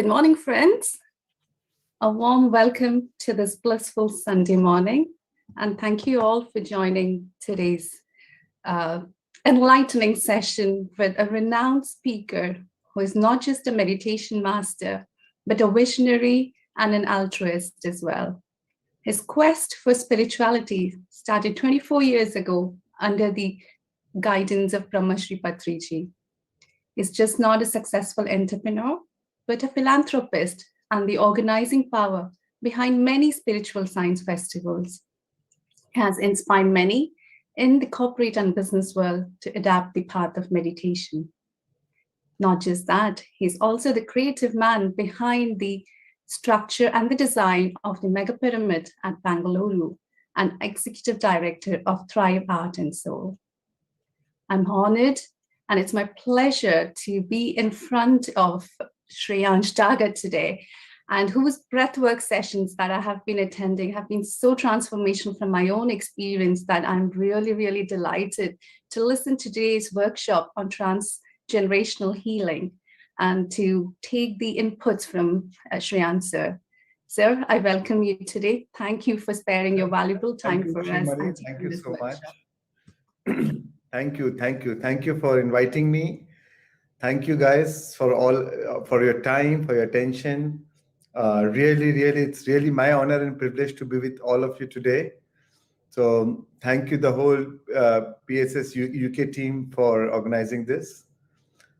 Good morning, friends. A warm welcome to this blissful Sunday morning. And thank you all for joining today's enlightening session with a renowned speaker who is not just a meditation master, but a visionary and an altruist as well. His quest for spirituality started 24 years ago under the guidance of Brahma Shri Patriji. He's just not a successful entrepreneur, but a philanthropist and the organizing power behind many spiritual science festivals. He has inspired many in the corporate and business world to adapt the path of meditation. Not just that, he's also the creative man behind the structure and the design of the Mega Pyramid at Bangalore and executive director of Thrive Art and Soul. I'm honored, and it's my pleasure to be in front of Shreans Daga today, and whose breathwork sessions that I have been attending have been so transformational from my own experience that I'm really, really delighted to listen to today's workshop on transgenerational healing and to take the inputs from Shreans sir. Sir, I welcome you today. Thank you for sparing your valuable time for us. Thank you so much. Thank you for inviting me. Thank you guys for your time, for your attention. It's really my honor and privilege to be with all of you today. So thank you, the whole PSS UK team, for organizing this.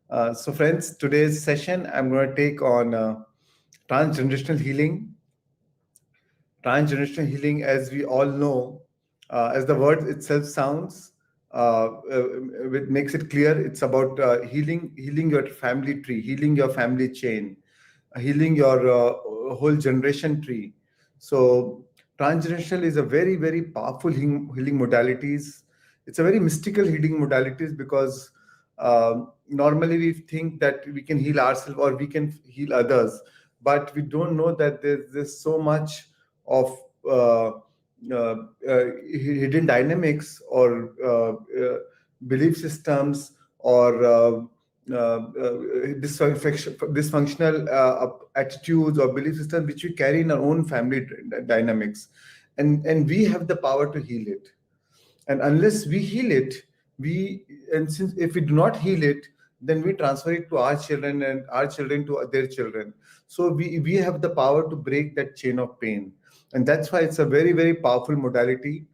So friends, today's session I'm going to take on transgenerational healing. Transgenerational healing, as we all know, as the word itself sounds, it makes it clear. It's about healing your family tree, healing your family chain, healing your whole generation tree. So transgenerational is a very, very powerful healing modalities. It's a very mystical healing modalities because normally we think that we can heal ourselves or we can heal others, but we don't know that there's so much of hidden dynamics or belief systems or dysfunctional attitudes or belief systems which we carry in our own family dynamics, and we have the power to heal it. And unless we heal it, since if we do not heal it, then we transfer it to our children and our children to their children. So we have the power to break that chain of pain. And that's why it's a very, very powerful modality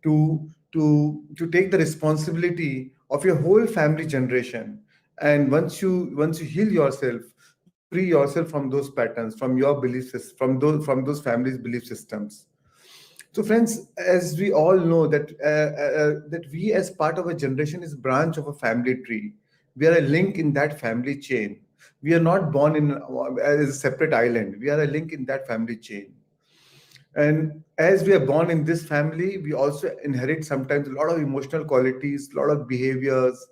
to take the responsibility of your whole family generation. And once you heal yourself, you free yourself from those patterns, from your beliefs, from those families' belief systems. So friends, as we all know that we as part of a generation is branch of a family tree. We are a link in that family chain. We are not born as a separate island. We are a link in that family chain. And as we are born in this family, we also inherit sometimes a lot of emotional qualities, a lot of behaviors,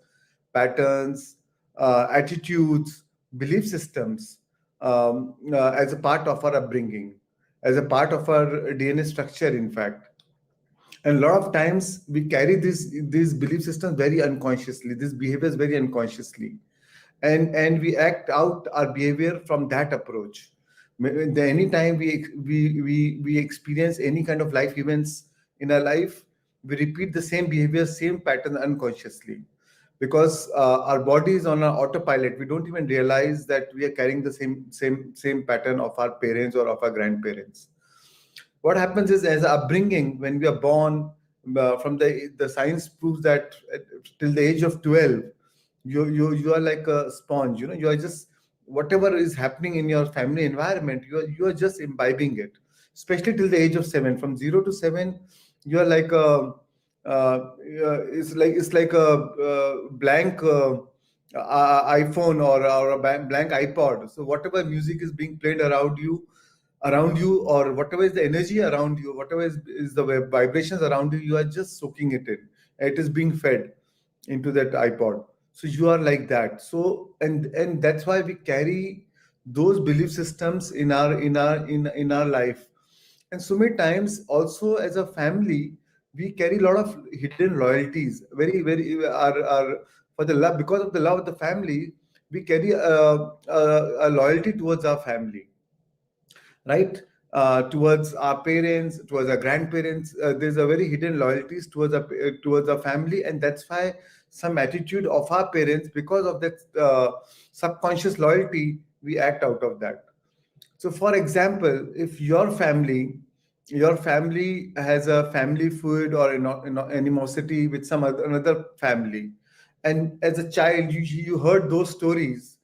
patterns, attitudes, belief systems as a part of our upbringing, as a part of our DNA structure, in fact. And a lot of times we carry these belief systems very unconsciously, these behaviors very unconsciously. And we act out our behavior from that approach. Anytime we experience any kind of life events in our life, we repeat the same behavior, same pattern unconsciously, because our body is on an autopilot. We don't even realize that we are carrying the same pattern of our parents or of our grandparents. What happens is, as upbringing, when we are born, from the science proves that till the age of 12, you are like a sponge. You are just, whatever is happening in your family environment, you are just imbibing it. Especially till the age of 7, from 0 to 7, you are like it's like a blank iPhone or a blank iPod. So whatever music is being played around you, or whatever is the energy around you, whatever is the vibrations around you, you are just soaking it in. It is being fed into that iPod. So you are like that. So and that's why we carry those belief systems in our life. And so many times also as a family, we carry a lot of hidden loyalties, very, very, our for the love, because of the love of the family, we carry a loyalty towards our family, right? Towards our parents, towards our grandparents, there's a very hidden loyalties towards our family, and that's why some attitude of our parents, because of that subconscious loyalty, we act out of that. So, for example, if your family has a family food or animosity with some another family, and as a child you heard those stories.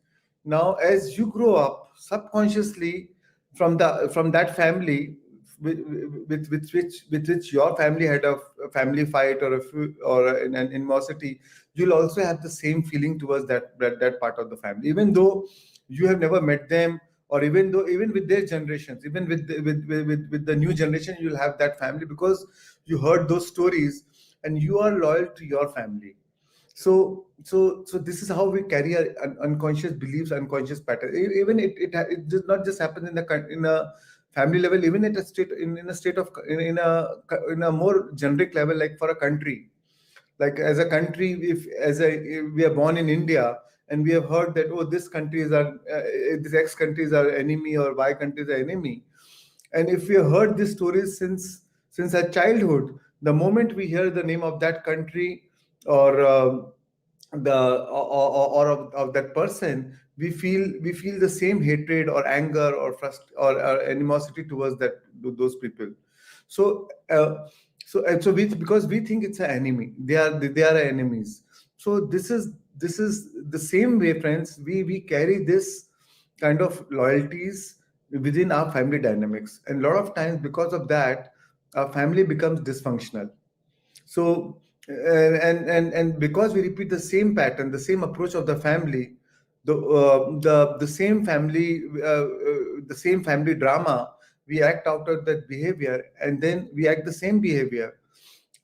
Now, as you grow up, subconsciously from that family with which your family had a family fight or an animosity, you'll also have the same feeling towards that part of the family, even though you have never met them, or even though even with their generations, even with the new generation, you'll have that family because you heard those stories and you are loyal to your family. So this is how we carry our unconscious beliefs, unconscious pattern. Even it does not just happen in a family level, even at a state in a state of in a more generic level, like for a country. Like as a country, if we are born in India and we have heard that, oh, this X country is our enemy or Y country is our enemy, and if we have heard these stories since our childhood, the moment we hear the name of that country, or of that person, we feel the same hatred or anger or animosity towards those people. So uh, so and so because we think it's an enemy, they are enemies. So this is the same way, friends. We carry this kind of loyalties within our family dynamics, and a lot of times because of that, our family becomes dysfunctional. So and because we repeat the same pattern, the same approach of the family, the same family drama, we act out of that behavior, and then we act the same behavior,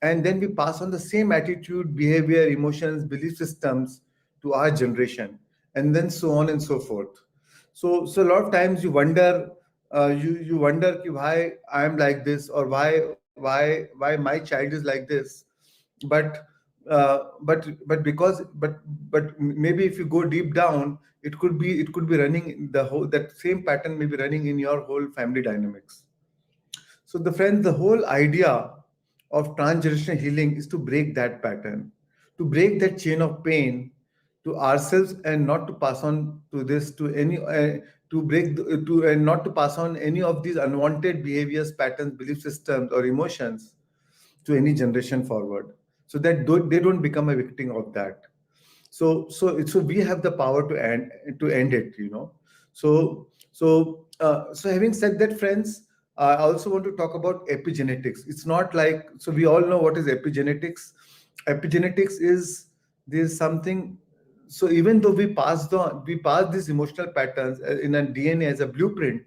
and then we pass on the same attitude, behavior, emotions, belief systems to our generation, and then so on and so forth. So a lot of times you wonder ki why I am like this, or why my child is like this. But but maybe if you go deep down, it could be running the whole that same pattern may be running in your whole family dynamics. So, the whole idea of transgenerational healing is to break that pattern, to break that chain of pain to ourselves, and not to pass on to this to any to break to and not to pass on any of these unwanted behaviors, patterns, belief systems, or emotions to any generation forward, so that they don't become a victim of that. So we have the power to end it, so having said that, friends, I also want to talk about epigenetics. It's not like, so we all know what is epigenetics. Epigenetics is this something. So even though we pass these emotional patterns in a DNA as a blueprint,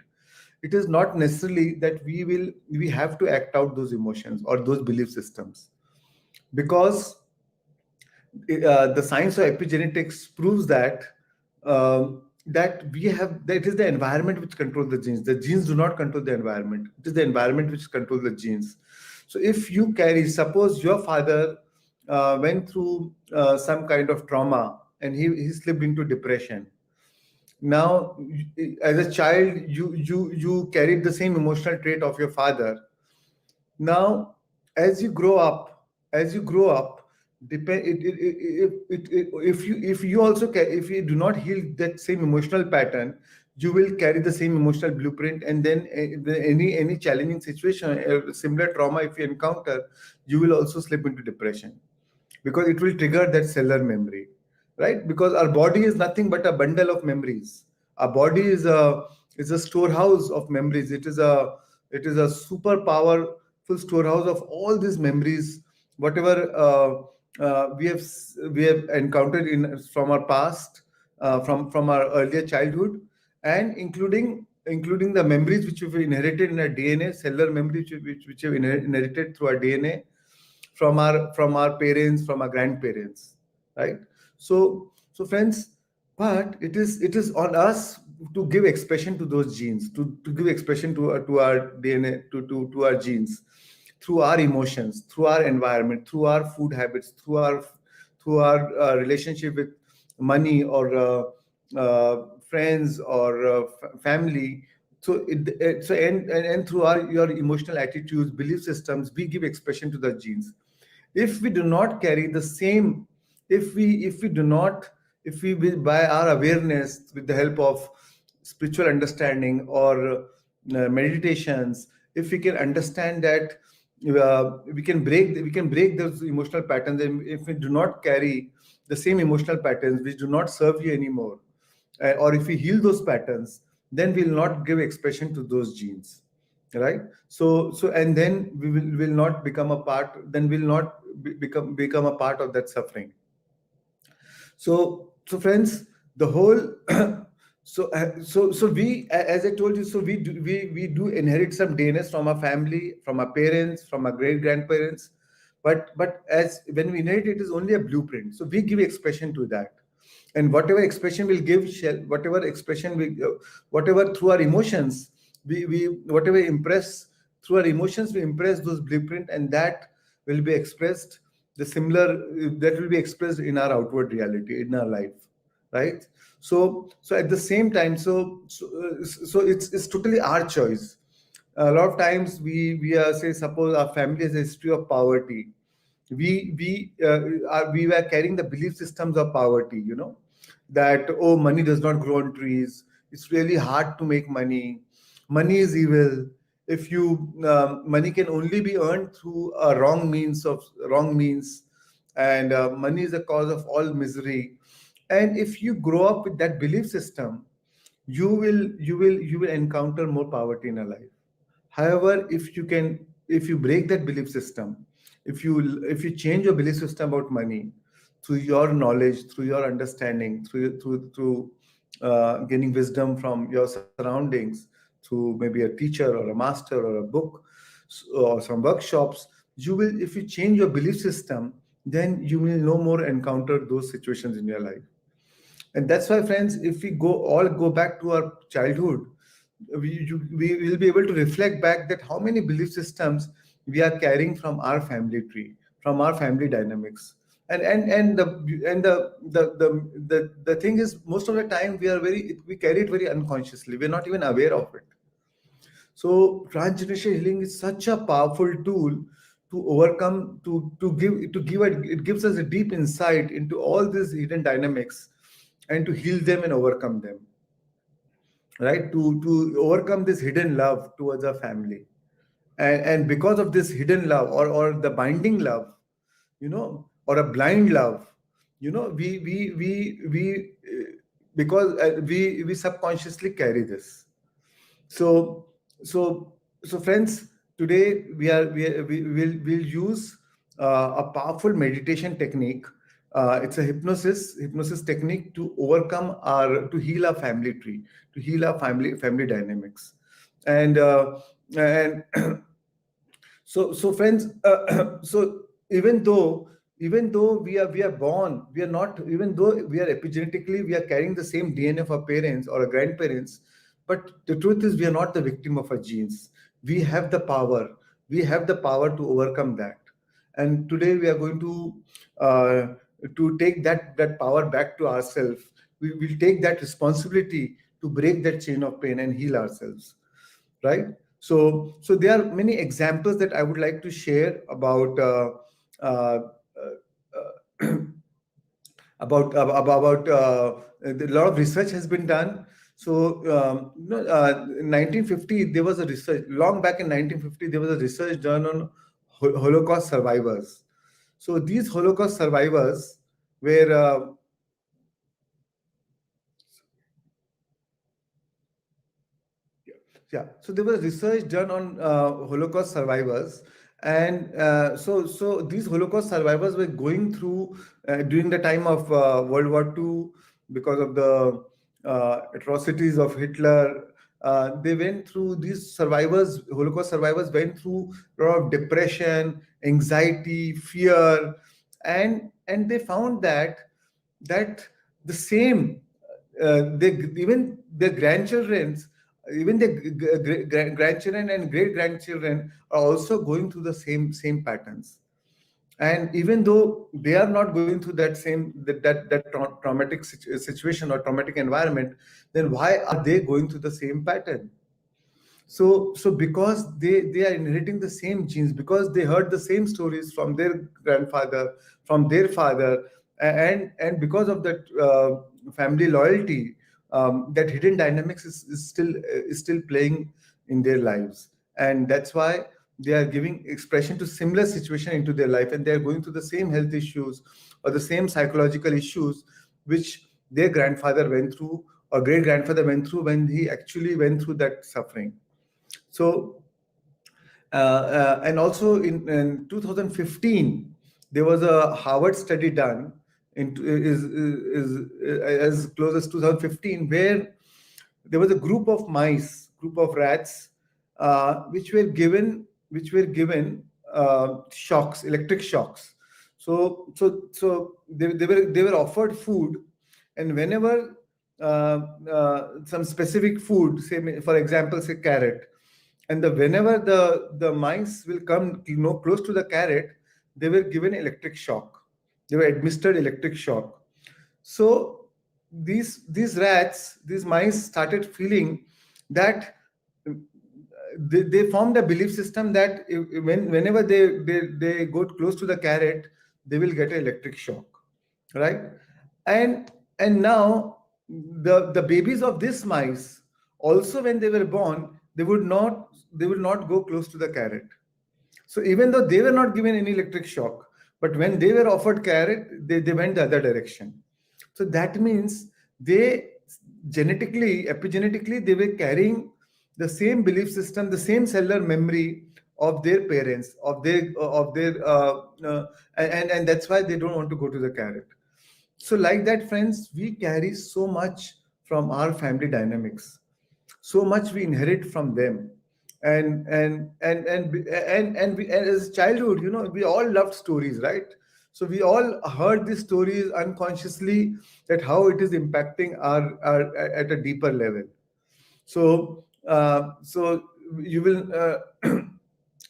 it is not necessarily that we have to act out those emotions or those belief systems, because the science of epigenetics proves that it is the environment which controls the genes. The genes do not control the environment. It is the environment which controls the genes. So if you carry, suppose your father went through some kind of trauma, and he slipped into depression. Now, as a child, you carried the same emotional trait of your father. Now, as you grow up, depend if you also if you do not heal that same emotional pattern, you will carry the same emotional blueprint, and then any challenging situation, similar trauma, if you encounter, you will also slip into depression, because it will trigger that cellular memory, right? Because our body is nothing but a bundle of memories. Our body is a storehouse of memories. It is a super powerful storehouse of all these memories, whatever we have encountered in from our past, from our earlier childhood, and including the memories which we've inherited in our DNA, cellular memories which we've inherited through our DNA, from our parents, from our grandparents, right? So friends, but it is on us to give expression to those genes, to give expression to our DNA, to our genes, through our emotions, through our environment, through our food habits, through our relationship with money, friends or family. And through your emotional attitudes, belief systems, we give expression to the genes. If we do not carry the same, if we do not, if we will, by our awareness, with the help of spiritual understanding or meditations, if we can understand that we can break those emotional patterns, and if we do not carry the same emotional patterns which do not serve you anymore, or if we heal those patterns, then we'll not give expression to those genes, right? So and then we will not become a part, then will not become a part of that suffering. So friends, the whole so we, as I told you, so we do inherit some DNS from our family, from our parents, from our great grandparents. But as when we inherit, it is only a blueprint, so we give expression to that. And whatever expression we'll give, whatever expression we whatever through our emotions, we whatever impress through our emotions, we impress those blueprint, and that will be expressed, the similar that will be expressed in our outward reality, in our life, right? So at the same time, so it's totally our choice. A lot of times we are, say, suppose our family has a history of poverty. We were carrying the belief systems of poverty, that, oh, money does not grow on trees, it's really hard to make money, money is evil. If you Money can only be earned through a wrong means, and money is the cause of all misery. And if you grow up with that belief system, you will encounter more poverty in your life. However, if you break that belief system, if you change your belief system about money through your knowledge, through your understanding, through gaining wisdom from your surroundings, through maybe a teacher or a master or a book, or some workshops, you will, if you change your belief system, then you will no more encounter those situations in your life. And that's why, friends, if we go back to our childhood, we will be able to reflect back that how many belief systems we are carrying from our family tree, from our family dynamics. And the thing is, most of the time we carry it very unconsciously. We're not even aware of it. So transgenerational healing is such a powerful tool to overcome, it gives us a deep insight into all these hidden dynamics, and to heal them and overcome them, right? To overcome this hidden love towards our family. And because of this hidden love, or the binding love, or a blind love, because we subconsciously carry this. So so so friends, today we'll use a powerful meditation technique. It's a hypnosis technique to overcome to heal our family tree, to heal our family dynamics. And uh, and so friends, so even though we are born, we are not, even though we are epigenetically, we are carrying the same DNA of our parents or our grandparents, but the truth is we are not the victim of our genes. We have the power. We have the power to overcome that. And today we are going uh, to take that power back to ourselves. We will take that responsibility to break that chain of pain and heal ourselves, right? So there are many examples that I would like to share about uh, uh, a lot of research has been done. So in 1950 there was a research, long back in 1950 there was a research done on Holocaust survivors. So these Holocaust survivors were yeah. So there was research done on Holocaust survivors, and so these Holocaust survivors were going through during the time of World War II, because of the atrocities of Hitler. They went through, these survivors, Holocaust survivors, went through a lot of depression, anxiety, fear, and they found that the same, they, even their grandchildren, even their grandchildren and great grandchildren are also going through the same patterns. And even though they are not going through that same, that traumatic traumatic situation or traumatic environment, then why are they going through the same pattern? So because they are inheriting the same genes, because they heard the same stories from their grandfather, from their father, and because of that family loyalty, that hidden dynamics is still playing in their lives, and that's why they are giving expression to similar situation into their life, and they are going through the same health issues or the same psychological issues which their grandfather went through or great grandfather went through when he actually went through that suffering. So, and also in 2015, there was a Harvard study done is as close as 2015, where there was a group of rats, which were given shocks, electric shocks. So they were offered food, and whenever some specific food, say for example, say carrot, and whenever the mice will come close to the carrot, they were given electric shock. They were administered electric shock. So these rats, these mice started feeling that they formed a belief system that whenever they go close to the carrot, they will get an electric shock, right? And now the babies of this mice also, when they were born, they would not go close to the carrot. So even though they were not given any electric shock, but when they were offered carrot, they went the other direction. So that means they epigenetically, they were carrying the same belief system, the same cellular memory of their parents, and that's why they don't want to go to the carrot. So like that, friends, we carry so much from our family dynamics, so much we inherit from them. And as childhood, we all loved stories, right? So we all heard these stories unconsciously, that how it is impacting our at a deeper level. So you will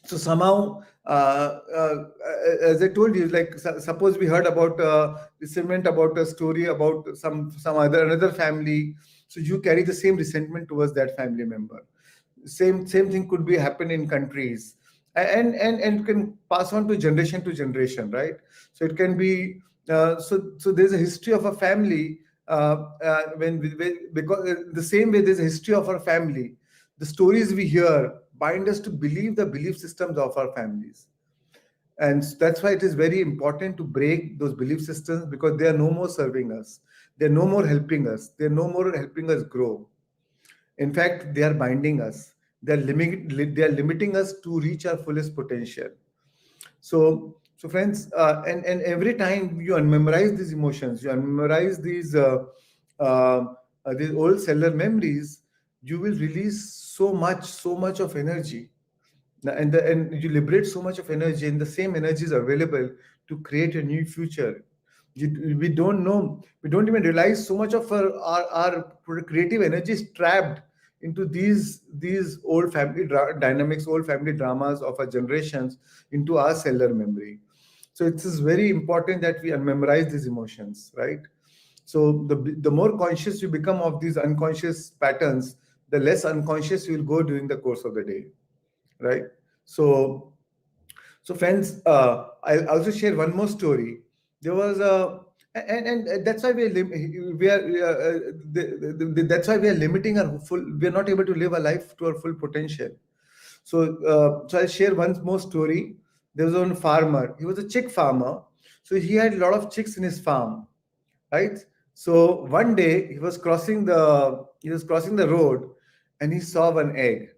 so somehow, as I told you, like suppose we heard about resentment, about a story about another family, so you carry the same resentment towards that family member. Same thing could be happen in countries, and can pass on to generation, right? So it can be, so there's a history of a family, because the same way there's a history of our family, the stories we hear bind us to believe the belief systems of our families. And that's why it is very important to break those belief systems, because they are no more serving us, they're no more helping us, they're no more helping us grow. In fact, they are binding us, they are limiting us to reach our fullest potential. So friends, and every time you unmemorize these emotions, you unmemorize these old cellular memories, you will release so much of energy. And you liberate so much of energy, and the same energy is available to create a new future. We don't know, we don't even realize so much of our creative energy is trapped into these old family dynamics, old family dramas of our generations, into our cellular memory. So it is very important that we unmemorize these emotions, right? So the more conscious you become of these unconscious patterns, the less unconscious you will go during the course of the day, right? So friends, I'll also share one more story. There was a and that's why that's why we are limiting our full. We are not able to live a life to our full potential. So I'll share one more story. There was one farmer. He was a chick farmer. So he had a lot of chicks in his farm, right? So one day he was crossing the road, and he saw one egg.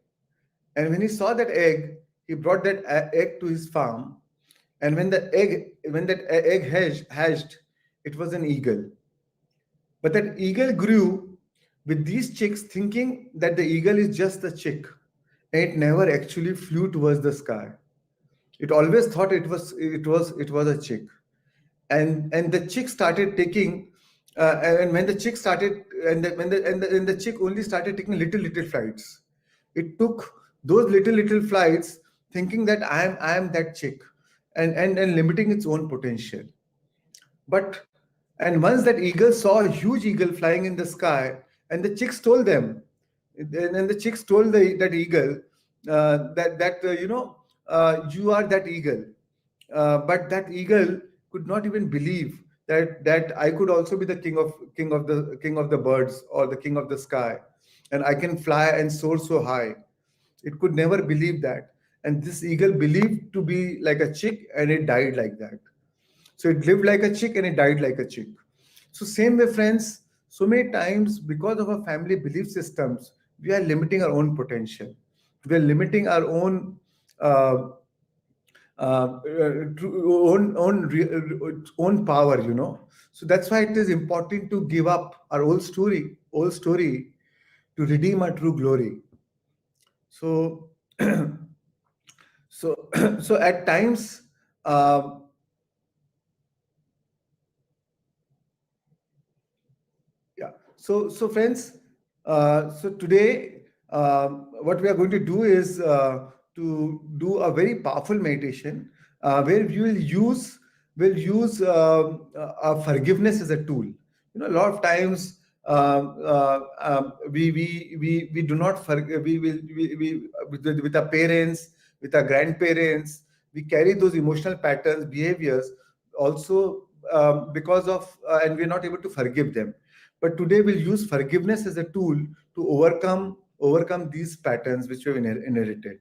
And when he saw that egg, he brought that egg to his farm. And when that egg hatched, it was an eagle. But that eagle grew with these chicks, thinking that the eagle is just a chick. And it never actually flew towards the sky. It always thought it was a chick. And the chick started taking, and when the chick started, and the chick only started taking little flights. It took those little flights, thinking that I am that chick, and limiting its own potential. But And once that eagle saw a huge eagle flying in the sky, and the chicks told them, and the chicks told that eagle you are that eagle. But that eagle could not even believe that I could also be the king of the birds, or the king of the sky, and I can fly and soar so high. It could never believe that. And this eagle believed to be like a chick, and it died like that. So it lived like a chick and it died like a chick. So same way, friends, so many times because of our family belief systems, we are limiting our own potential. We are limiting our own uh, own power. So that's why it is important to give up our old story to redeem our true glory. So so so at times, uh, yeah. So friends, so today, what we are going to do is to do a very powerful meditation, where we will use forgiveness as a tool. A lot of times, we do not forgive. We with our parents, with our grandparents, we carry those emotional patterns, behaviors, also, because of, and we're not able to forgive them. But today we'll use forgiveness as a tool to overcome these patterns which we've inherited,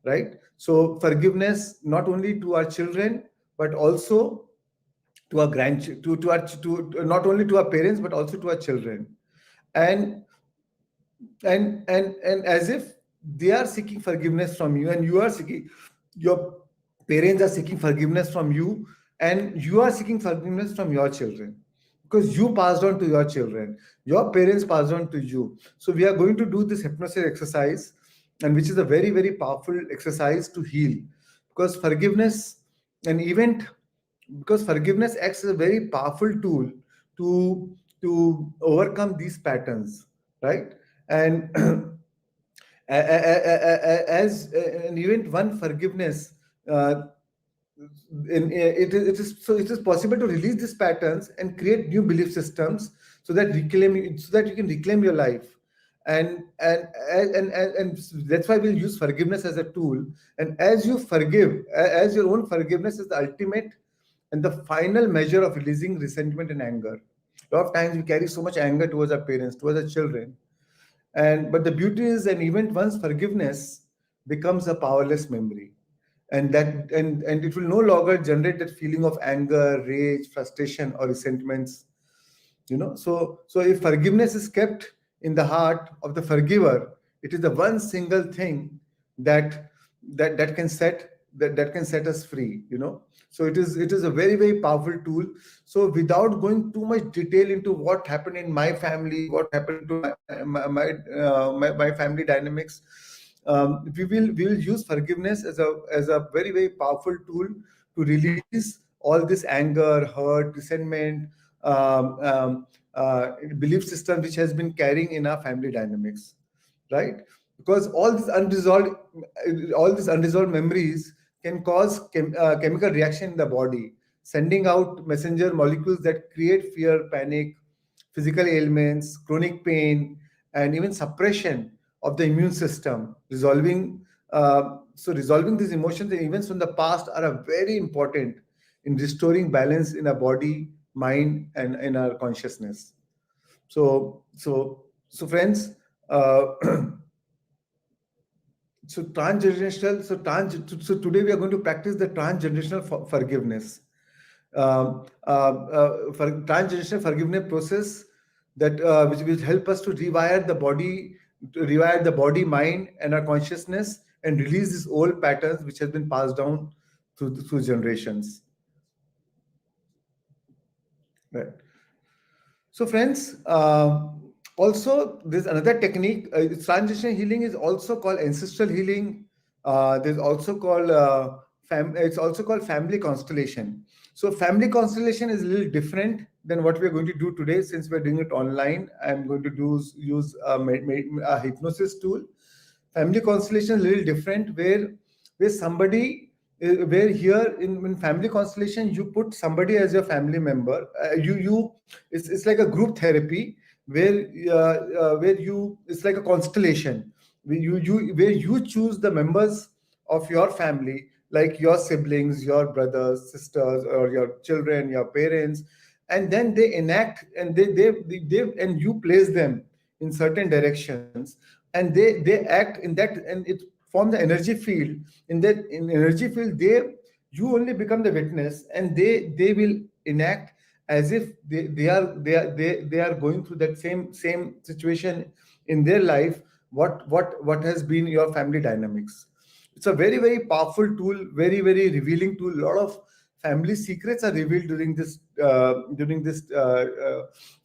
right? So forgiveness not only to our children, but also to our not only to our parents, but also to our children. And and and and as if they are seeking forgiveness from you, and you are seeking, your parents are seeking forgiveness from you, and you are seeking forgiveness from your children, because you passed on to your children, your parents passed on to you. So we are going to do this hypnosis exercise, and which is a very, very powerful exercise to heal, because forgiveness an event because forgiveness acts as a very powerful tool to overcome these patterns, right? And as an event one forgiveness, uh, it is possible to release these patterns and create new belief systems, so that you can reclaim your life. And that's why we'll use forgiveness as a tool. And as you forgive, as your own forgiveness is the ultimate and the final measure of releasing resentment and anger. A lot of times we carry so much anger towards our parents, towards our children. But the beauty is, an event once forgiveness becomes a powerless memory, and it will no longer generate that feeling of anger, rage, frustration, or resentments. So if forgiveness is kept in the heart of the forgiver, it is the one single thing that that can set us free. So it is a very, very powerful tool. So without going too much detail into what happened in my family, what happened to my family dynamics, we will use forgiveness as a very, very powerful tool to release all this anger, hurt, resentment, um, um, belief system which has been carrying in our family dynamics, right? Because all these unresolved memories can cause chemical reaction in the body, sending out messenger molecules that create fear, panic, physical ailments, chronic pain, and even suppression of the immune system. Resolving these emotions and events from the past are very important in restoring balance in our body, mind, and in our consciousness. So friends, uh, so today we are going to practice the transgenerational forgiveness, for transgenerational forgiveness process, that which will help us to rewire the body, mind, and our consciousness, and release these old patterns which has been passed down through generations. Right. So, friends, also there's another technique. Transitional healing is also called ancestral healing. There's also called It's also called family constellation. So, family constellation is a little different than what we're going to do today. Since we're doing it online, I'm going to use a hypnosis tool. Family constellation is a little different, where somebody where here in family constellation you put somebody as your family member. It's like a group therapy where you it's like a constellation where you choose the members of your family, like your siblings, your brothers, sisters, or your children, your parents, and then they enact, and they and you place them in certain directions, and they act in that, and it forms the energy field. In energy field, you only become the witness, and they will enact as if they are going through that same situation in their life. What has been your family dynamics? It's a very powerful tool, very revealing tool. A lot of family secrets are revealed during this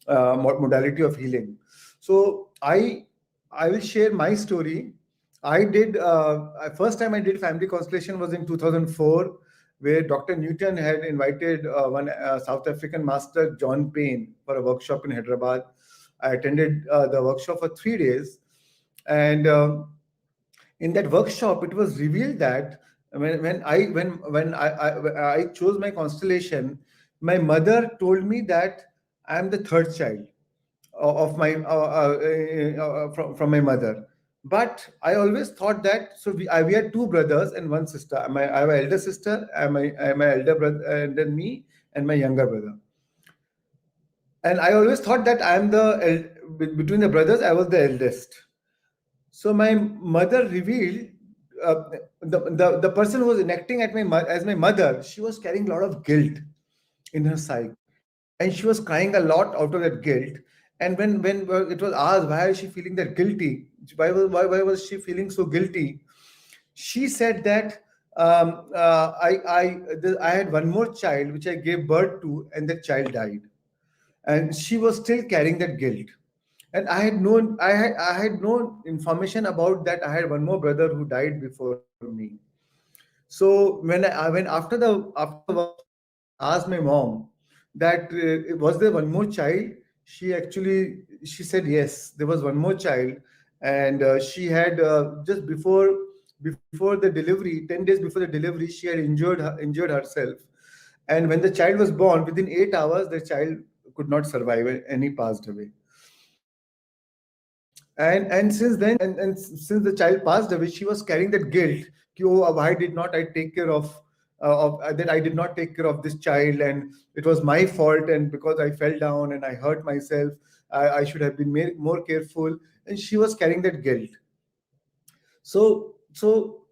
modality of healing. So I will share my story. First time I did family constellation was in 2004, where Dr. Newton had invited one South African master, John Payne, for a workshop in Hyderabad. I attended the workshop for 3 days, and in that workshop, it was revealed that when I chose my constellation, my mother told me that I am the third child of my from my mother. But I always thought that, so we had two brothers and one sister. I have an elder sister, my elder brother, and then me and my younger brother. And I always thought that between the brothers, I was the eldest. So my mother revealed, uh, the person who was enacting as my mother, she was carrying a lot of guilt in her psyche, and she was crying a lot out of that guilt. And when it was asked, why is she feeling that guilty, why was she feeling so guilty, she said that, I had one more child which I gave birth to, and the child died, and she was still carrying that guilt. And I had no information about that. I had one more brother who died before me. So when after the workshop, when I asked my mom that, was there one more child, she said yes, there was one more child. And she had, just before the delivery, 10 days before the delivery, she had injured herself. And when the child was born, within 8 hours, the child could not survive, and he passed away. And since the child passed away, she was carrying that guilt. Ki, oh, why did not I take care of that? I did not take care of this child, and it was my fault. And because I fell down and I hurt myself, I should have been more careful. And she was carrying that guilt. So so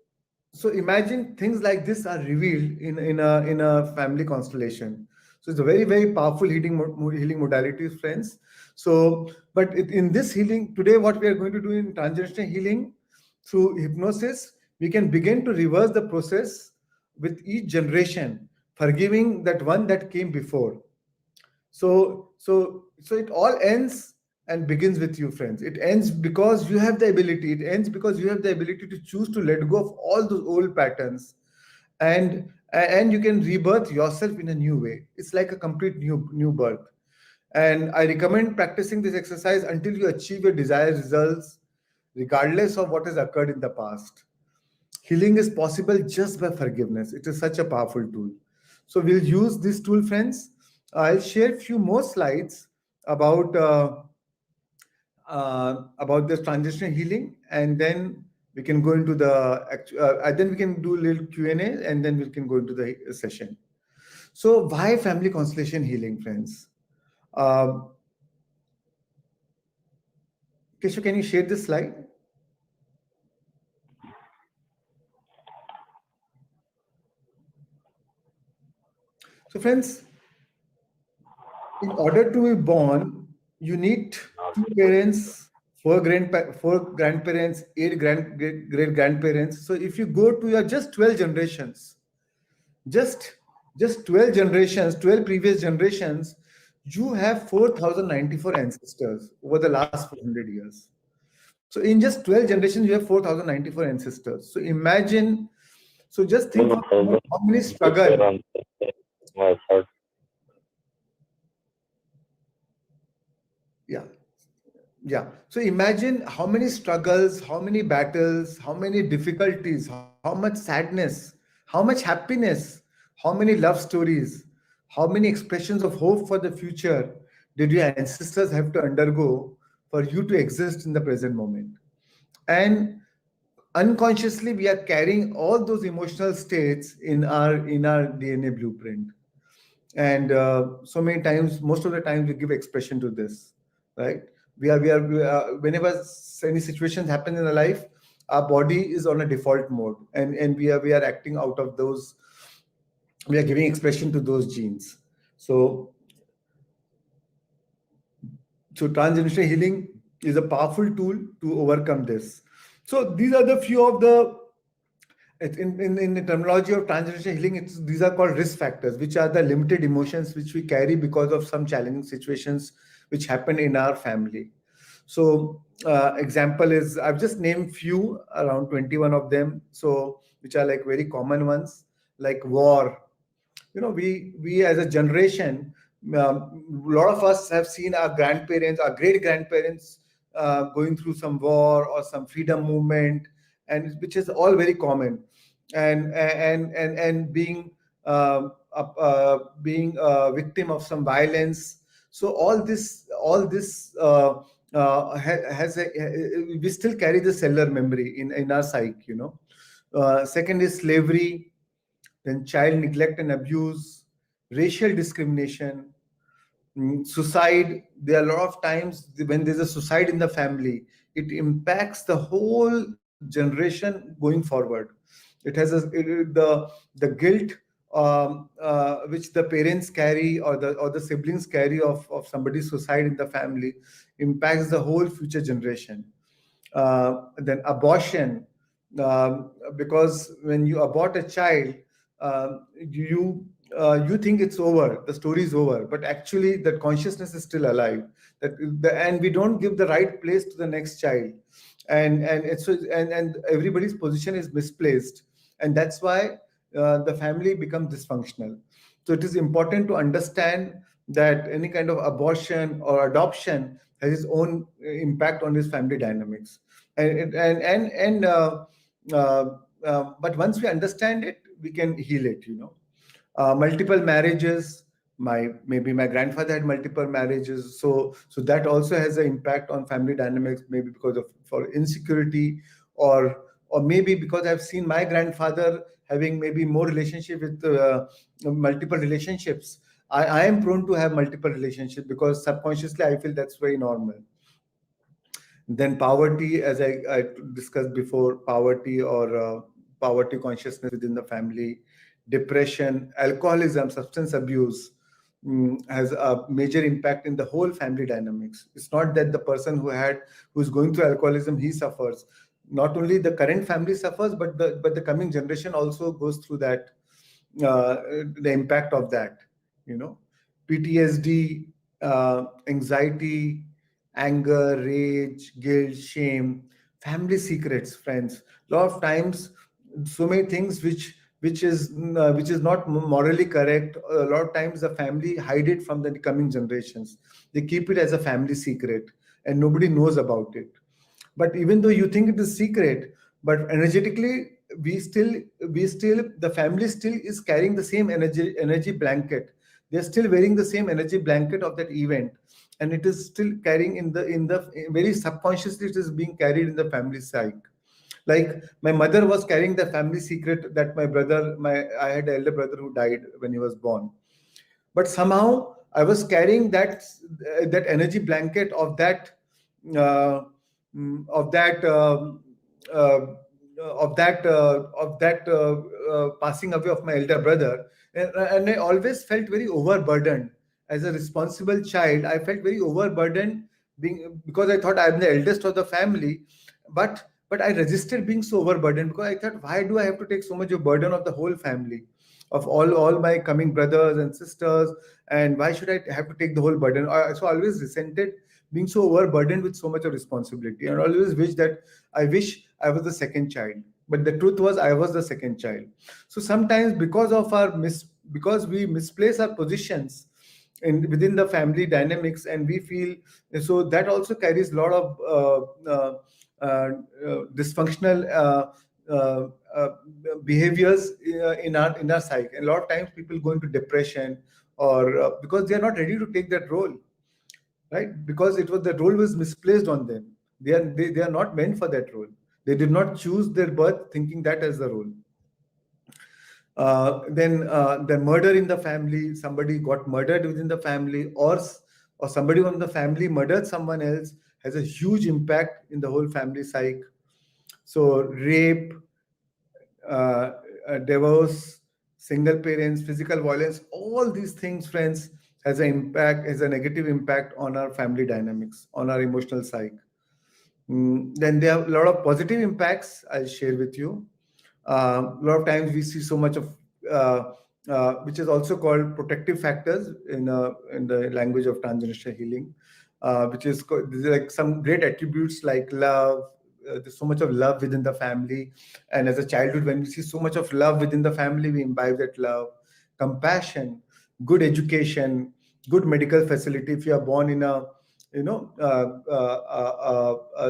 so imagine things like this are revealed in a family constellation. So it's a very powerful healing modality, friends. So, but in this healing today, what we are going to do in transgenerational healing, through hypnosis, we can begin to reverse the process with each generation, forgiving that one that came before. So it all ends and begins with you, friends. It ends because you have the ability. It ends because you have the ability to choose to let go of all those old patterns, and you can rebirth yourself in a new way. It's like a complete new birth. And I recommend practicing this exercise until you achieve your desired results, regardless of what has occurred in the past. Healing is possible just by forgiveness. It is such a powerful tool. So we'll use this tool, friends. I'll share a few more slides about about this transitional healing, and then we can go into then we can do a little Q&A, and then we can go into the session. So why family constellation healing, friends? Um, Keshu, can you share this slide? So, friends, in order to be born, you need two parents, four grandparents, eight great grandparents. So, if you go to your just 12 generations, just just 12 generations, 12 previous generations, you have 4,094 ancestors over the last 400 years. So, in just 12 generations, you have 4,094 ancestors. So, imagine. So, just think for a moment how many struggle. Yeah. Yeah. So imagine how many struggles, how many battles, how many difficulties, how much sadness, how much How much happiness, how many love stories, how many expressions of hope for the future did your ancestors have to undergo for you to exist in the present moment? And unconsciously, we are carrying all those emotional states in our DNA blueprint. And so many times, most of the time, we give expression to this, right? We are whenever any situations happen in our life, our body is on a default mode, and we are acting out of those. We are giving expression to those genes. So so transgenerational healing is a powerful tool to overcome this. So these are the few of the, in the terminology of transgenerational healing, these are called risk factors, which are the limited emotions which we carry because of some challenging situations which happen in our family. So example is, I've just named few, around 21 of them, so which are like very common ones, like war. We as a generation, a lot of us have seen our grandparents, our great grandparents, going through some war or some freedom movement, and which is all very common, and being a victim of some violence. So all this has a, we still carry the cellular memory in our psyche. Second is slavery, then child neglect and abuse, racial discrimination, suicide. There are a lot of times when there's a suicide in the family, it impacts the whole generation going forward. It has the guilt, which the parents carry, or the siblings carry of somebody's suicide in the family, impacts the whole future generation. Then abortion, because when you abort a child, you think it's over, the story is over, but actually that consciousness is still alive. And we don't give the right place to the next child, and everybody's position is misplaced, and that's why the family becomes dysfunctional. So it is important to understand that any kind of abortion or adoption has its own impact on his family dynamics. And and and, and uh, uh, but once we understand it, we can heal it. Multiple marriages, maybe my grandfather had multiple marriages, so that also has an impact on family dynamics, maybe because of for insecurity, or maybe because I've seen my grandfather having maybe more relationship with multiple relationships. I am prone to have multiple relationships because subconsciously I feel that's very normal. Then poverty, as I discussed before, poverty, or poverty consciousness within the family, depression, alcoholism, substance abuse, has a major impact in the whole family dynamics. It's not that the person who's going through alcoholism, he suffers. Not only the current family suffers, but the coming generation also goes through that, the impact of that. PTSD, anxiety, anger, rage, guilt, shame, family secrets, friends. A lot of times, so many things which is not morally correct. A lot of times, the family hide it from the coming generations. They keep it as a family secret, and nobody knows about it. But even though you think it is secret, but energetically, we still the family still is carrying the same energy blanket. They're still wearing the same energy blanket of that event, and it is still carrying in the very subconsciously, it is being carried in the family psyche. Like my mother was carrying the family secret that I had an elder brother who died when he was born, but somehow I was carrying that energy blanket uh, of that uh, passing away of my elder brother, and I always felt very overburdened. As a responsible child, I felt very overburdened, because I thought I'm the eldest of the family, but I resisted being so overburdened, because I thought, why do I have to take so much of burden of the whole family, of all my coming brothers and sisters, and why should I have to take the whole burden? So I always resented being so overburdened with so much of responsibility, and I always wish I was the second child. But the truth was, I was the second child. So sometimes, because we misplace our positions within the family dynamics, and we feel, so that also carries a lot of dysfunctional uh, uh, behaviors in our psyche. And a lot of times people go into depression, or because they are not ready to take that role, right? Because the role was misplaced on them. They are not meant for that role. They did not choose their birth thinking that as the role. Then the murder in the family, somebody got murdered within the family, or somebody from the family murdered someone else, has a huge impact in the whole family psyche. So rape, uh, divorce, single parents, physical violence, all these things, friends, has a negative impact on our family dynamics, on our emotional psyche. Then there are a lot of positive impacts I'll share with you. A lot of times we see so much of which is also called protective factors in the language of transgenerational healing, which is like some great attributes like love. There's so much of love within the family, and as a childhood, when we see so much of love within the family, we imbibe that love. Compassion, good education, good medical facility. If you are born in a a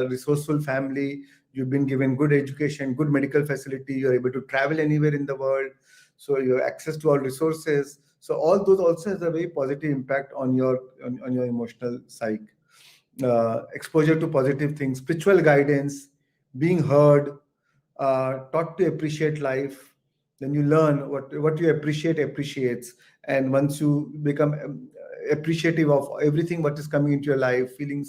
resourceful family, you've been given good education, good medical facility, you're able to travel anywhere in the world, so you have access to all resources. So all those also has a very positive impact on on your emotional psyche. Exposure to positive things, spiritual guidance, being heard, taught to appreciate life. Then you learn what you appreciate appreciates, and once you become appreciative of everything what is coming into your life, feeling,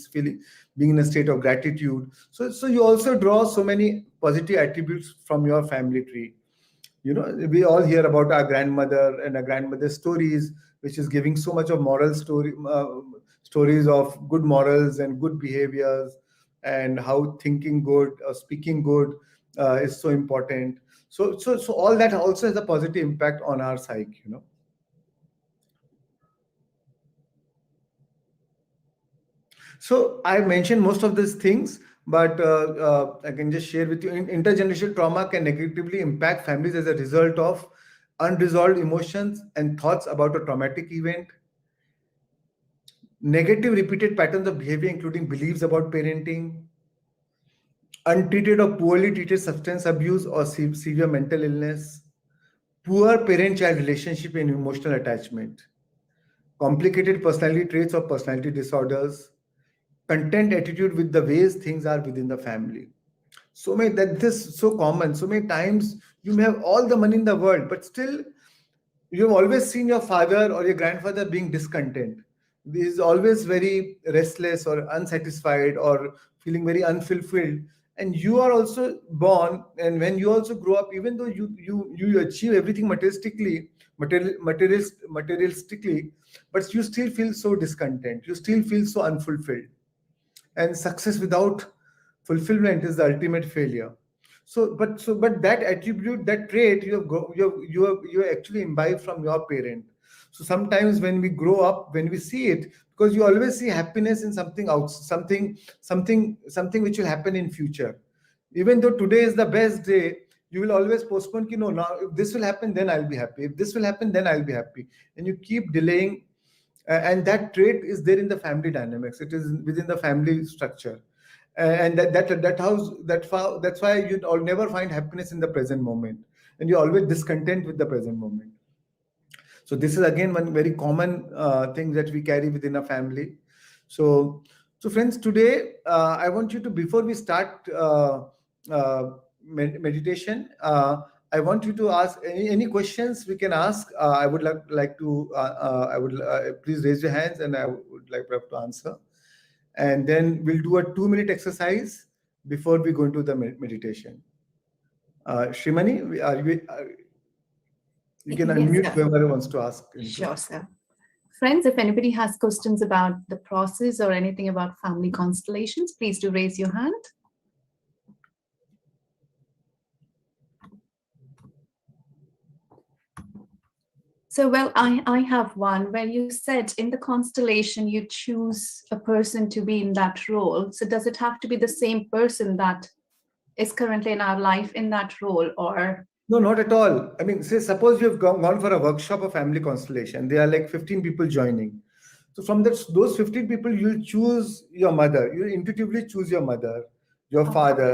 being in a state of gratitude. So you also draw so many positive attributes from your family tree. We all hear about our grandmother and our grandmother's stories, which is giving so much of stories of good morals and good behaviors, and how thinking good or speaking good is so important. So all that also has a positive impact on our psyche. So I mentioned most of these things, but I can just share with you. Intergenerational trauma can negatively impact families as a result of unresolved emotions and thoughts about a traumatic event, negative repeated patterns of behavior, including beliefs about parenting, untreated or poorly treated substance abuse or severe mental illness, poor parent-child relationship and emotional attachment, complicated personality traits or personality disorders, content attitude with the ways things are within the family. So many that this is so common. So many times you may have all the money in the world, but still you've always seen your father or your grandfather being discontent. He is always very restless or unsatisfied or feeling very unfulfilled. And you are also born, and when you also grow up, even though you achieve everything materialistically, but you still feel so discontent. You still feel so unfulfilled, and success without fulfillment is the ultimate failure. But that attribute, that trait, you have actually imbibed from your parent. So sometimes when we grow up, when we see it, because you always see happiness in something else, something which will happen in future. Even though today is the best day, you will always postpone, no, now if this will happen, then I'll be happy. If this will happen, then I'll be happy. And you keep delaying, and that trait is there in the family dynamics. It is within the family structure, and that's why you'll never find happiness in the present moment, and you're always discontent with the present moment. So this is again one very common thing that we carry within a family. So friends, today I want you to, before we start meditation, I want you to ask any questions we can ask. I would like to please raise your hands, and I would like to answer. And then we'll do a 2-minute exercise before we go into the meditation. Shrimani, you can unmute whoever wants to ask. Sure, sir. Friends, if anybody has questions about the process or anything about family constellations, please do raise your hand. So, well, I have one where you said in the constellation you choose a person to be in that role. So does it have to be the same person that is currently in our life in that role, or? No, not at all. I mean, say, suppose you've gone for a workshop of family constellation. There are like 15 people joining. So from those 15 people, you'll choose your mother. You intuitively choose your mother, your Okay. father,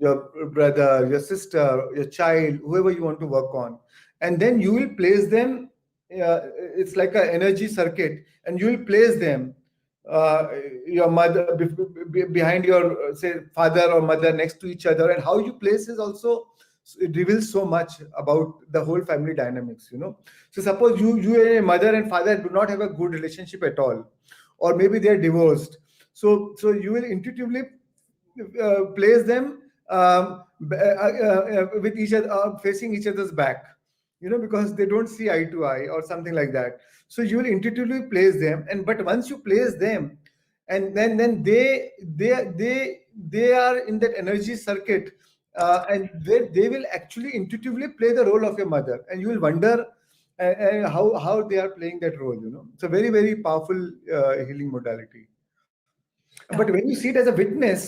your brother, your sister, your child, whoever you want to work on. And then you will place them, it's like an energy circuit, and you will place them, uh, your mother behind your, say, father or mother next to each other. And how you place is also, it reveals so much about the whole family dynamics, So suppose you and your mother and father do not have a good relationship at all, or maybe they are divorced. So you will intuitively place them, with each other, facing each other's back, because they don't see eye to eye or something like that. So you will intuitively place them, and but once you place them, and then they are in that energy circuit, and they will actually intuitively play the role of your mother, and you will wonder how they are playing that role. It's a very, very powerful healing modality. But when you see it as a witness,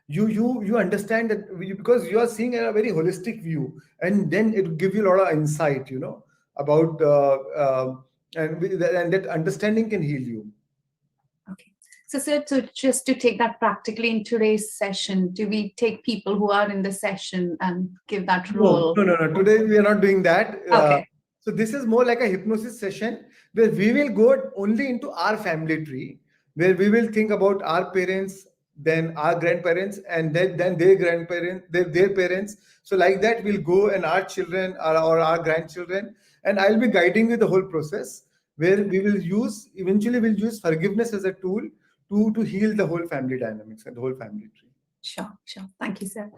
you understand that, because you are seeing a very holistic view, and then it will give you a lot of insight, about, and that understanding can heal you. Okay. So, sir, to just to take that practically in today's session, do we take people who are in the session and give that No, role? no, no, no. Today we are not doing that. Okay. So this is more like a hypnosis session where we will go only into our family tree, where we will think about our parents, then our grandparents, and then their grandparents, their parents. So like that, we'll go, and our children, or our grandchildren, and I'll be guiding you the whole process, where we will eventually we'll use forgiveness as a tool to heal the whole family dynamics and the whole family tree. Sure, sure. Thank you, sir.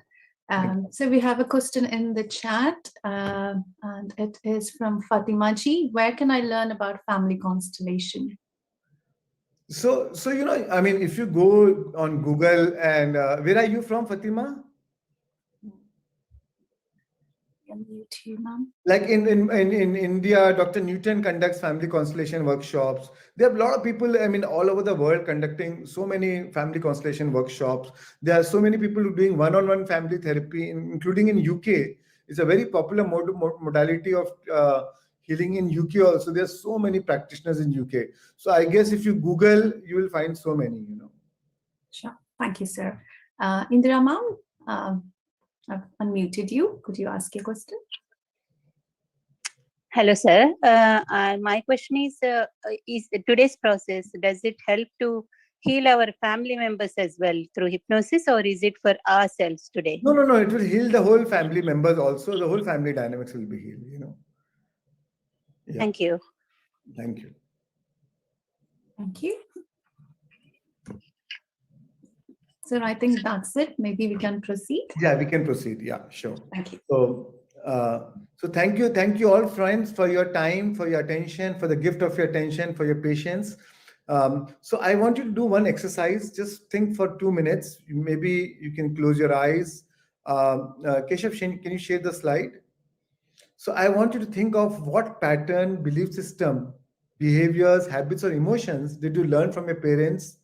Thank you. So we have a question in the chat, and it is from Fatima Ji. Where can I learn about family constellation? So I mean, if you go on Google, and where are you from, Fatima? Unmute you, ma'am. Like in India, Dr. Newton conducts family constellation workshops. There are a lot of people, I mean, all over the world conducting so many family constellation workshops. There are so many people who are doing one-on-one family therapy, including in UK. It's a very popular modality of healing in UK also. There are so many practitioners in UK. So I guess if you Google, you will find so many. Sure. Thank you, sir. Indira, ma'am, I've unmuted you. Could you ask your question? Hello, sir. My question is today's process, does it help to heal our family members as well through hypnosis, or is it for ourselves today? No, no, no. It will heal the whole family members also. The whole family dynamics will be healed. Yeah. Thank you. Thank you. Thank you. So I think that's it. Maybe we can proceed. Yeah, we can proceed. Yeah, sure. Thank you. So thank you all, friends, for your time, for your attention, for the gift of your attention, for your patience. So I want you to do one exercise. Just think for 2 minutes. Maybe you can close your eyes. Keshav, can you share the slide? So I want you to think of what pattern, belief system, behaviors, habits, or emotions did you learn from your parents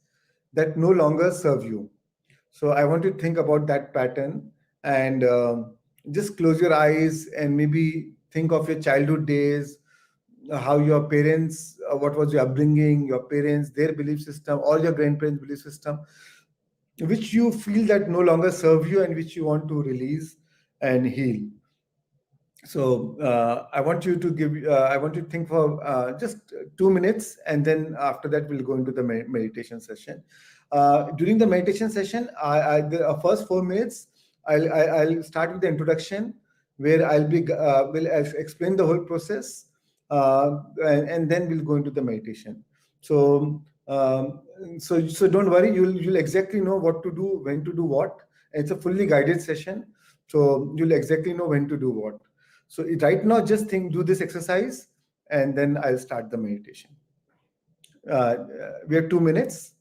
that no longer serve you. So I want you to think about that pattern, and just close your eyes and maybe think of your childhood days, how your parents, what was your upbringing, your parents, their belief system, or your grandparents' belief system, which you feel that no longer serve you and which you want to release and heal. So I want you to I want you to think for just 2 minutes, and then after that we'll go into the meditation session. During the meditation session, the first 4 minutes, I'll start with the introduction, where will explain the whole process, and then we'll go into the meditation. So so don't worry, you'll exactly know what to do, when to do what. It's a fully guided session, so you'll exactly know when to do what. So right now, just do this exercise, and then I'll start the meditation. We have 2 minutes.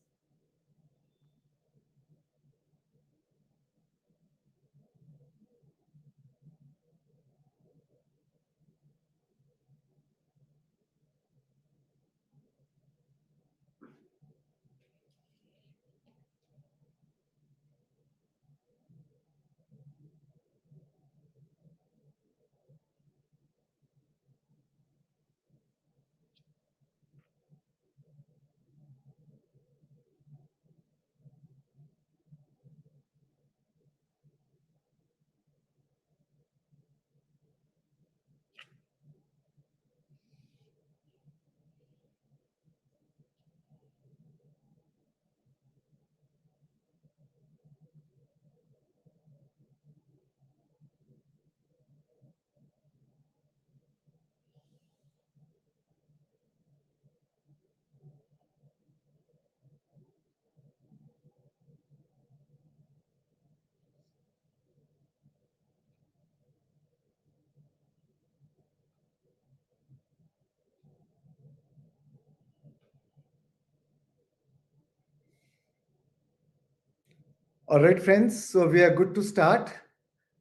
All right, friends. So we are good to start.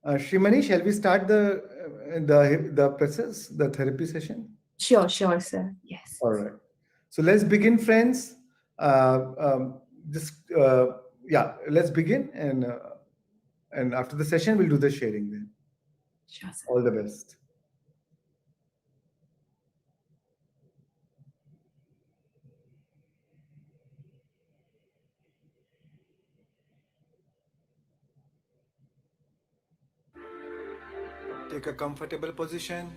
Shrimani, shall we start the process, the therapy session? Sure, sir. Yes. All right. So let's begin, friends. Uh, um, just yeah, let's begin, and after the session, we'll do the sharing. Then Sure, sir. all the best. Take a comfortable position.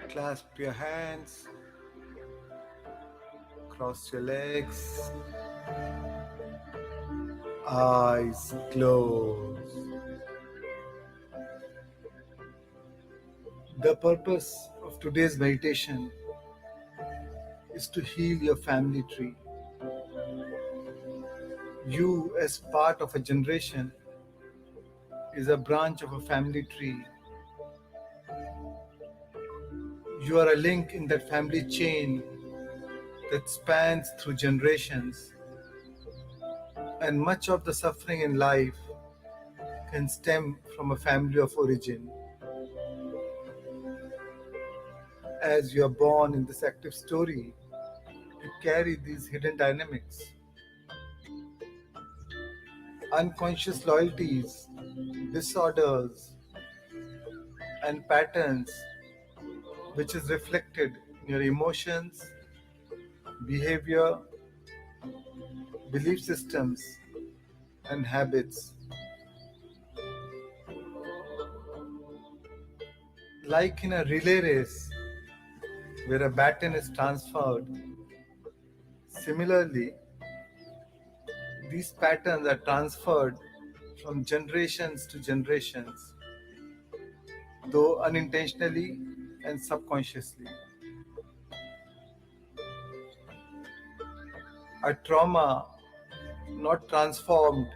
Clasp your hands. Cross your legs. Eyes closed. The purpose of today's meditation is to heal your family tree. You, as part of a generation, is a branch of a family tree. You are a link in that family chain that spans through generations, and much of the suffering in life can stem from a family of origin. As you are born in this active story, you carry these hidden dynamics, unconscious loyalties, disorders, and patterns, which is reflected in your emotions, behavior, belief systems, and habits. Like in a relay race where a baton is transferred, similarly, these patterns are transferred from generations to generations, though unintentionally and subconsciously. A trauma not transformed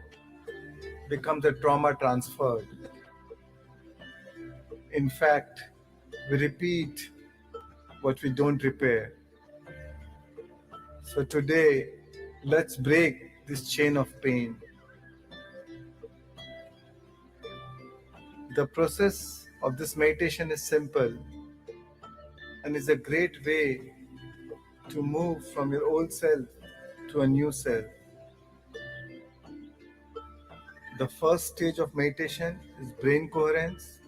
becomes a trauma transferred. In fact, we repeat what we don't repair. So today, let's break this chain of pain. The process of this meditation is simple and is a great way to move from your old self to a new self. The first stage of meditation is brain coherence,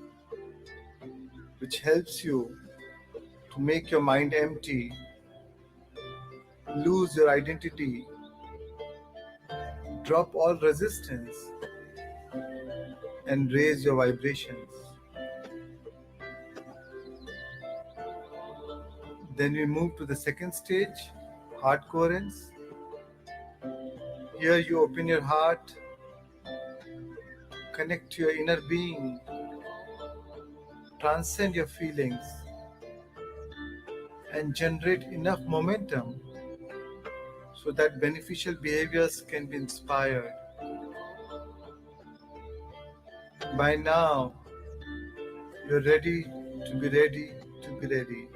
which helps you to make your mind empty, lose your identity, drop all resistance, and raise your vibrations. Then we move to the second stage, heart coherence. Here you open your heart, connect to your inner being, transcend your feelings, and generate enough momentum so that beneficial behaviors can be inspired. By now, you're ready to be ready to be ready.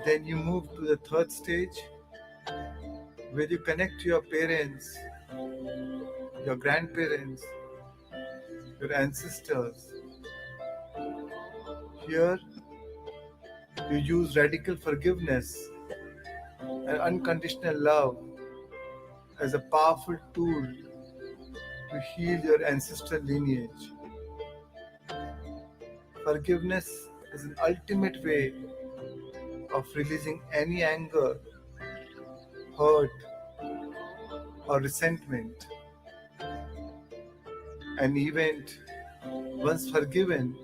Then you move to the third stage, where you connect to your parents, your grandparents, your ancestors. Here, you use radical forgiveness and unconditional love as a powerful tool to heal your ancestral lineage. Forgiveness is an ultimate way of releasing any anger, hurt, or resentment. An event, once forgiven,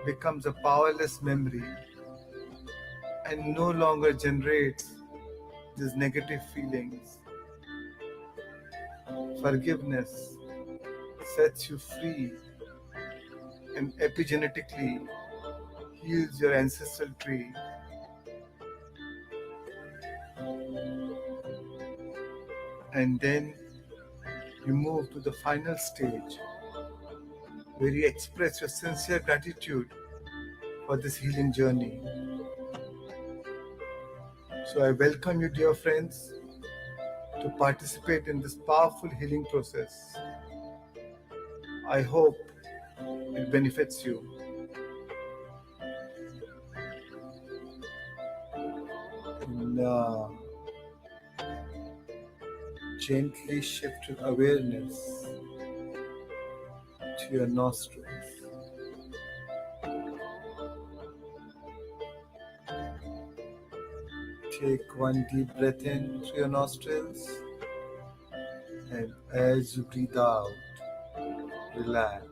becomes a powerless memory and no longer generates these negative feelings. Forgiveness sets you free and epigenetically heals your ancestral tree. And then you move to the final stage, where you express your sincere gratitude for this healing journey. So I welcome you, dear friends, to participate in this powerful healing process. I hope it benefits you. Now, gently shift your awareness to your nostrils. Take one deep breath in through your nostrils, and as you breathe out, relax.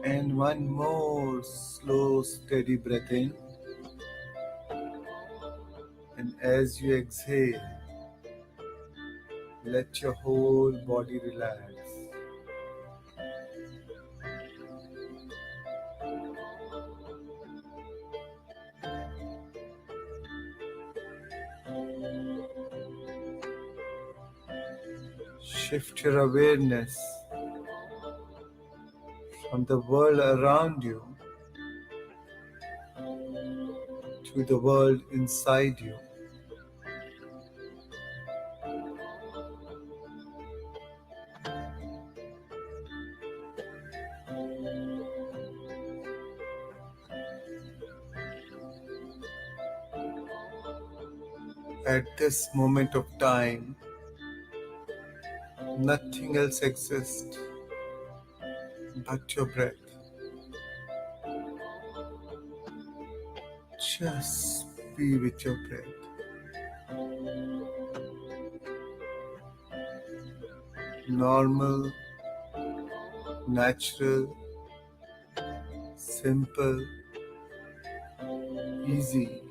And one more slow, steady breath in, and as you exhale, let your whole body relax. Shift your awareness from the world around you to the world inside you. At this moment of time, nothing else exists but your breath. Just be with your breath. Normal, natural, simple, easy,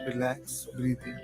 relaxed breathing.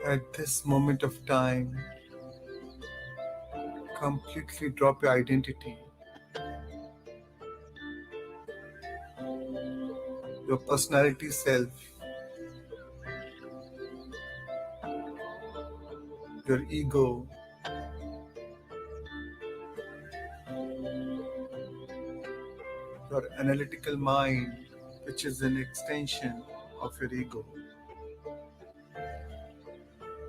At this moment of time, completely drop your identity, your personality self, your ego, your analytical mind, which is an extension of your ego.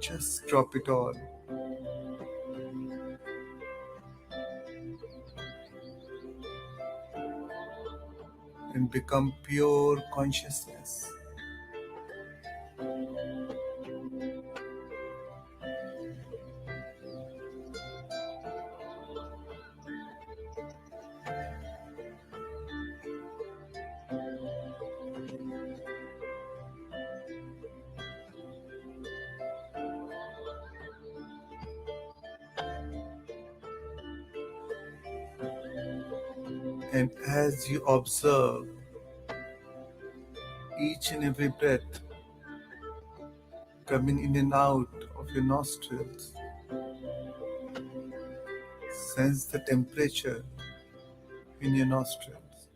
Just drop it all. And become pure consciousness. And as you observe each and every breath coming in and out of your nostrils, sense the temperature in your nostrils.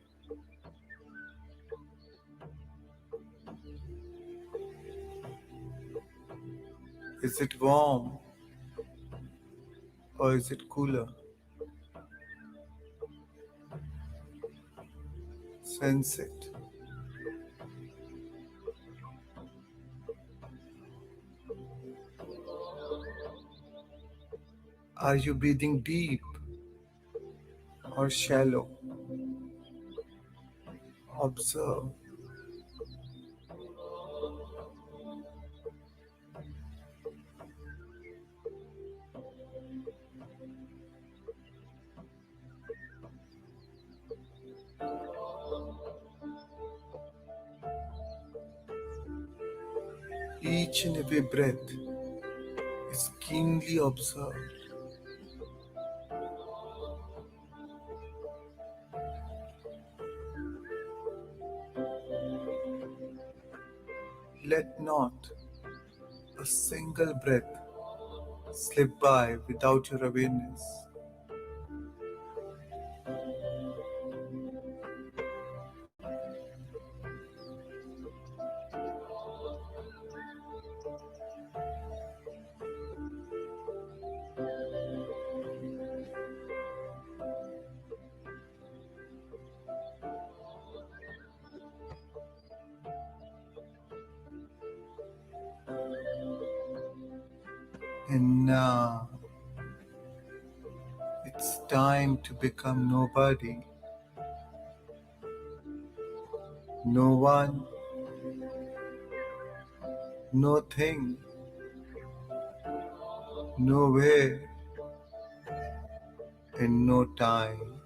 Is it warm or is it cooler? Sense it. Are you breathing deep or shallow? Observe. Each and every breath is keenly observed. Let not a single breath slip by without your awareness. And now it's time to become nobody, no one, no thing, nowhere, and no time.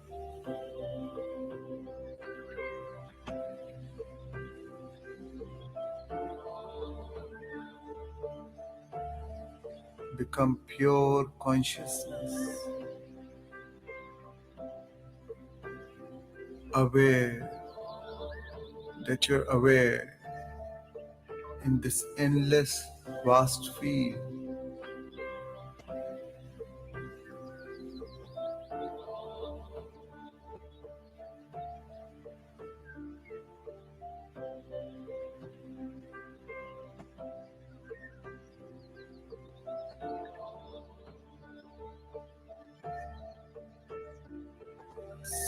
Become pure consciousness, aware that you're aware in this endless, vast field.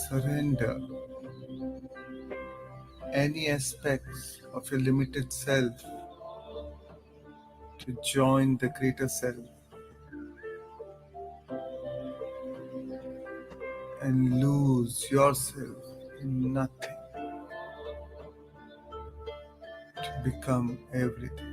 Surrender any aspects of your limited self to join the greater self and lose yourself in nothing to become everything.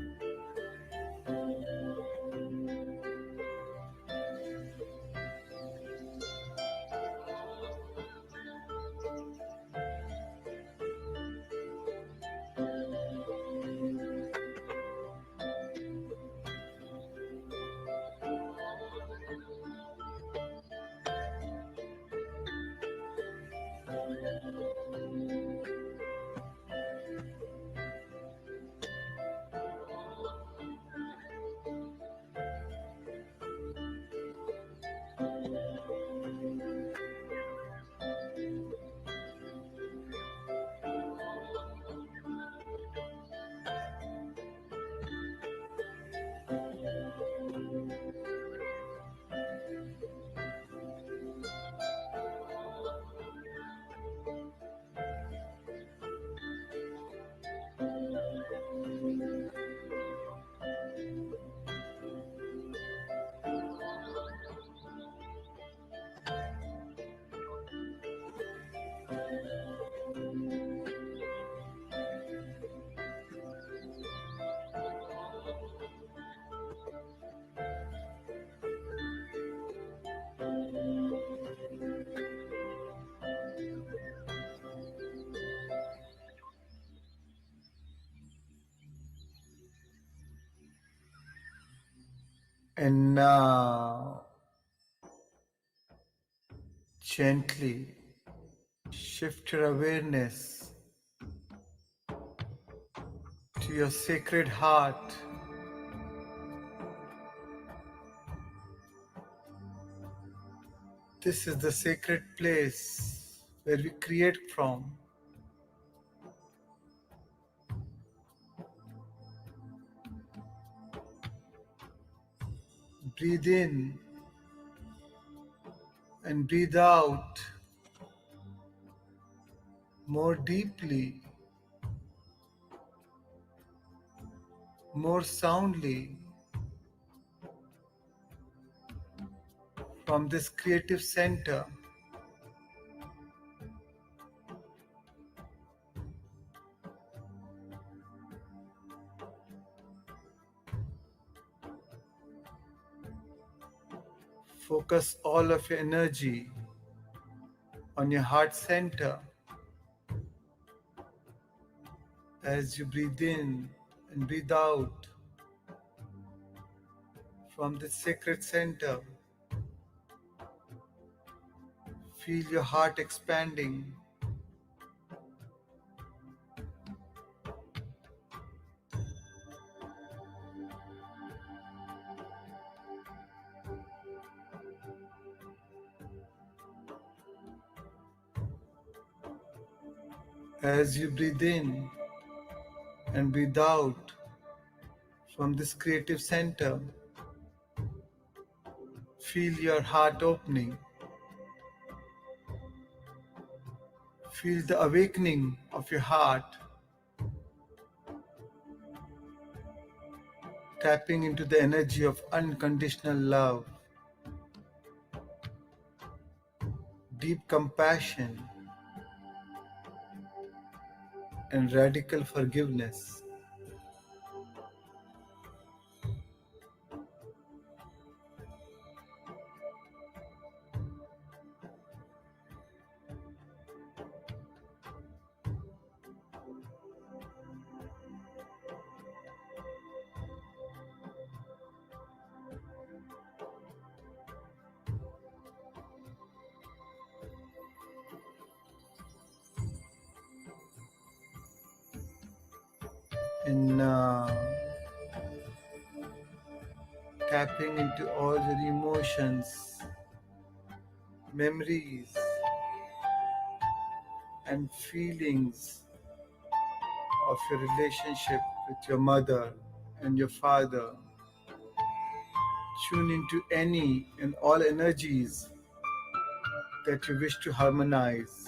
And now, gently shift your awareness to your sacred heart. This is the sacred place where we create from. Breathe in and breathe out more deeply, more soundly from this creative center. Focus all of your energy on your heart center as you breathe in and breathe out from this sacred center. Feel your heart expanding. As you breathe in and breathe out from this creative center, feel your heart opening. Feel the awakening of your heart, tapping into the energy of unconditional love, deep compassion, and radical forgiveness. And tapping into all your emotions, memories, and feelings of your relationship with your mother and your father. Tune into any and all energies that you wish to harmonize.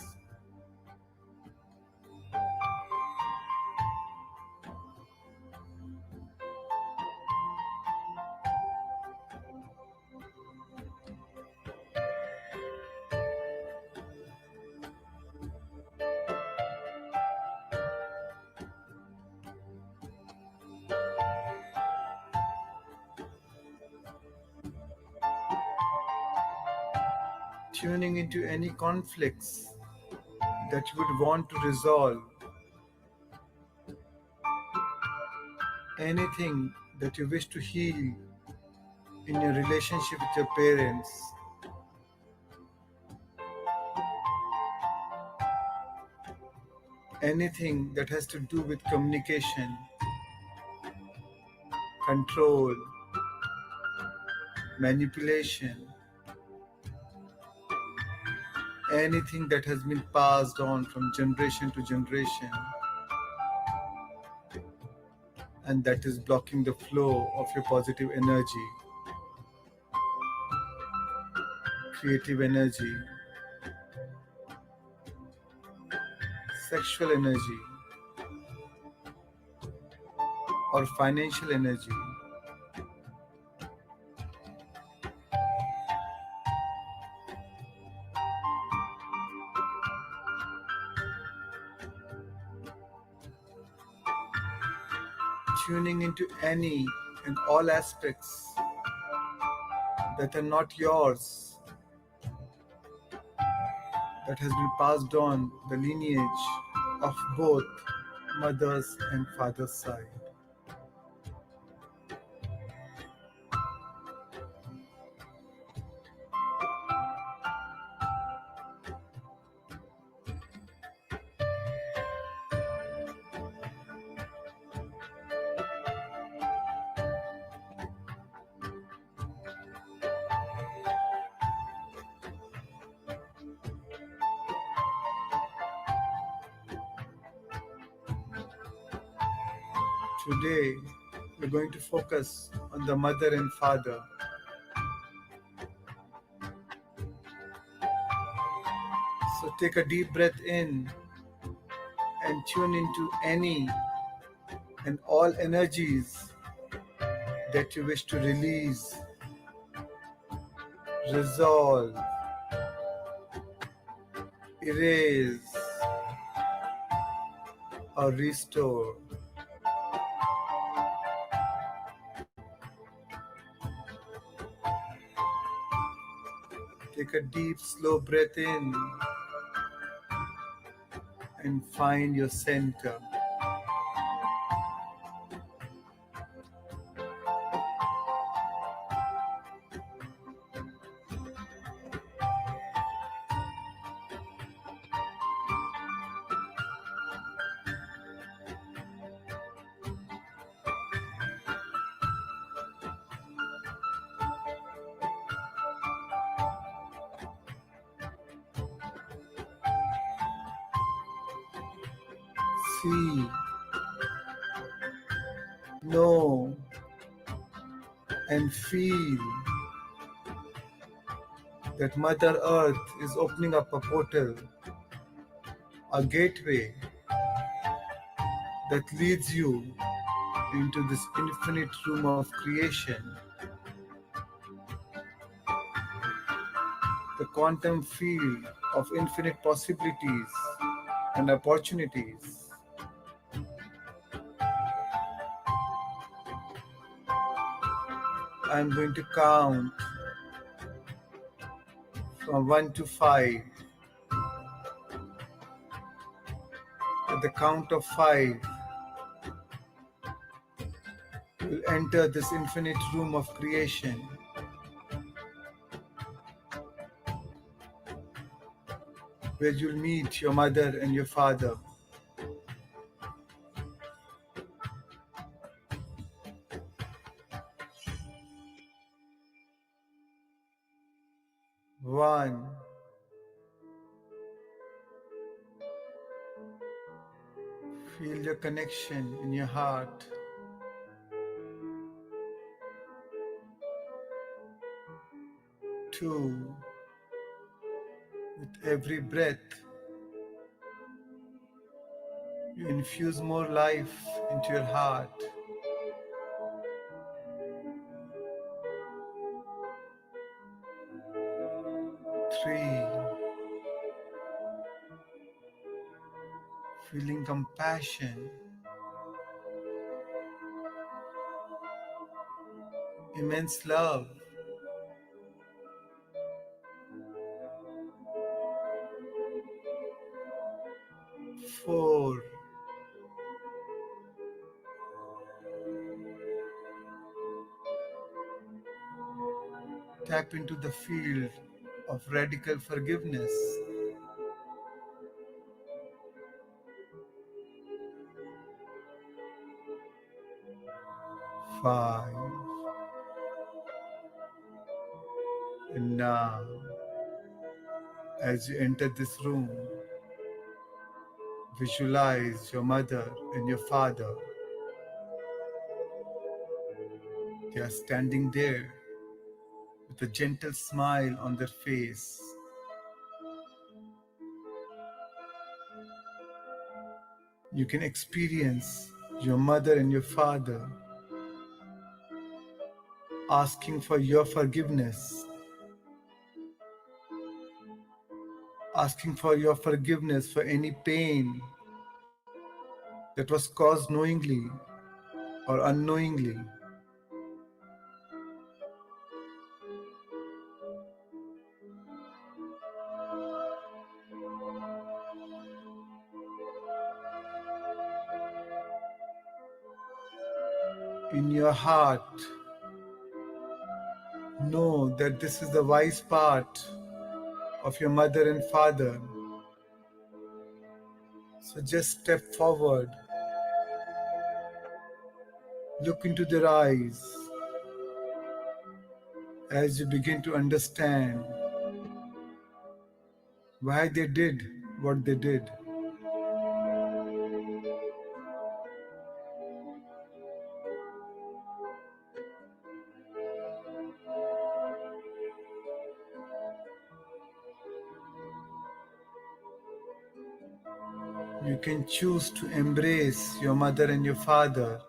Tuning into any conflicts that you would want to resolve, anything that you wish to heal in your relationship with your parents, anything that has to do with communication, control, manipulation, anything that has been passed on from generation to generation and that is blocking the flow of your positive energy, creative energy, sexual energy, or financial energy. Tuning into any and all aspects that are not yours, that has been passed on the lineage of both mother's and father's side. Today, we're going to focus on the mother and father. So take a deep breath in and tune into any and all energies that you wish to release, resolve, erase, or restore. Take a deep, slow breath in and find your center. See, know, and feel that Mother Earth is opening up a portal, a gateway that leads you into this infinite room of creation, the quantum field of infinite possibilities and opportunities. I'm going to count from 1 to 5. At the count of 5, you'll enter this infinite room of creation. Where you'll meet your mother and your father. 1, feel your connection in your heart. 2, with every breath, you infuse more life into your heart. 3, feeling compassion, immense love. 4, tap into the field of radical forgiveness. 5, and now, as you enter this room, visualize your mother and your father. They are standing there with a gentle smile on their face. You can experience your mother and your father asking for your forgiveness, asking for your forgiveness for any pain that was caused knowingly or unknowingly. In your heart, know that this is the wise part of your mother and father. So just step forward, look into their eyes as you begin to understand why they did what they did. You can choose to embrace your mother and your father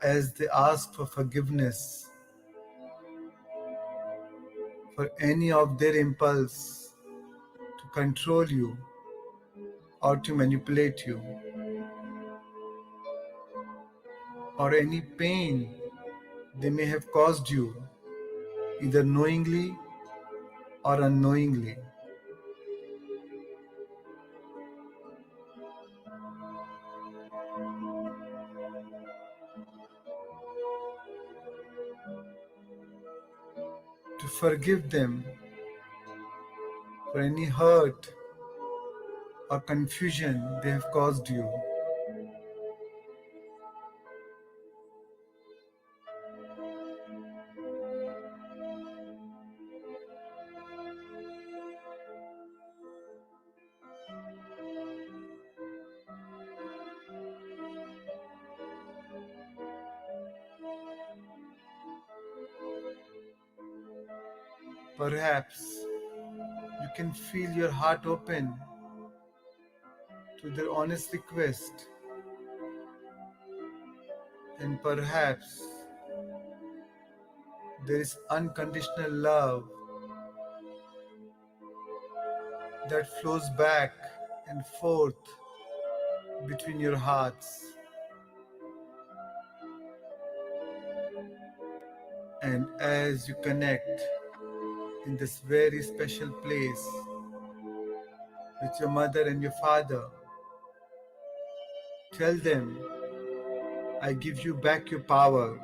as they ask for forgiveness for any of their impulse to control you or to manipulate you, or any pain they may have caused you, either knowingly or unknowingly. To forgive them for any hurt or confusion they have caused you. Perhaps you can feel your heart open to their honest request, and perhaps there is unconditional love that flows back and forth between your hearts. And as you connect in this very special place with your mother and your father, tell them, I give you back your power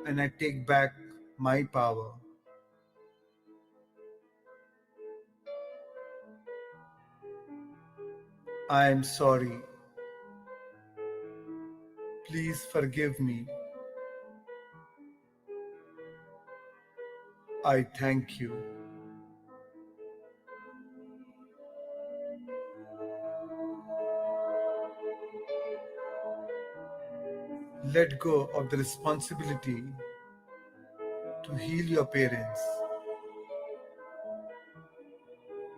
and I take back my power. I am sorry. Please forgive me. I thank you. Let go of the responsibility to heal your parents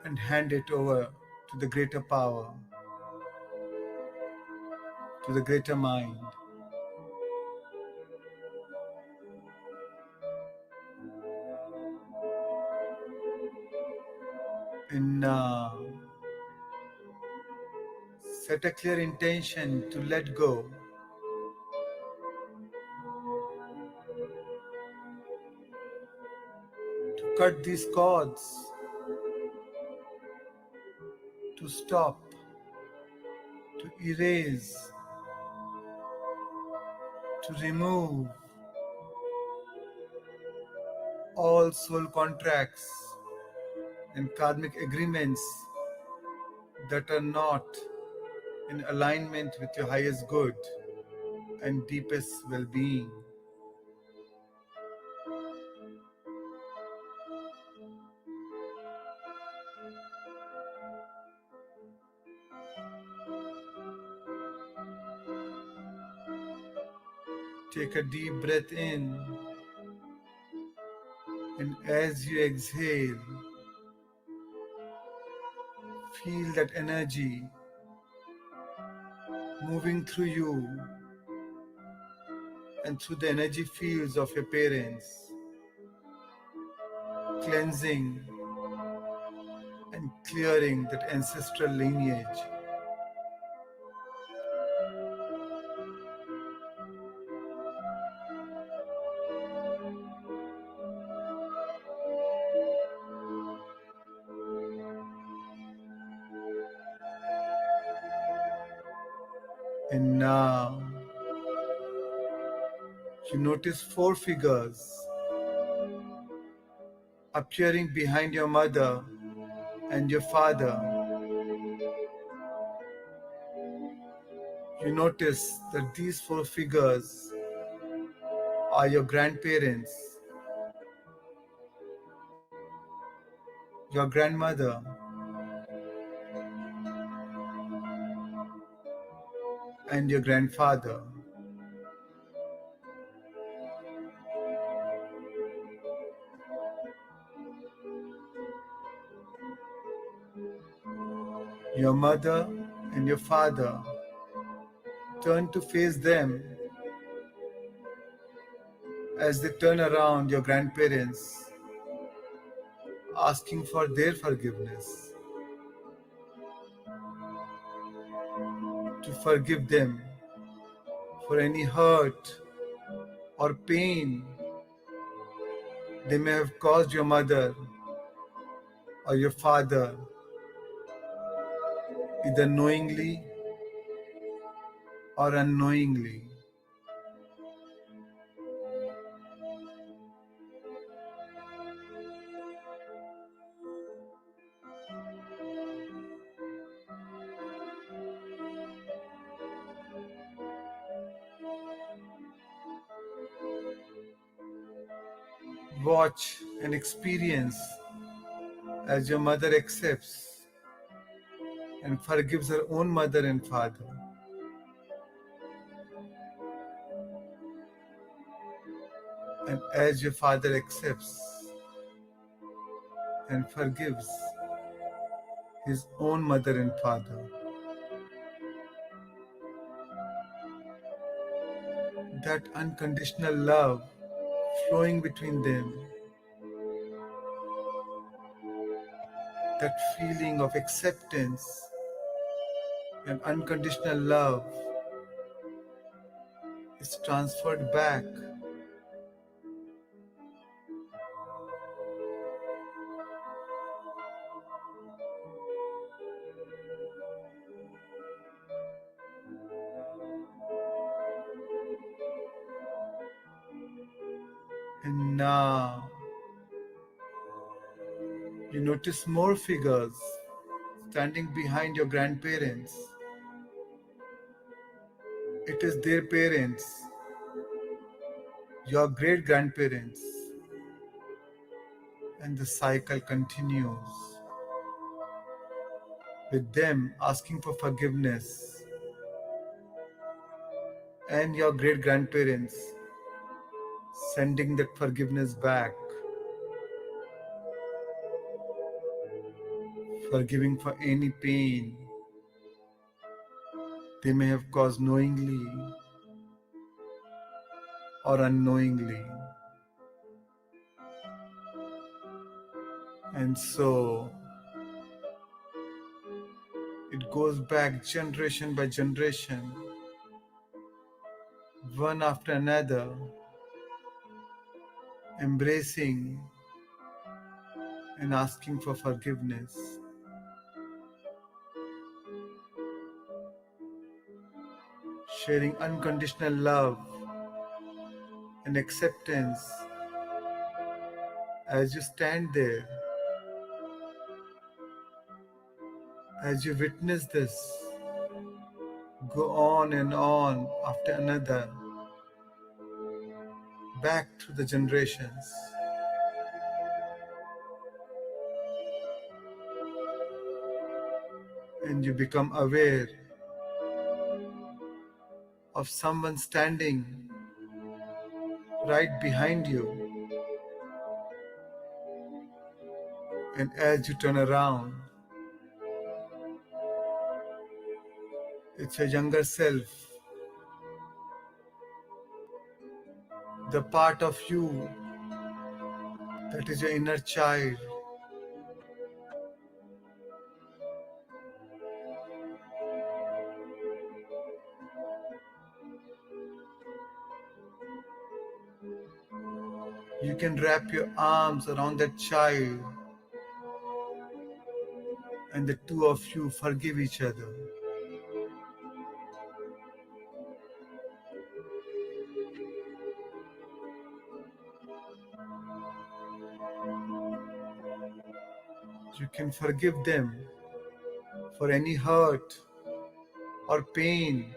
and hand it over to the greater power, to the greater mind. And now, set a clear intention to let go. To cut these cords, to stop, to erase, to remove all soul contracts and karmic agreements that are not in alignment with your highest good and deepest well-being. Take a deep breath in, and as you exhale, feel that energy moving through you and through the energy fields of your parents, cleansing and clearing that ancestral lineage. And now you notice 4 figures appearing behind your mother and your father. You notice that these 4 figures are your grandparents, your grandmother, and your grandfather. Your mother and your father turn to face them as they turn around your grandparents, asking for their forgiveness, to forgive them for any hurt or pain they may have caused your mother or your father, either knowingly or unknowingly. Watch and experience as your mother accepts and forgives her own mother and father. And as your father accepts and forgives his own mother and father. That unconditional love flowing between them, that feeling of acceptance and unconditional love is transferred back. And now you notice more figures standing behind your grandparents. It is their parents, your great grandparents, and the cycle continues with them asking for forgiveness and your great grandparents sending that forgiveness back, forgiving for any pain they may have caused knowingly or unknowingly. And so it goes back generation by generation, one after another, embracing and asking for forgiveness, sharing unconditional love and acceptance as you stand there, as you witness this go on and on after another, back through the generations. And you become aware of someone standing right behind you. And as you turn around, it's your younger self, the part of you that is your inner child. You can wrap your arms around that child and the two of you forgive each other. You can forgive them for any hurt or pain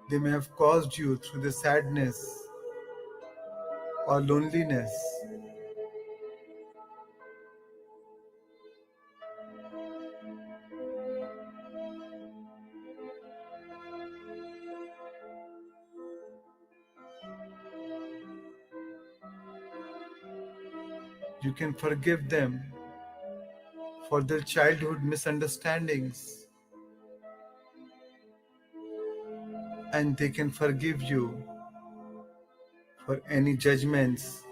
they may have caused you through the sadness or loneliness. You can forgive them for their childhood misunderstandings, and they can forgive you for any judgments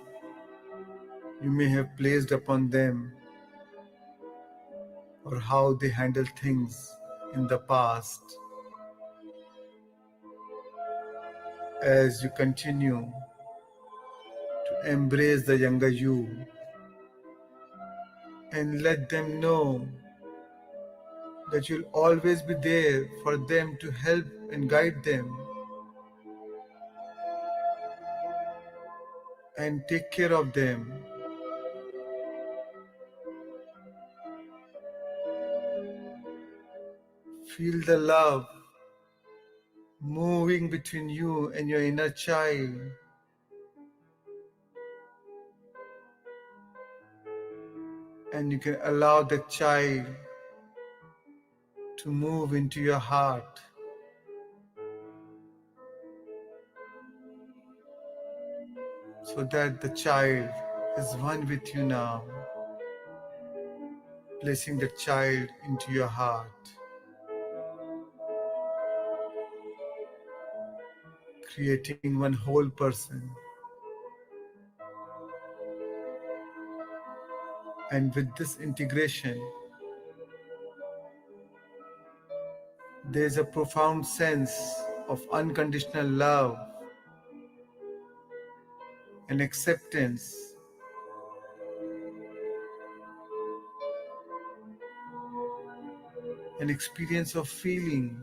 you may have placed upon them or how they handle things in the past. As you continue to embrace the younger you and let them know that you'll always be there for them to help and guide them and take care of them. Feel the love moving between you and your inner child. And you can allow the child to move into your heart so that the child is one with you now. placing the child into your heart, creating one whole person. And with this integration, there is a profound sense of unconditional love and acceptance, an experience of feeling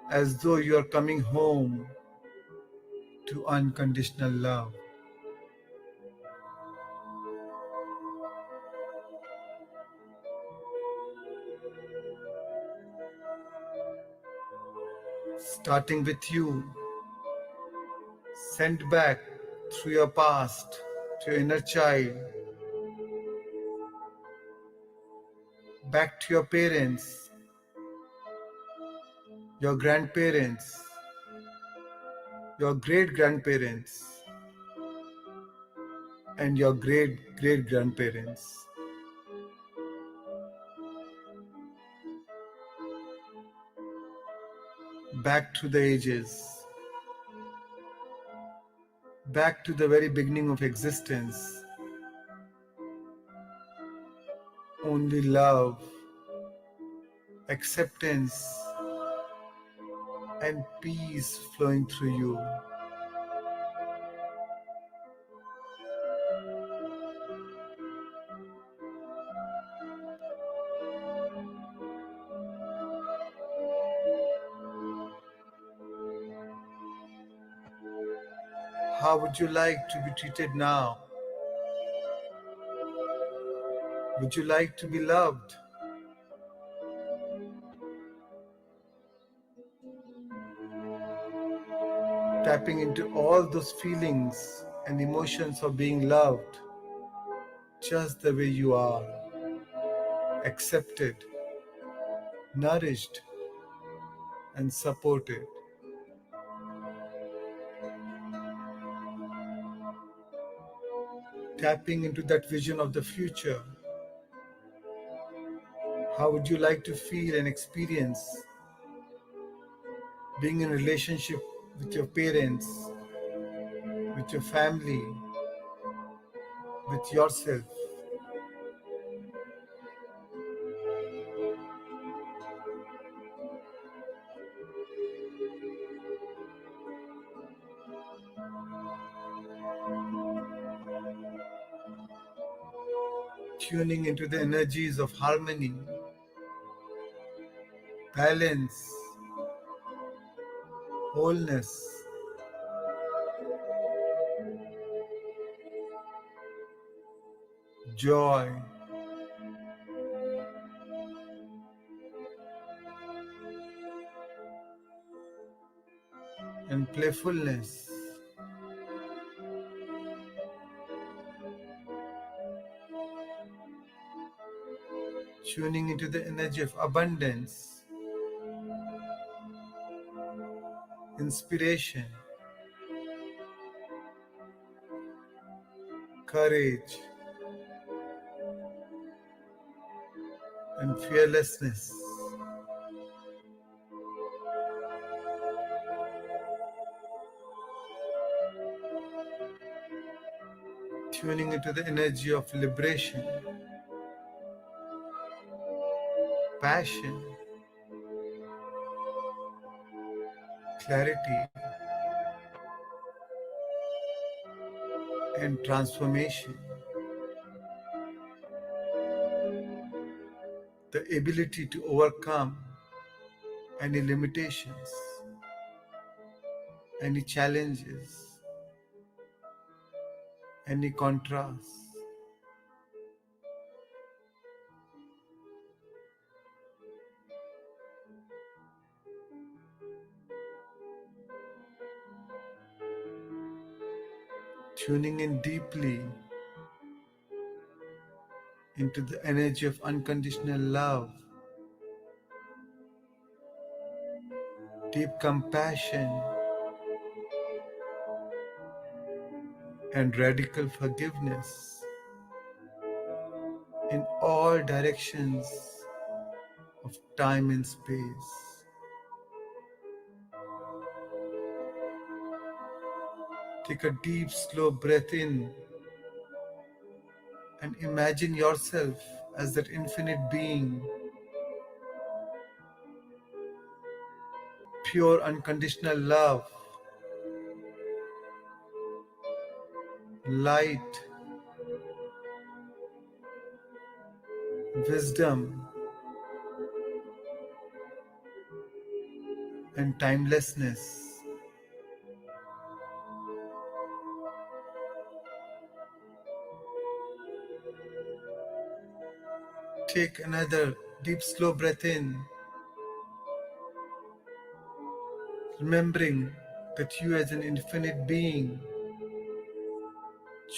as though you are coming home to unconditional love. Starting with you, sent back through your past to your inner child, back to your parents, your grandparents, your great grandparents, and your great great grandparents. Back to the ages, back to the very beginning of existence. Only love, acceptance, and peace flowing through you. How would you like to be treated now? Would you like to be loved? Tapping into all those feelings and emotions of being loved just the way you are, accepted, nourished, and supported. Tapping into that vision of the future. How would you like to feel and experience being in relationship with your parents, with your family, with yourself? Tuning into the energies of harmony, balance, wholeness, joy, and playfulness. Tuning into the energy of abundance, inspiration, courage, and fearlessness. Tuning into the energy of liberation, passion, clarity, and transformation. The ability to overcome any limitations, any challenges, any contrasts. Tuning in deeply into the energy of unconditional love, deep compassion, and radical forgiveness. in all directions of time and space. Take a deep, slow breath in and imagine yourself as that infinite being, pure, unconditional love, light, wisdom, and timelessness. Take another deep, slow breath in, remembering that you, as an infinite being,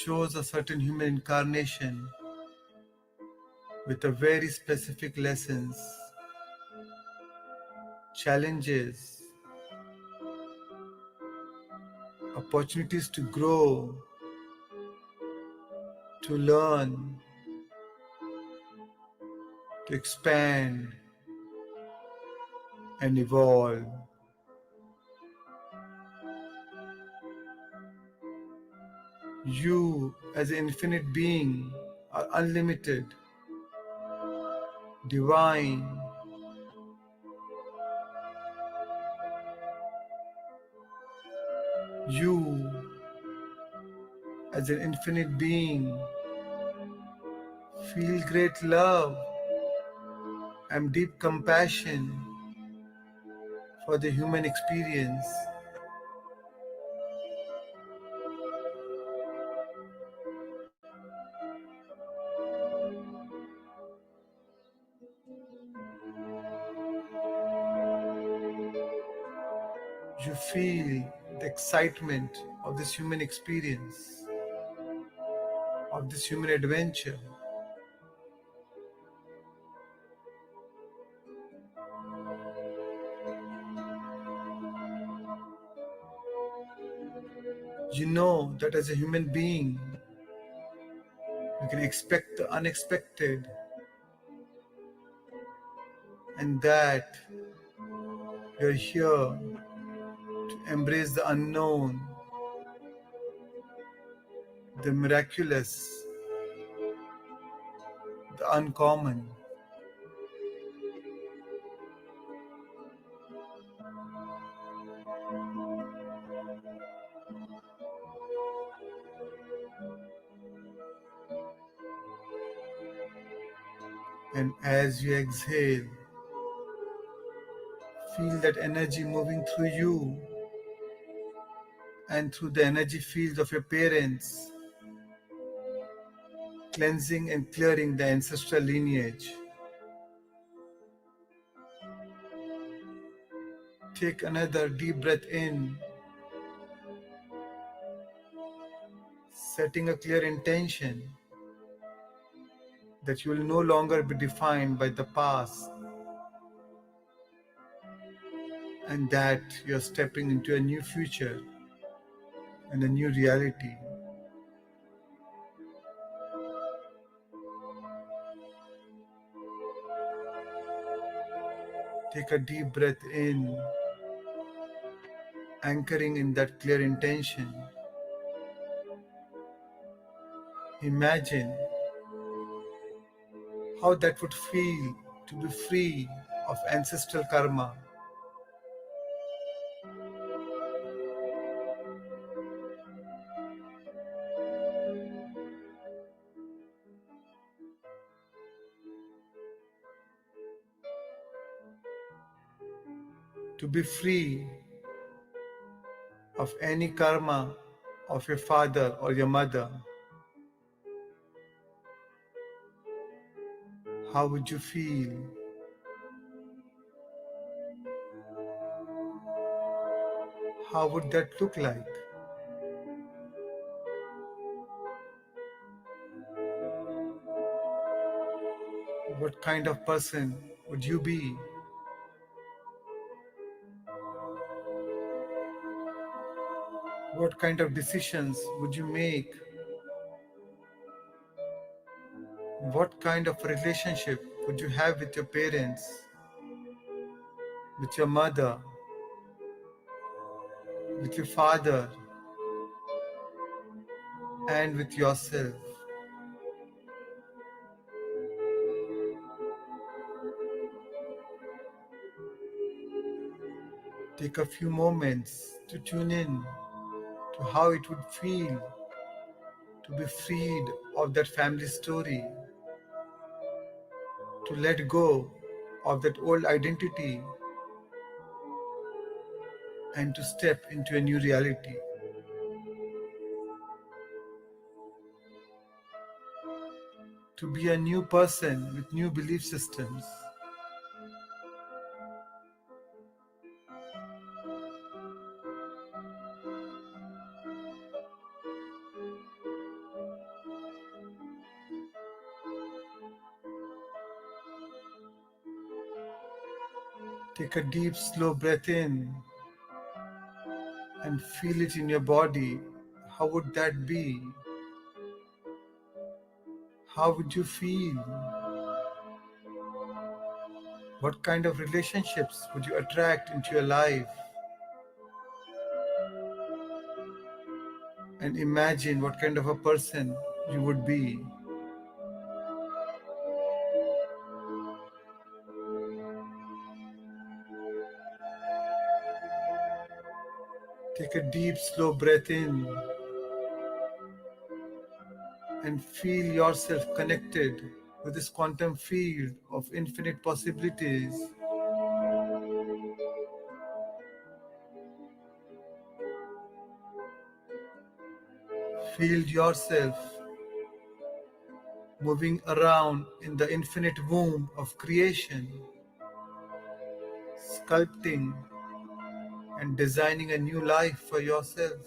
chose a certain human incarnation with a very specific lessons, challenges, opportunities to grow, to learn, to expand and evolve. You, as an infinite being, are unlimited, divine. You, as an infinite being, feel great love and deep compassion for the human experience. You feel the excitement of this human experience, of this human adventure. You know that as a human being, you can expect the unexpected, and that you're here to embrace the unknown, the miraculous, the uncommon. And as you exhale, feel that energy moving through you and through the energy fields of your parents, cleansing and clearing the ancestral lineage. Take another deep breath in, setting a clear intention that you will no longer be defined by the past and that you're stepping into a new future and a new reality. Take a deep breath in, anchoring in that clear intention. Imagine how that would feel to be free of ancestral karma, to be free of any karma of your father or your mother. How would you feel? How would that look like? What kind of person would you be? What kind of decisions would you make? What kind of relationship would you have with your parents, with your mother, with your father, and with yourself? Take a few moments to tune in to how it would feel to be freed of that family story, to let go of that old identity, and to step into a new reality. To be a new person with new belief systems. Take a deep, slow breath in and feel it in your body. How would that be? How would you feel? What kind of relationships would you attract into your life? And imagine what kind of a person you would be. Take a deep, slow breath in and feel yourself connected with this quantum field of infinite possibilities. Feel yourself moving around in the infinite womb of creation, sculpting and designing a new life for yourself,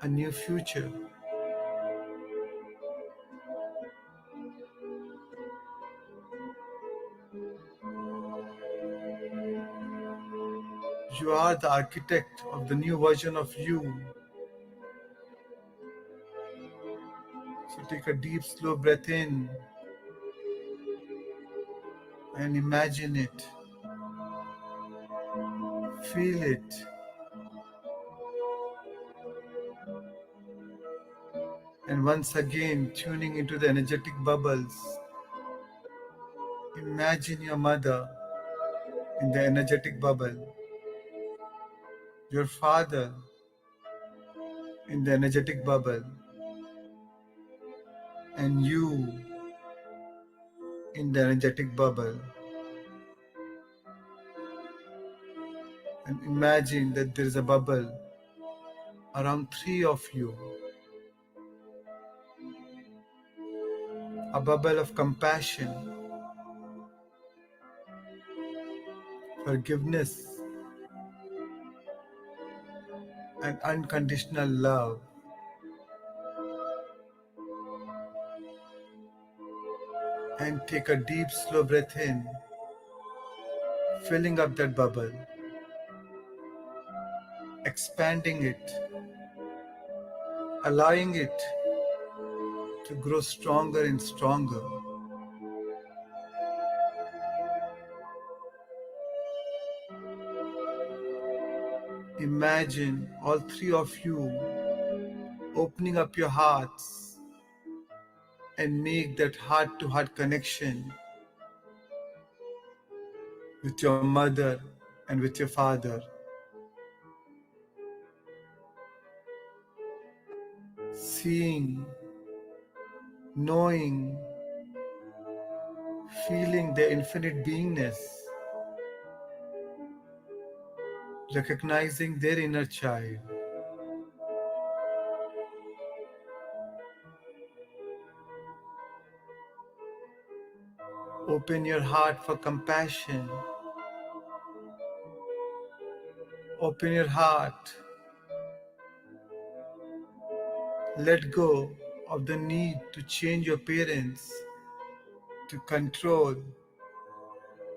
a new future. You are the architect of the new version of you. So take a deep, slow breath in and imagine it. Feel it. And once again, tuning into the energetic bubbles. Imagine your mother in the energetic bubble, your father in the energetic bubble, and you in the energetic bubble. And imagine that there is a bubble around three of you, a bubble of compassion, forgiveness, and unconditional love. And take a deep, slow breath in, filling up that bubble, expanding it, allowing it to grow stronger and stronger. Imagine all three of you opening up your hearts and make that heart-to-heart connection with your mother and with your father. Seeing, knowing, feeling their infinite beingness, recognizing their inner child. Open your heart for compassion. Open your heart. Let go of the need to change your parents, to control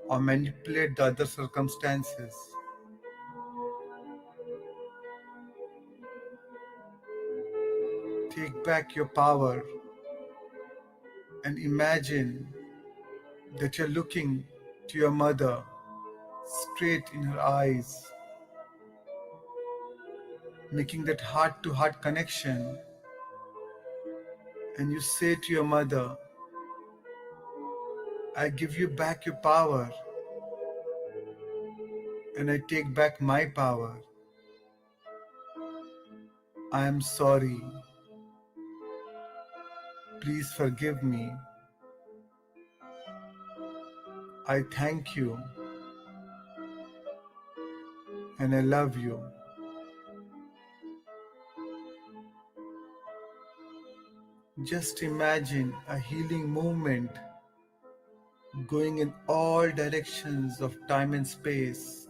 or manipulate the other circumstances. Take back your power and imagine that you're looking to your mother straight in her eyes, making that heart to heart connection, and you say to your mother, I give you back your power, and I take back my power. I am sorry. Please forgive me. I thank you, and I love you. Just imagine a healing movement going in all directions of time and space,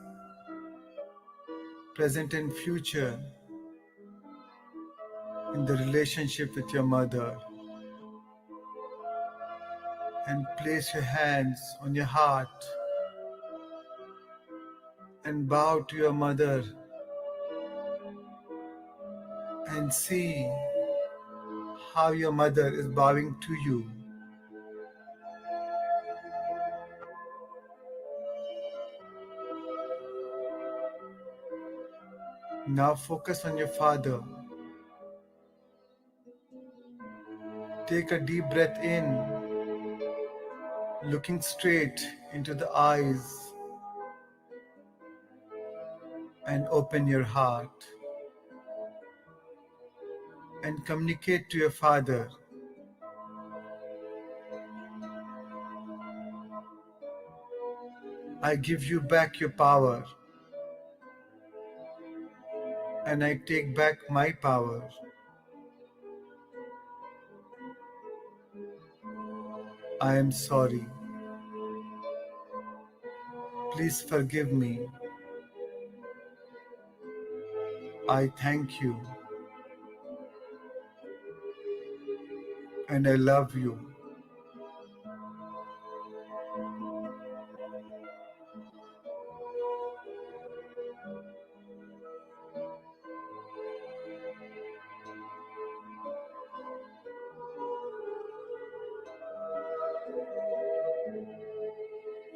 present and future, in the relationship with your mother. And place your hands on your heart and bow to your mother and see how your mother is bowing to you. Now focus on your father. Take a deep breath in, looking straight into the eyes, and open your heart and communicate to your father. I give you back your power, and I take back my power. I am sorry. Please forgive me. I thank you, and I love you.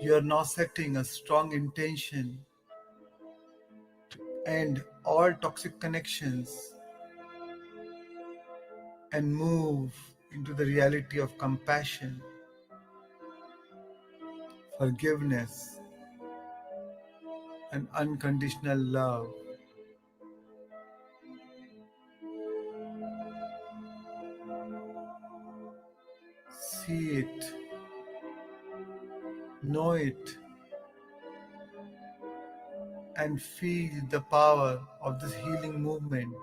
You are now setting a strong intention to end all toxic connections and move into the reality of compassion, forgiveness, and unconditional love. See it, know it, and feel the power of this healing movement.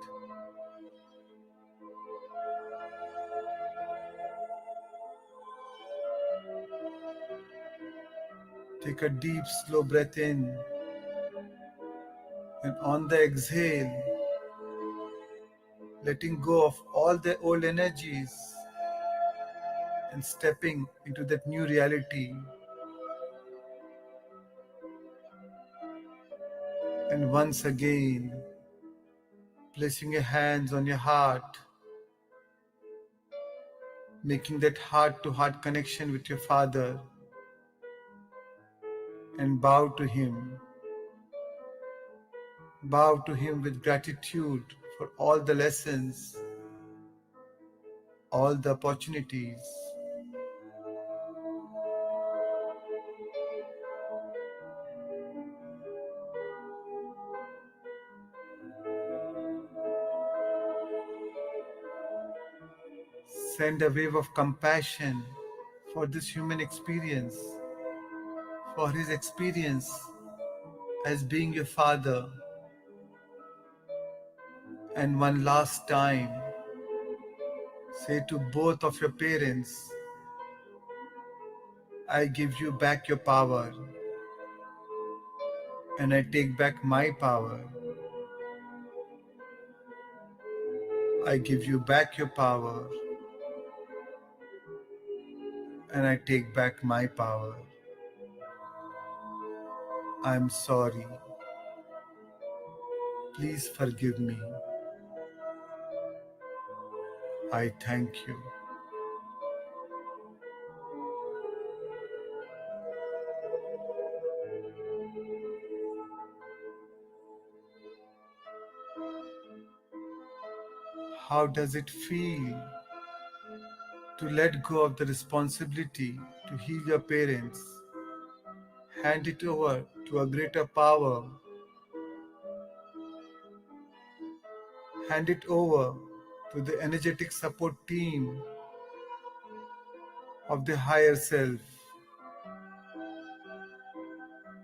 Take a deep, slow breath in, and on the exhale, letting go of all the old energies and stepping into that new reality. And once again, placing your hands on your heart, making that heart to heart connection with your father, and bow to him. Bow to him with gratitude for all the lessons, all the opportunities. Send a wave of compassion for this human experience, for his experience as being your father. And one last time, say to both of your parents, I give you back your power, and I take back my power. I give you back your power, and I take back my power. I'm sorry. Please forgive me. I thank you, How does it feel to let go of the responsibility to heal your parents? Hand it over to a greater power. Hand it over to the energetic support team of the higher self.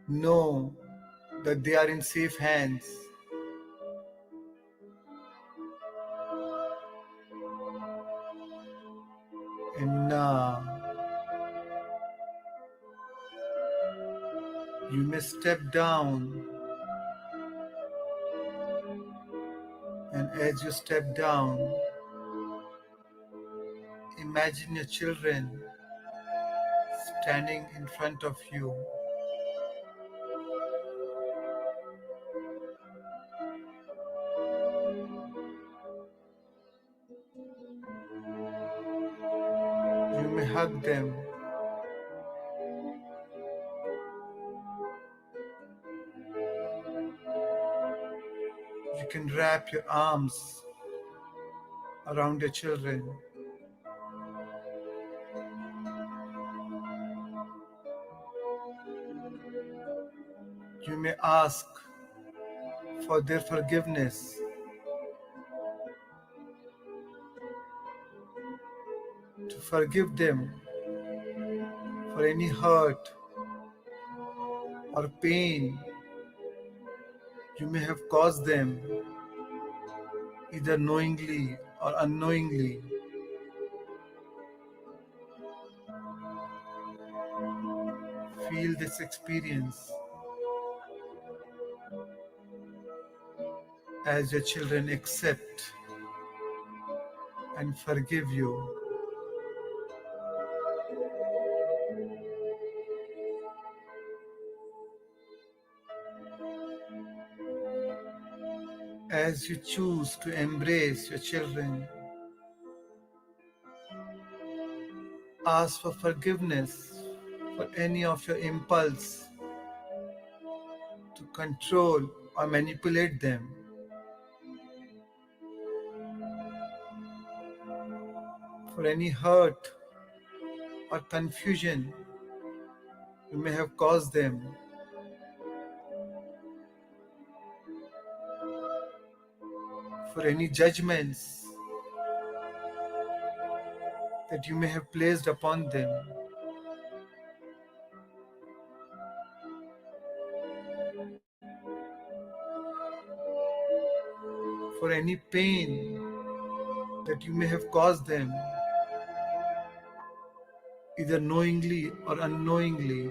Know that they are in safe hands. And now you may step down, and as you step down, imagine your children standing in front of you. You may hug them. You can wrap your arms around your children. You may ask for their forgiveness. To forgive them for any hurt or pain you may have caused them, either knowingly or unknowingly. Feel this experience as your children accept and forgive you. As you choose to embrace your children, ask for forgiveness for any of your impulse to control or manipulate them. For any hurt or confusion you may have caused them. For any judgments that you may have placed upon them. For any pain that you may have caused them, either knowingly or unknowingly.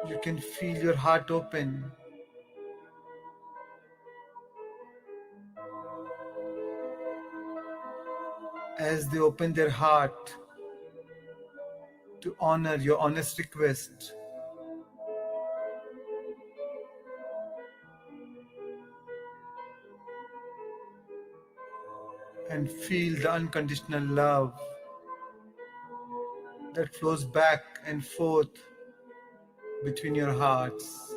You can feel your heart open as they open their heart to honor your honest request. And feel the unconditional love that flows back and forth between your hearts.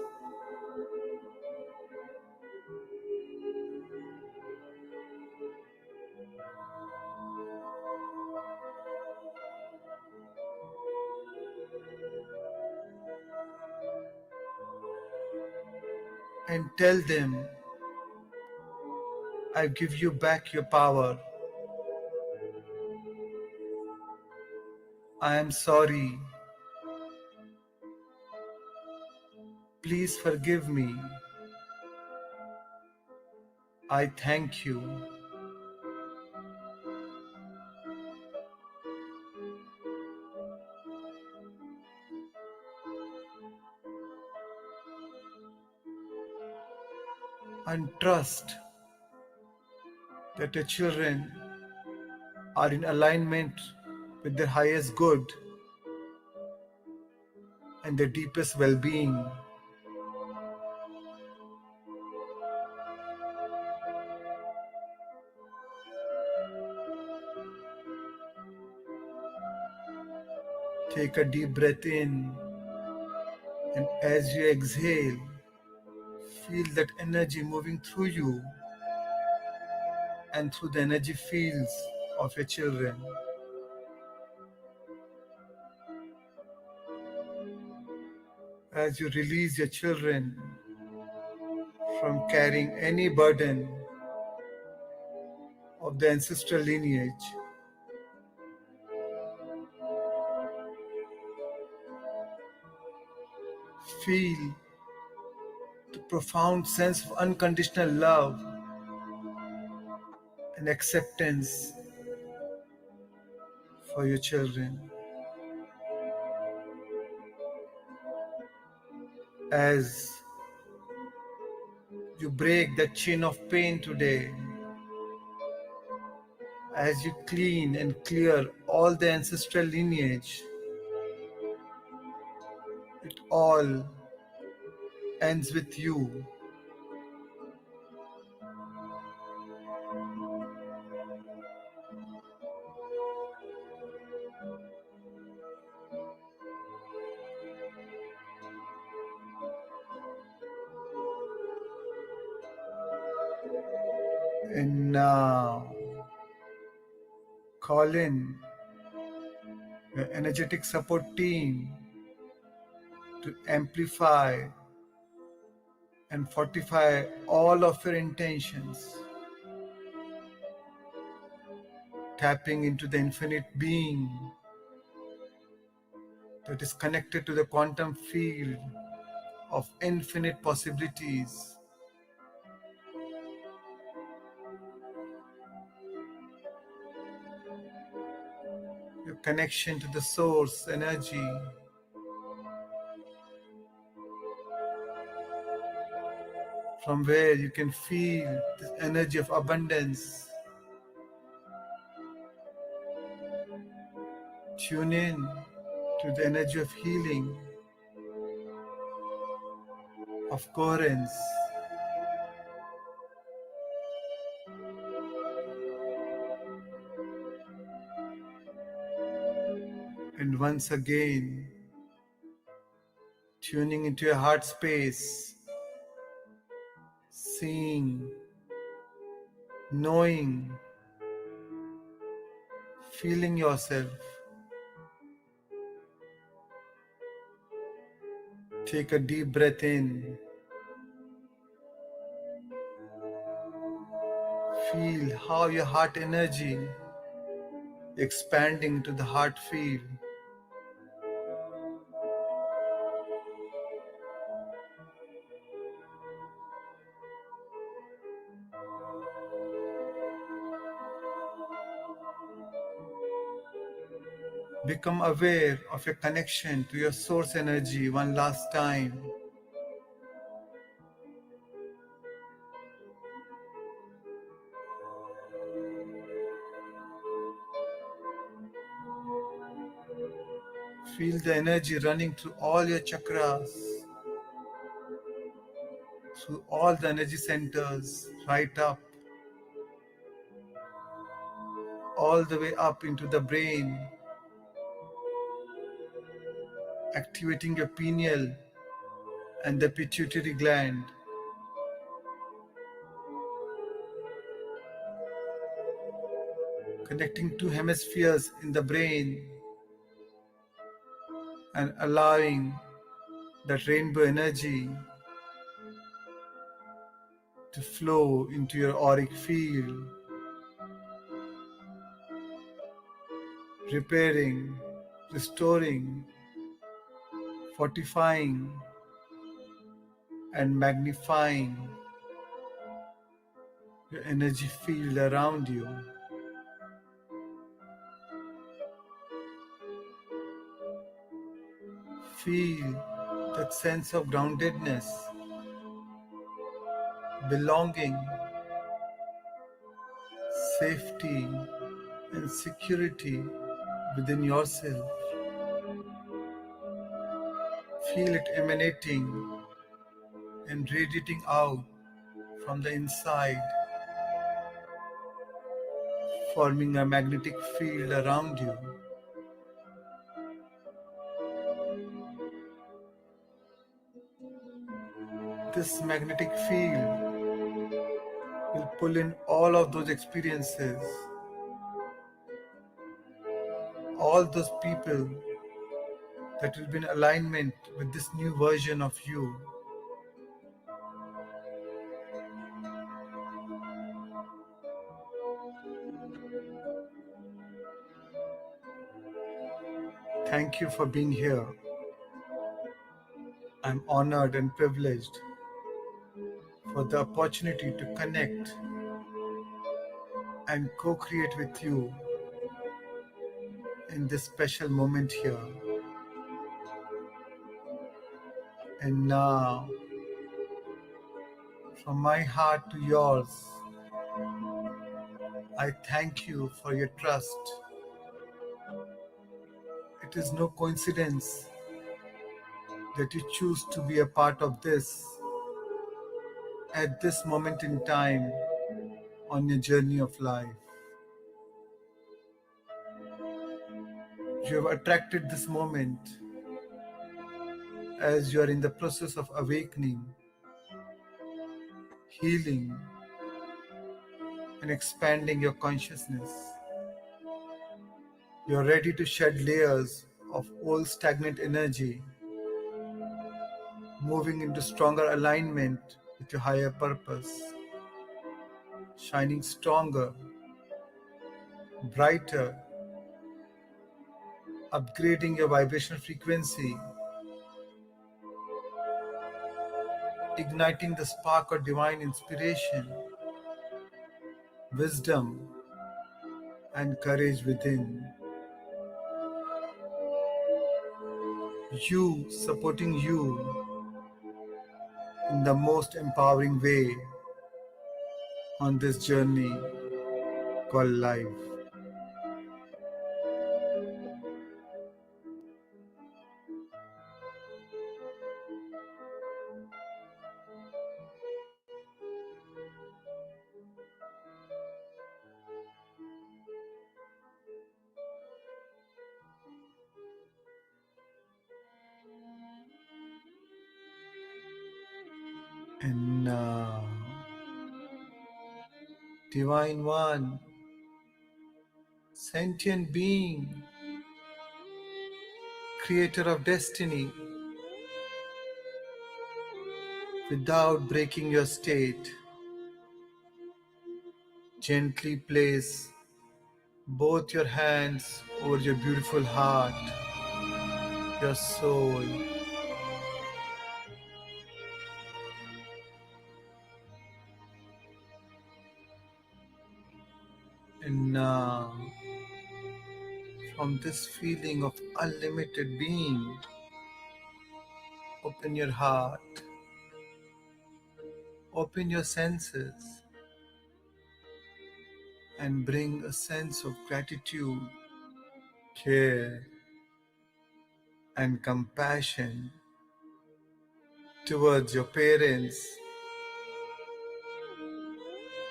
And tell them, I give you back your power. I am sorry. Please forgive me. I thank you. And trust that your children are in alignment with their highest good and their deepest well-being. Take a deep breath in, and as you exhale, feel that energy moving through you and through the energy fields of your children. As you release your children from carrying any burden of the ancestral lineage, feel the profound sense of unconditional love and acceptance for your children. As you break the chain of pain today, as you clean and clear all the ancestral lineage, it all ends with you. And now, call in your energetic support team to amplify and fortify all of your intentions, tapping into the infinite being that is connected to the quantum field of infinite possibilities. Your connection to the source energy, from where you can feel the energy of abundance. Tune in to the energy of healing, of coherence, and once again, tuning into your heart space, seeing, knowing, feeling yourself. Take a deep breath in. Feel how your heart energy expanding to the heart field. Become aware of your connection to your source energy one last time. Feel the energy running through all your chakras, through all the energy centers, right up, all the way up into the brain, activating your pineal and the pituitary gland, connecting two hemispheres in the brain and allowing that rainbow energy to flow into your auric field, repairing, restoring, fortifying, and magnifying your energy field around you. Feel that sense of groundedness, belonging, safety, and security within yourself. Feel it emanating and radiating out from the inside, forming a magnetic field around you. This magnetic field will pull in all of those experiences, all those people that will be in alignment with this new version of you. Thank you for being here. I'm honored and privileged for the opportunity to connect and co-create with you in this special moment here. And now, from my heart to yours, I thank you for your trust. It is no coincidence that you choose to be a part of this at this moment in time on your journey of life. You have attracted this moment as you are in the process of awakening, healing, and expanding your consciousness. You're ready to shed layers of old stagnant energy, moving into stronger alignment with your higher purpose, shining stronger, brighter, upgrading your vibrational frequency, igniting the spark of divine inspiration, wisdom, and courage within. You supporting you in the most empowering way on this journey called life. And now, Divine One, sentient being, creator of destiny, without breaking your state, gently place both your hands over your beautiful heart, your soul. And now, from this feeling of unlimited being, open your heart, open your senses, and bring a sense of gratitude, care, and compassion towards your parents,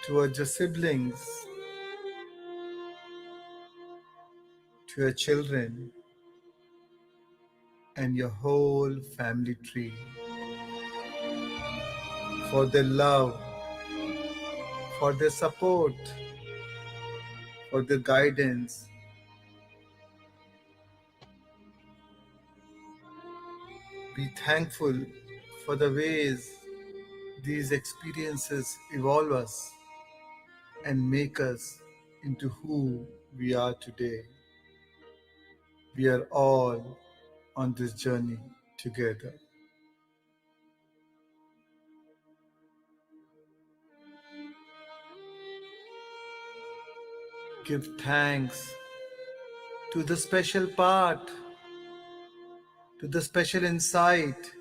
towards your siblings, to your children, and your whole family tree, for their love, for their support, for their guidance. Be thankful for the ways these experiences evolve us and make us into who we are today. We are all on this journey together. Give thanks to the special part, to the special insight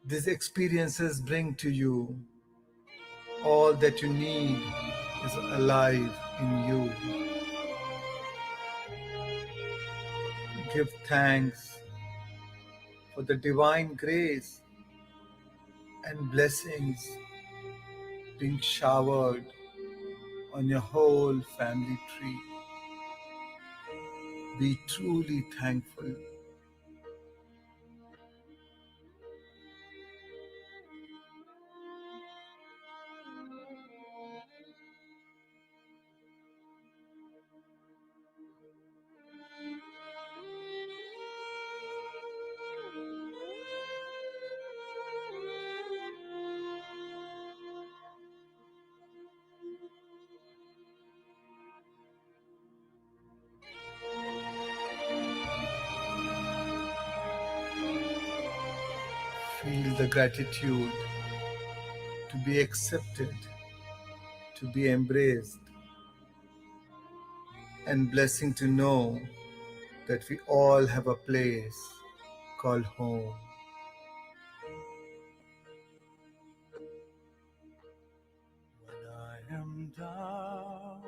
these experiences bring to you. All that you need is alive in you. Give thanks for the divine grace and blessings being showered on your whole family tree. Be truly thankful. Feel the gratitude to be accepted, to be embraced, and blessing to know that we all have a place called home. When I am down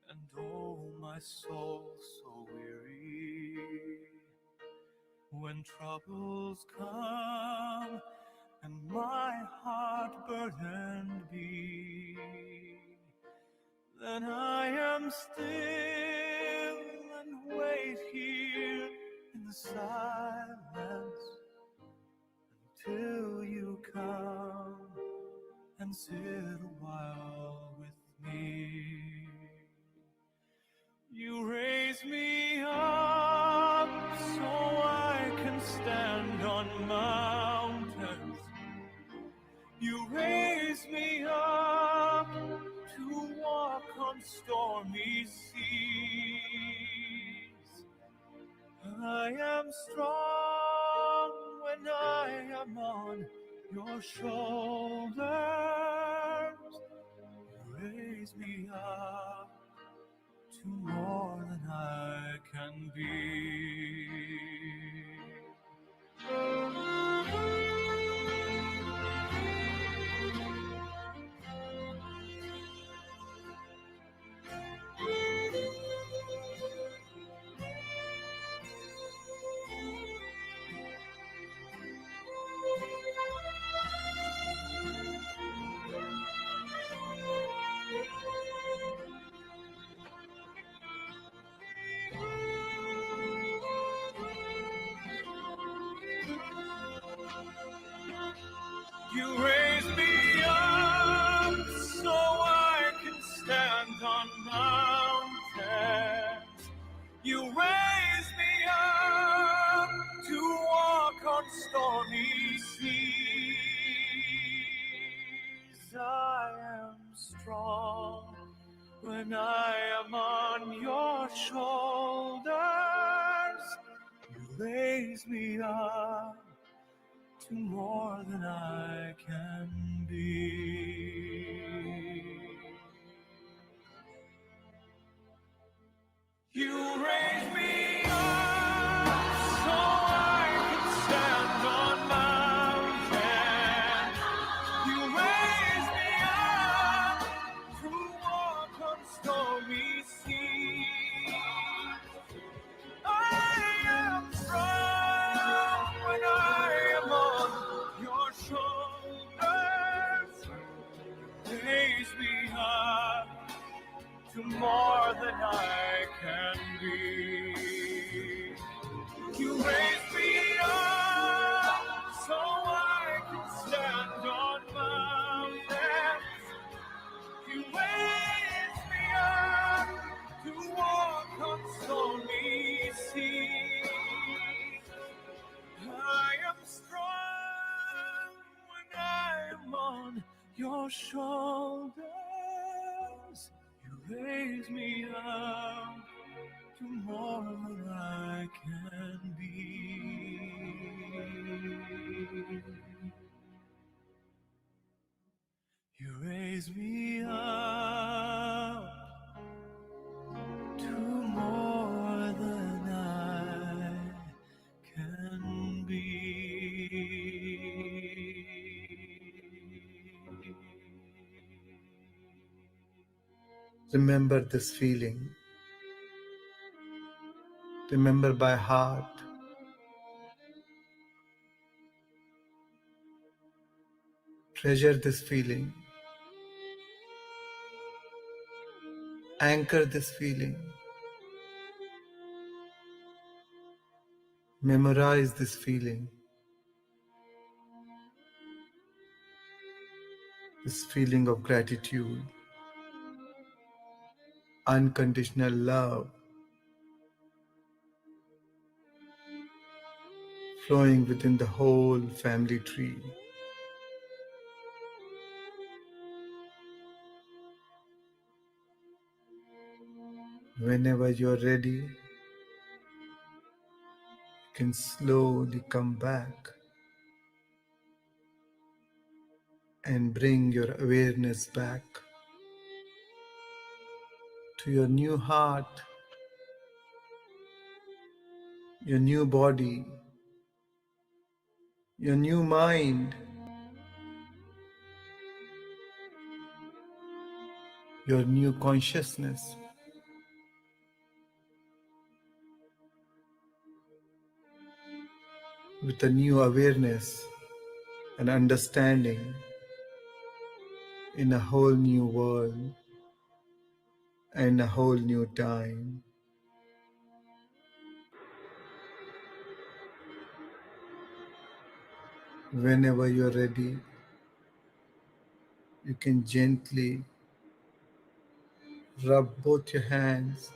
and oh my soul so weary, when troubles come and my heart burdened be, then I am still and wait here in the silence until you come and sit a while with me. You raise me up so I can stand on mountains. You raise me up to walk on stormy seas. I am strong when I am on your shoulders. You raise me up to more than I can be. You raise me up so I can stand on mountains. You raise me up to walk on stormy seas. I am strong when I am on your shoulders. You raise me up to more than I can be. You raise me up so I can stand on mountains. You raise me up to walk on stormy seas. I am strong when I am on your shoulders. Raise me up to more than I can be. You raise me up so I can stand on mountains. You raise me up to walk on stormy seas. I am strong when I am on your shoulders. You raise me up to more than I can be. You raise me up to more than I can be. Remember this feeling. Remember by heart. Treasure this feeling. Anchor this feeling. Memorize this feeling. This feeling of gratitude, unconditional love, flowing within the whole family tree. Whenever you're ready, you can slowly come back and bring your awareness back to your new heart, your new body, your new mind, your new consciousness. With a new awareness and understanding in a whole new world and a whole new time. Whenever you're ready, you can gently rub both your hands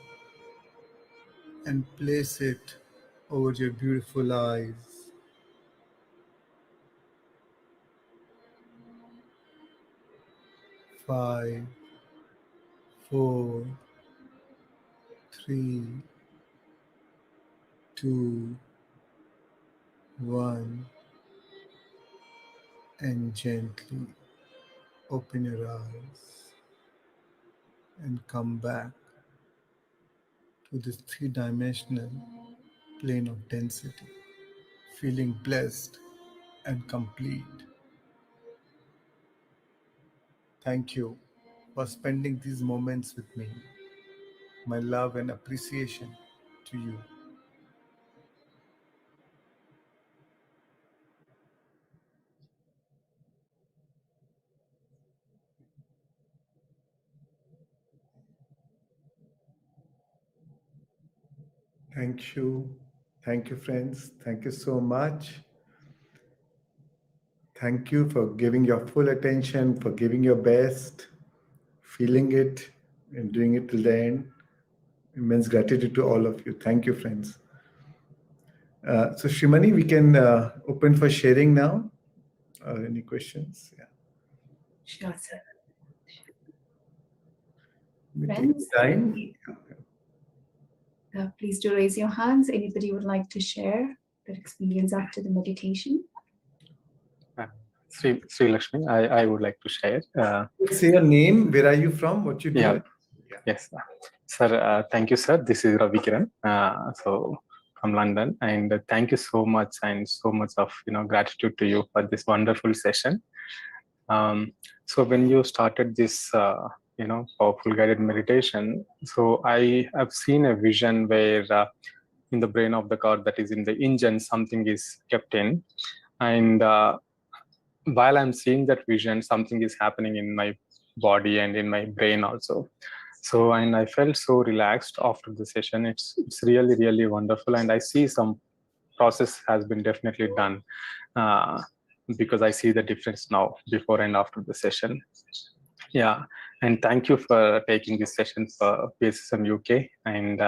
and place it over your beautiful eyes. 5, 4, 3, 2, 1, and gently open your eyes and come back to this three-dimensional plane of density, feeling blessed and complete. Thank you for spending these moments with me. My love and appreciation to you. Thank you. Thank you, friends. Thank you so much. Thank you for giving your full attention, for giving your best, feeling it, and doing it till the end. Immense gratitude to all of you. Thank you, friends. So, Shrimani, we can open for sharing now. Any questions? Yeah. Sure, sir. We take Friends, time. Please do raise your hands. Anybody would like to share their experience after the meditation? Sri Lakshmi, I would like to share. Say your name, where are you from, what you do? Yeah. Yes, sir. Thank you, sir. This is Ravi Kiran. So from London, and thank you so much, and so much of gratitude to you for this wonderful session. So when you started this, powerful guided meditation, so I have seen a vision where in the brain of the car, that is in the engine, something is kept in, and while I'm seeing that vision, something is happening in my body and in my brain also. So, and I felt so relaxed after the session. It's really, really wonderful. And I see some process has been definitely done because I see the difference now before and after the session. Yeah, and thank you for taking this session for PSSM UK and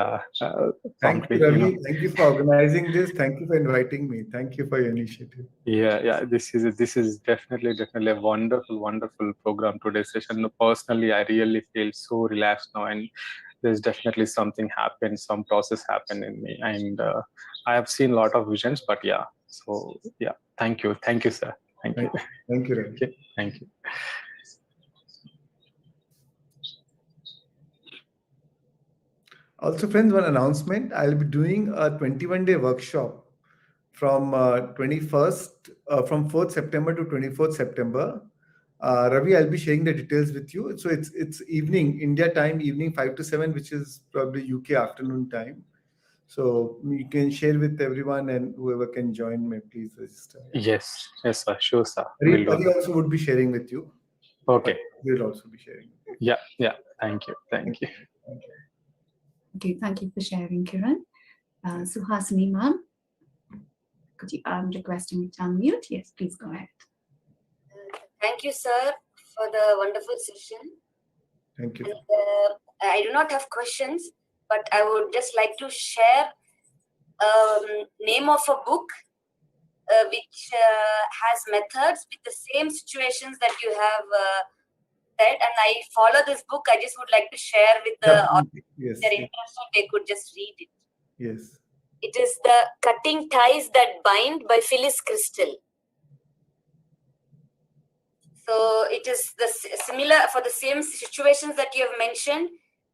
thank you, Ravi. Thank you for organizing this. Thank you for inviting me. Thank you for your initiative. Yeah. This is definitely a wonderful program today's session. Personally, I really feel so relaxed now, and there's definitely something happened, some process happened in me, and I have seen a lot of visions. But yeah, so yeah, thank you, sir. Thank you, Ravi. Okay, thank you. Also, friends, one announcement. I'll be doing a 21-day workshop from 4th September to 24th September. Ravi, I'll be sharing the details with you. So it's evening, India time, evening 5 to 7, which is probably UK afternoon time. So you can share with everyone, and whoever can join me, please register. Yes, sir. Sure, sir. Hari also would be sharing with you. Okay. We'll also be sharing. Yeah. Thank you. Okay, thank you for sharing, Kiran. Suhasini ma'am, could you, I'm requesting you to unmute. Yes, please go ahead. Thank you, sir, for the wonderful session. Thank you. And, I do not have questions, but I would just like to share name of a book which has methods with the same situations that you have said, and I follow this book. I just would like to share with the audience. If they're interested, they could just read it. Yes. It is The Cutting Ties That Bind by Phyllis Crystal. So it is the similar for the same situations that you have mentioned.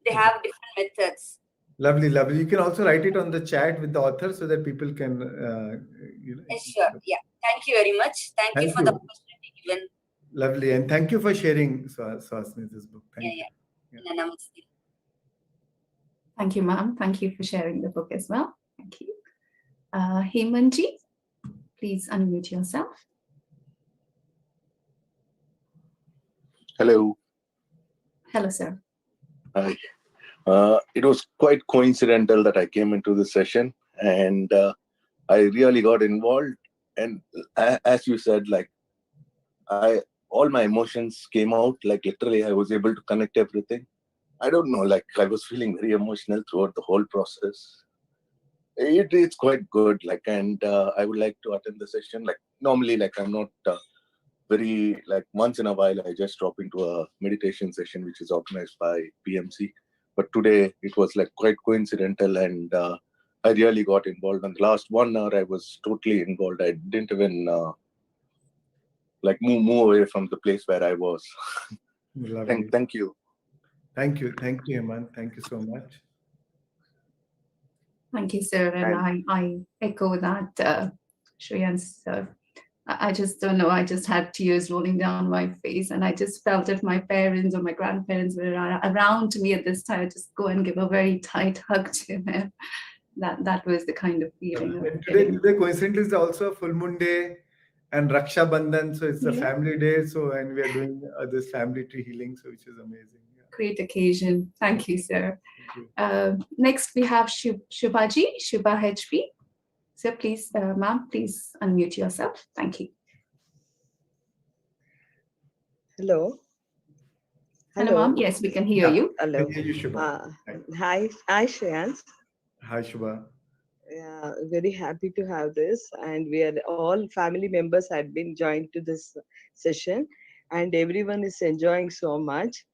They have different methods. Lovely, lovely. You can also write it on the chat with the author so that people can, Sure. Yeah. Thank you very much. Thank you for the opportunity given. Lovely. And thank you for sharing, Swasni, this book. Thank you. Yeah. Namaste. Thank you, ma'am. Thank you for sharing the book as well. Thank you. Hemanji, please unmute yourself. Hello. Hello, sir. Hi. It was quite coincidental that I came into this session, and I really got involved. And as you said, like all my emotions came out. Like literally, I was able to connect everything. I don't know. Like I was feeling very emotional throughout the whole process. It's quite good. Like, and I would like to attend the session. Like normally, like I'm not. Very like once in a while I just drop into a meditation session which is organized by PMC, but today it was like quite coincidental, and I really got involved. In the last 1 hour I was totally involved. I didn't even like move away from the place where I was. Thank you. Thank you, Hemant. Thank you so much. Thank you, sir. And I echo that, Shreans, sir. I just don't know. I just had tears rolling down my face, and I just felt if my parents or my grandparents were around me at this time, I'd just go and give a very tight hug to them. That was the kind of feeling. And today coincidentally is also a full moon day and Raksha Bandhan, so it's a family day. So and we are doing this family tree healing, so which is amazing. Great occasion. Thank you, sir. Thank you. Next we have Shubhaji, Shubha HP. So please, ma'am, please unmute yourself. Thank you. Hello. Hello, ma'am. Yes, we can hear you. Hello. Can hear you, Shubha. Hi, Shreans. Hi, Shubha. Yeah, very happy to have this, and we are all family members had been joined to this session, and everyone is enjoying so much.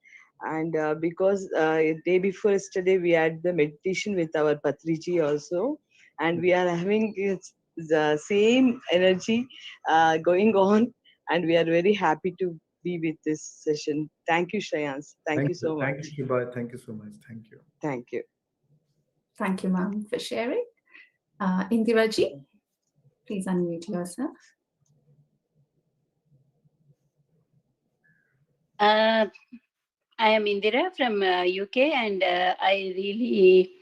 And because day before yesterday we had the meditation with our Patriji also, and we are having the same energy going on, and we are very happy to be with this session. Thank you, Shreans. Thank you so much. Thank you, Shubha. Thank you so much. Thank you. Thank you. Thank you, ma'am, for sharing. Indiraji, please unmute yourself. I am Indira from UK, and I really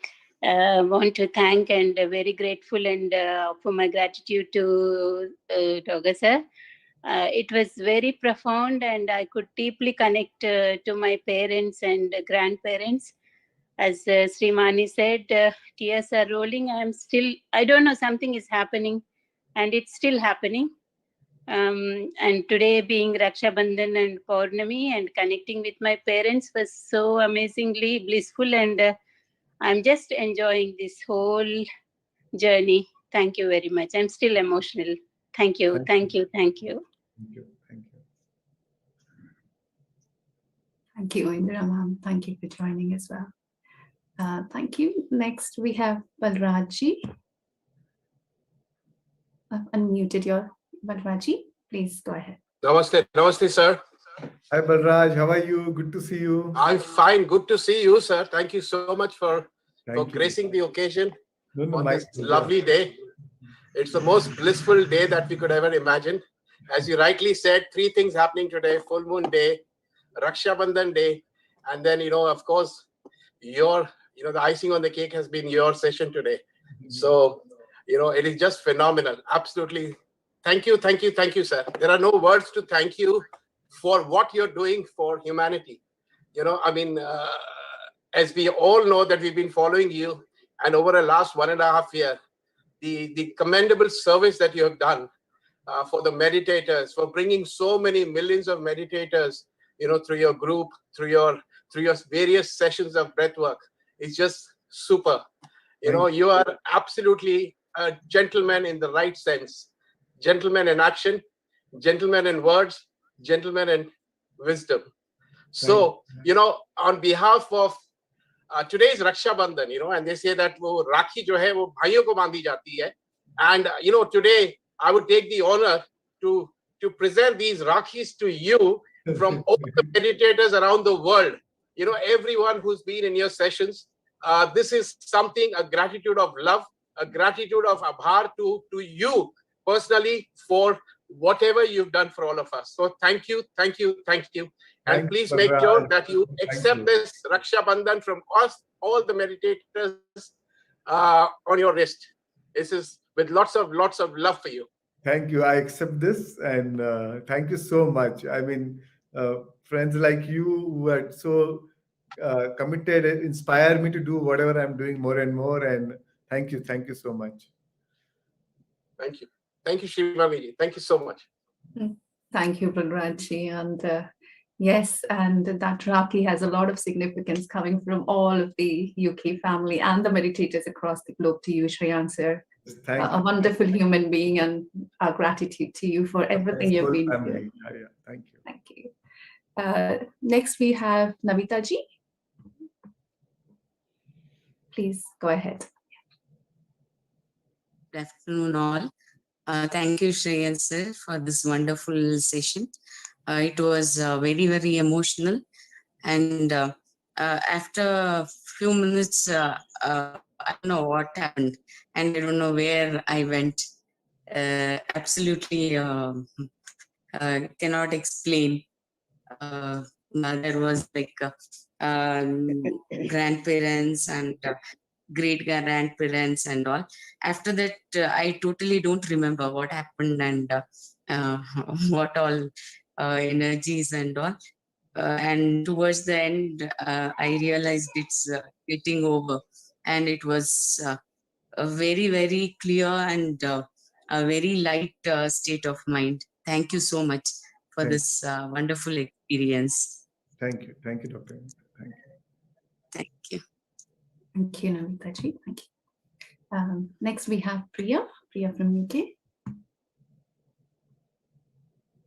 want to thank and very grateful and for my gratitude to Daga sir. It was very profound, and I could deeply connect to my parents and grandparents. As Srimani said, tears are rolling. I don't know, something is happening, and it's still happening. And today being Raksha Bandhan and Paurnami and connecting with my parents was so amazingly blissful, and I'm just enjoying this whole journey. Thank you very much. I'm still emotional. Thank you. Thank you. Thank you. Thank you, Indira ma'am. Thank you for joining as well. Thank you. Next, we have Balraji. I've unmuted your Balraji. Please go ahead. Namaste. Namaste, sir. Hi, Balraj. How are you? Good to see you. I'm fine. Good to see you, sir. Thank you so much for gracing the occasion on this lovely day. It's the most blissful day that we could ever imagine. As you rightly said, 3 things happening today: full moon day, Raksha Bandhan day, and then, of course, the icing on the cake has been your session today. So, it is just phenomenal. Absolutely. Thank you, sir. There are no words to thank you for what you're doing for humanity. As we all know that we've been following you, and over the last 1.5 years, the commendable service that you have done for the meditators, for bringing so many millions of meditators, through your group, through your various sessions of breathwork, is just super. You are absolutely a gentleman in the right sense. Gentleman in action, gentleman in words, gentleman in wisdom. So, on behalf of today's Raksha Bandhan, and they say that wo Rakhi jo hai, wo bhaiyon ko bandi jati hai. And, today I would take the honor to to present these Rakhis to you from all the meditators around the world. You know, everyone who's been in your sessions, this is something, a gratitude of love, a gratitude of abhar to you personally for whatever you've done for all of us. So thank you, thank you, thank you. And Thanks, please make sure that you accept this Raksha Bandhan from us, all the meditators, on your wrist. This is with lots of love for you. Thank you. I accept this, and thank you so much. I mean, friends like you who are so committed inspire me to do whatever I'm doing more and more. And thank you so much. Thank you, Shivani. Thank you so much. Thank you, Balrajji. And yes, and that Rakhi has a lot of significance coming from all of the UK family and the meditators across the globe to you, Shreyan sir. A wonderful human being, and our gratitude to you for everything you've been doing. Yeah, thank you. Thank you. Next, we have Navita ji. Please go ahead. Good afternoon, all. Thank you, Shreyan sir, for this wonderful session. It was very, very emotional. And after a few minutes, I don't know what happened, and I don't know where I went. Absolutely cannot explain. There was like grandparents and great grandparents and all. After that, I totally don't remember what happened and what all energies and all. And towards the end, I realized it's getting over, and it was a very, very clear and a very light state of mind. Thank you so much for this wonderful experience. Thank you, Dr. Thank you. Thank you. Thank you, Navita ji. Thank you. Next, we have Priya from UK.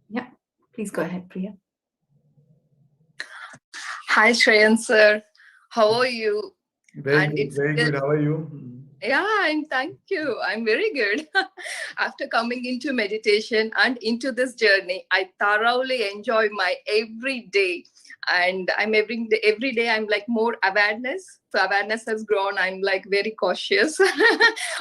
Yeah, please go ahead, Priya. Hi, Shreyan sir. How are you? Very good. How are you? Yeah, thank you. I'm very good. After coming into meditation and into this journey, I thoroughly enjoy my every day. And I'm every day I'm like more awareness. So awareness has grown. I'm like very cautious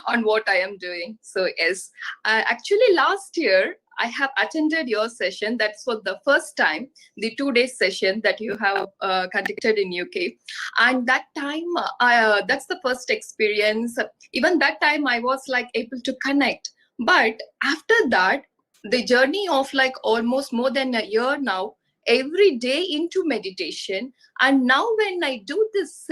on what I am doing. So yes, actually last year I have attended your session. That's for the first time, the 2-day session that you have conducted in UK. And that time, that's the first experience. Even that time I was like able to connect. But after that, the journey of like almost more than a year now, every day into meditation. And now when I do this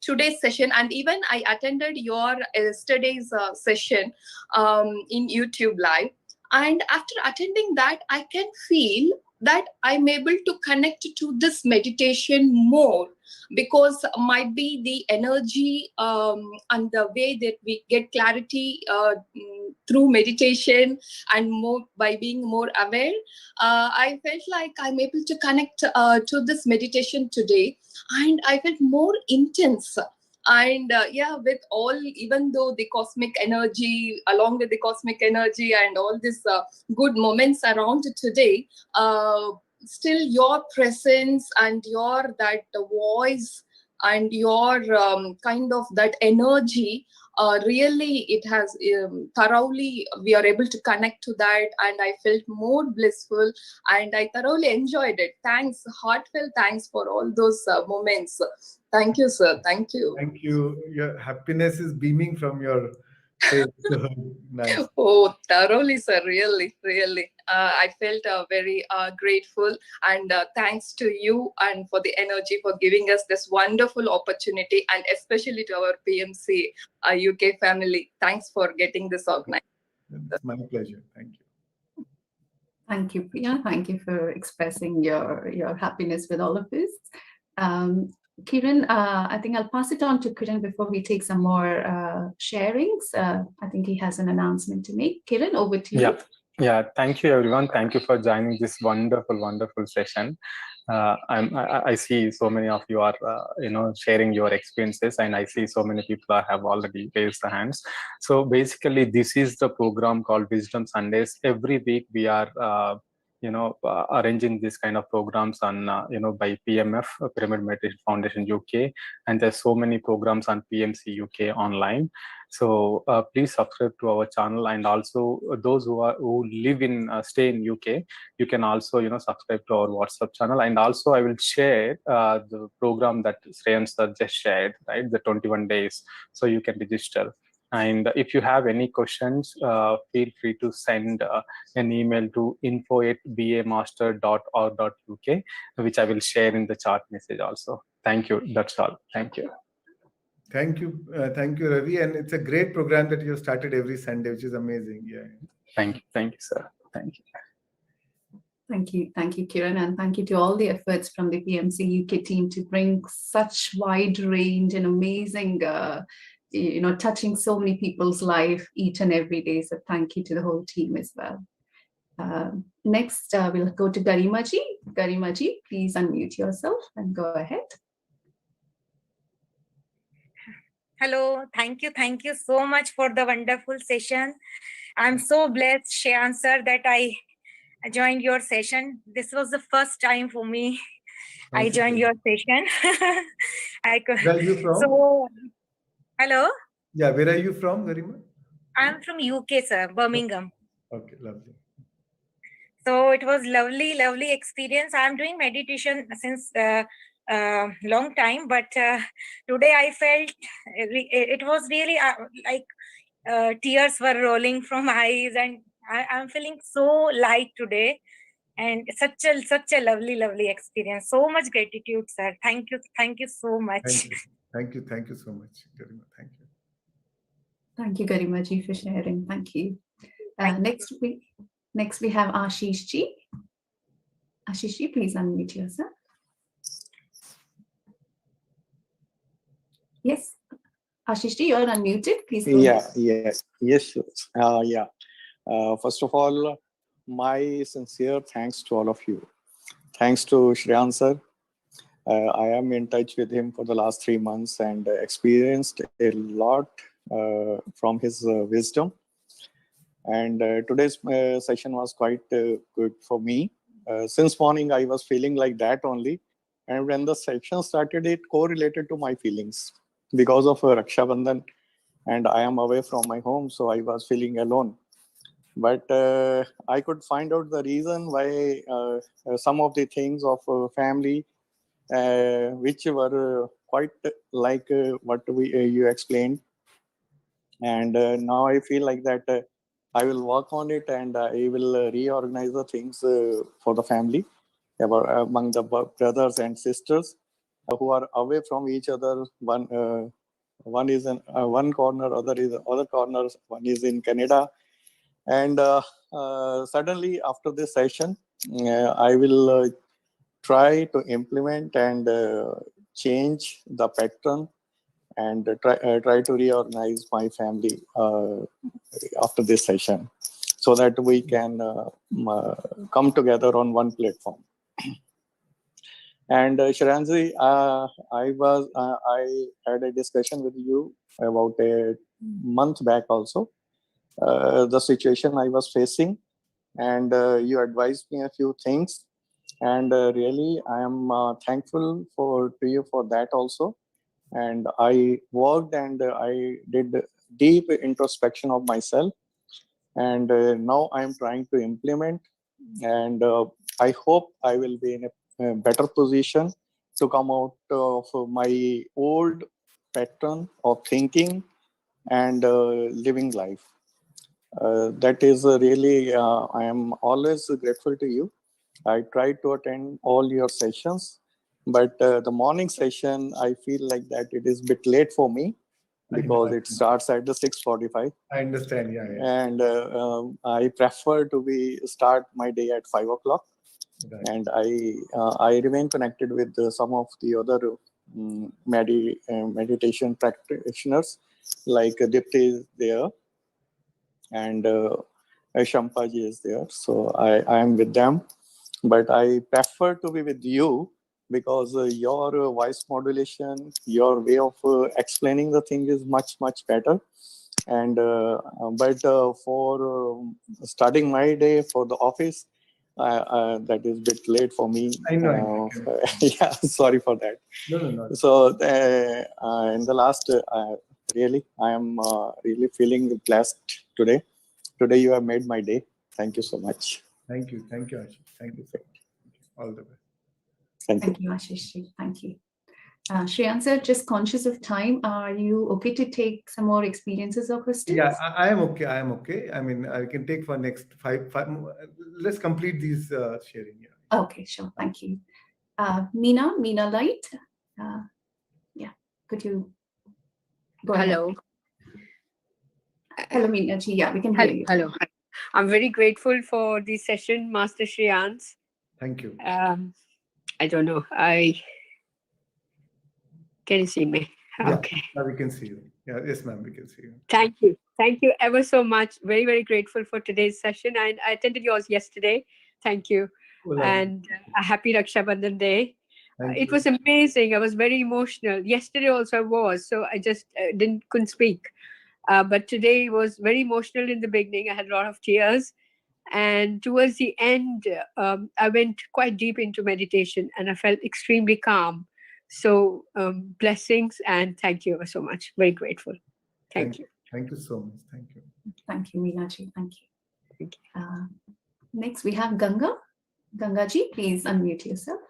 today's session, and even I attended your yesterday's session in YouTube Live, and after attending that, I can feel that I'm able to connect to this meditation more, because might be the energy and the way that we get clarity through meditation and more by being more aware. I felt like I'm able to connect to this meditation today, and I felt more intense. And with all, even though the cosmic energy, along with the cosmic energy and all these good moments around today, still your presence and your that voice and your kind of that energy, really it has thoroughly, we are able to connect to that, and I felt more blissful and I thoroughly enjoyed it. Thanks, heartfelt thanks for all those moments. Thank you, sir. Thank you. Thank you. Your happiness is beaming from your face. Nice. Oh, thoroughly, sir. Really, really. I felt very grateful, and thanks to you and for the energy for giving us this wonderful opportunity, and especially to our PMC UK family. Thanks for getting this organized. It's my pleasure. Thank you. Thank you, Priya. Thank you for expressing your happiness with all of this. Kiran, I think I'll pass it on to Kiran before we take some more sharings. I think he has an announcement to make. Kiran, over to you. Yeah. Thank you, everyone. Thank you for joining this wonderful, wonderful session. I see so many of you are, sharing your experiences, and I see so many people have already raised the hands. So basically, this is the program called Wisdom Sundays. Every week we are, arranging this kind of programs on, by PMF, Pyramid Meditation Foundation UK, and there's so many programs on PMC UK online. So please subscribe to our channel, and also those who live in stay in UK, you can also subscribe to our WhatsApp channel. And also I will share the program that Shreans sir just shared, right, the 21 days, so you can register. And if you have any questions, feel free to send an email to info@bamaster.org.uk, which I will share in the chat message also. Thank you. That's all. Thank you. Thank you, Ravi. And it's a great program that you have started every Sunday, which is amazing. Yeah. Thank you, sir. Thank you. Thank you, Kiran, and thank you to all the efforts from the PMC UK team to bring such wide range and amazing, touching so many people's life each and every day. So thank you to the whole team as well. Next, we'll go to Garimaji. Garimaji, please unmute yourself and go ahead. Hello, thank you so much for the wonderful session. I'm so blessed, Shreans sir, that I joined your session. This was the first time for me. I joined your session. Where are you from? So, hello? Yeah, where are you from, Garima? I'm from UK, sir, Birmingham. Okay, lovely. So it was lovely experience. I'm doing meditation since long time, but today I felt it was really like tears were rolling from my eyes, and I'm feeling so light today, and such a lovely experience. So much gratitude, sir. Thank you so much. Thank you so much, Garima. Thank you. Thank you, Garimaji, for sharing. Thank you. Next we have Ashish ji. Ashish ji, please unmute yourself. Yes, Ashish ji, you're unmuted. Please go ahead. Yes, sure. First of all, my sincere thanks to all of you. Thanks to Shreans sir. I am in touch with him for the last 3 months and experienced a lot from his wisdom. And today's session was quite good for me. Since morning, I was feeling like that only. And when the session started, it correlated to my feelings because of Raksha Bandhan. And I am away from my home, so I was feeling alone. But I could find out the reason why some of the things of family, which were quite like what you explained. And now I feel like that I will work on it, and I will reorganize the things for the family among the brothers and sisters who are away from each other. One is in one corner, other is in other corners. One is in Canada, and suddenly after this session, I will try to implement and change the pattern and try to reorganize my family after this session, so that we can come together on one platform. And Shreans, I had a discussion with you about a month back also, the situation I was facing, and you advised me a few things, and really I am thankful to you for that also. And I worked and I did deep introspection of myself, and now I am trying to implement, and I hope I will be in a better position to come out of my old pattern of thinking and living life. That is really, I am always grateful to you. I try to attend all your sessions, but the morning session, I feel like that it is a bit late for me because it starts at the 6:45. I understand, yeah. And I prefer to start my day at 5 o'clock. Right. And I remain connected with some of the other meditation practitioners, like Dipti is there, and Shampaji is there. So I am with them. but I prefer to be with you because your voice modulation, your way of explaining the thing is much, much better. And but for starting my day for the office, that is a bit late for me. I know. Yeah, sorry for that. No. So in the last, really, I am really feeling blessed today. Today you have made my day. Thank you so much. Thank you, Ashish. Thank you so much. All the best. Thank you, Ashish. Thank you. Shreyan sir, just conscious of time, are you okay to take some more experiences or questions? Yeah, I am okay. I mean, I can take for next five more. Let's complete these sharing. Yeah. Okay, sure. Thank you. Meena Light. Yeah, could you go ahead? Hello. Hello, Meena ji. Yeah, we can hear you. Hello. I'm very grateful for the session, Master Shreans. Thank you. I don't know. Can you see me? Yeah, Okay. now we can see you. Yeah, yes, ma'am, we can see you. Thank you. Thank you ever so much. Very, very grateful for today's session. And I attended yours yesterday. Thank you. Well, and a happy Raksha Bandhan Day. Thank It you. was amazing. I was very emotional. Yesterday also I was, so I just couldn't speak. But today was very emotional in the beginning. I had a lot of tears. And towards the end, I went quite deep into meditation and I felt extremely calm. So blessings and thank you ever so much. Very grateful. Thank you. Thank you so much. Thank you. Thank you, Meena ji. Thank you. Thank you. Next, we have Ganga. Ganga ji, please unmute yourself.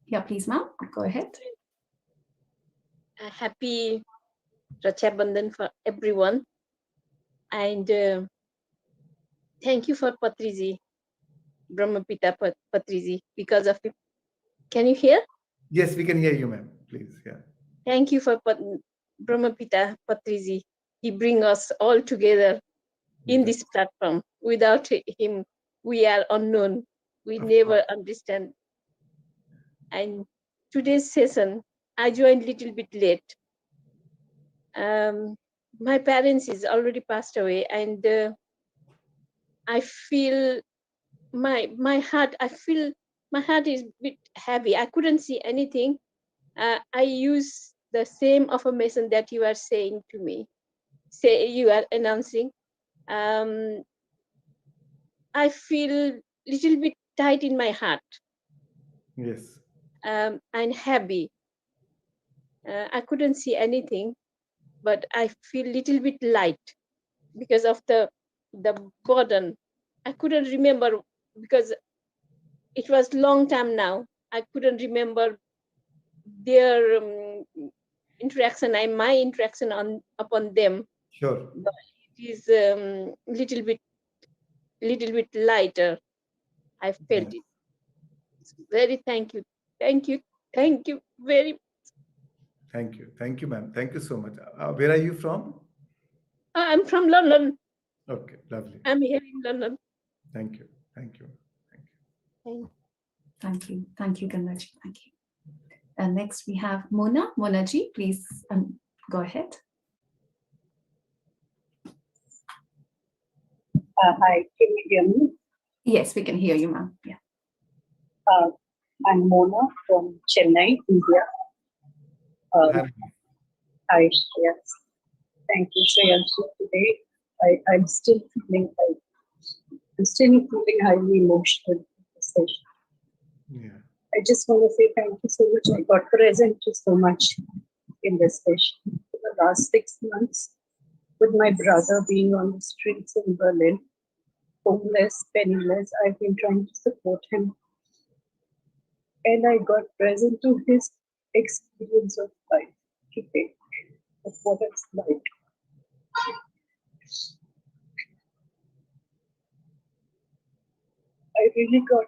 Yeah, please, ma'am. Go ahead. Happy Raksha Bandhan for everyone. And thank you for Patriji, Brahmapita Patriji, because of it. Can you hear? Yes, we can hear you, ma'am. Please, yeah. Thank you for Brahmapita Patriji. He brings us all together in this platform. Without him, we are unknown. We never understand. And today's session, I joined a little bit late. My parents is already passed away, and I feel my heart. I feel my heart is a bit heavy. I couldn't see anything. I use the same affirmation that you are saying to me. Say you are announcing. I feel little bit tight in my heart. Yes. And heavy. I couldn't see anything, but I feel little bit light because of the burden. I couldn't remember because it was long time now. I couldn't remember their interaction and my interaction upon them. Sure. But it is little bit lighter. I felt it. Very thank you very. Thank you, ma'am. Thank you so much. Where are you from? I'm from London. Okay, lovely. I'm here in London. Thank you. Thank you. Thank you, Ganga ji. Thank you. And next we have Mona. Mona ji, please go ahead. Hi, can you hear me? Yes, we can hear you, ma'am. Yeah. I'm Mona from Chennai, India. Hi, Shreyans. Thank you, Shreyans. Today, I'm still feeling highly emotional in this session. Yeah. I just want to say thank you so much. I got present so much in this session for the last 6 months, with my brother being on the streets in Berlin, homeless, penniless. I've been trying to support him. And I got present to his experience of life today, of what it's like. I really got,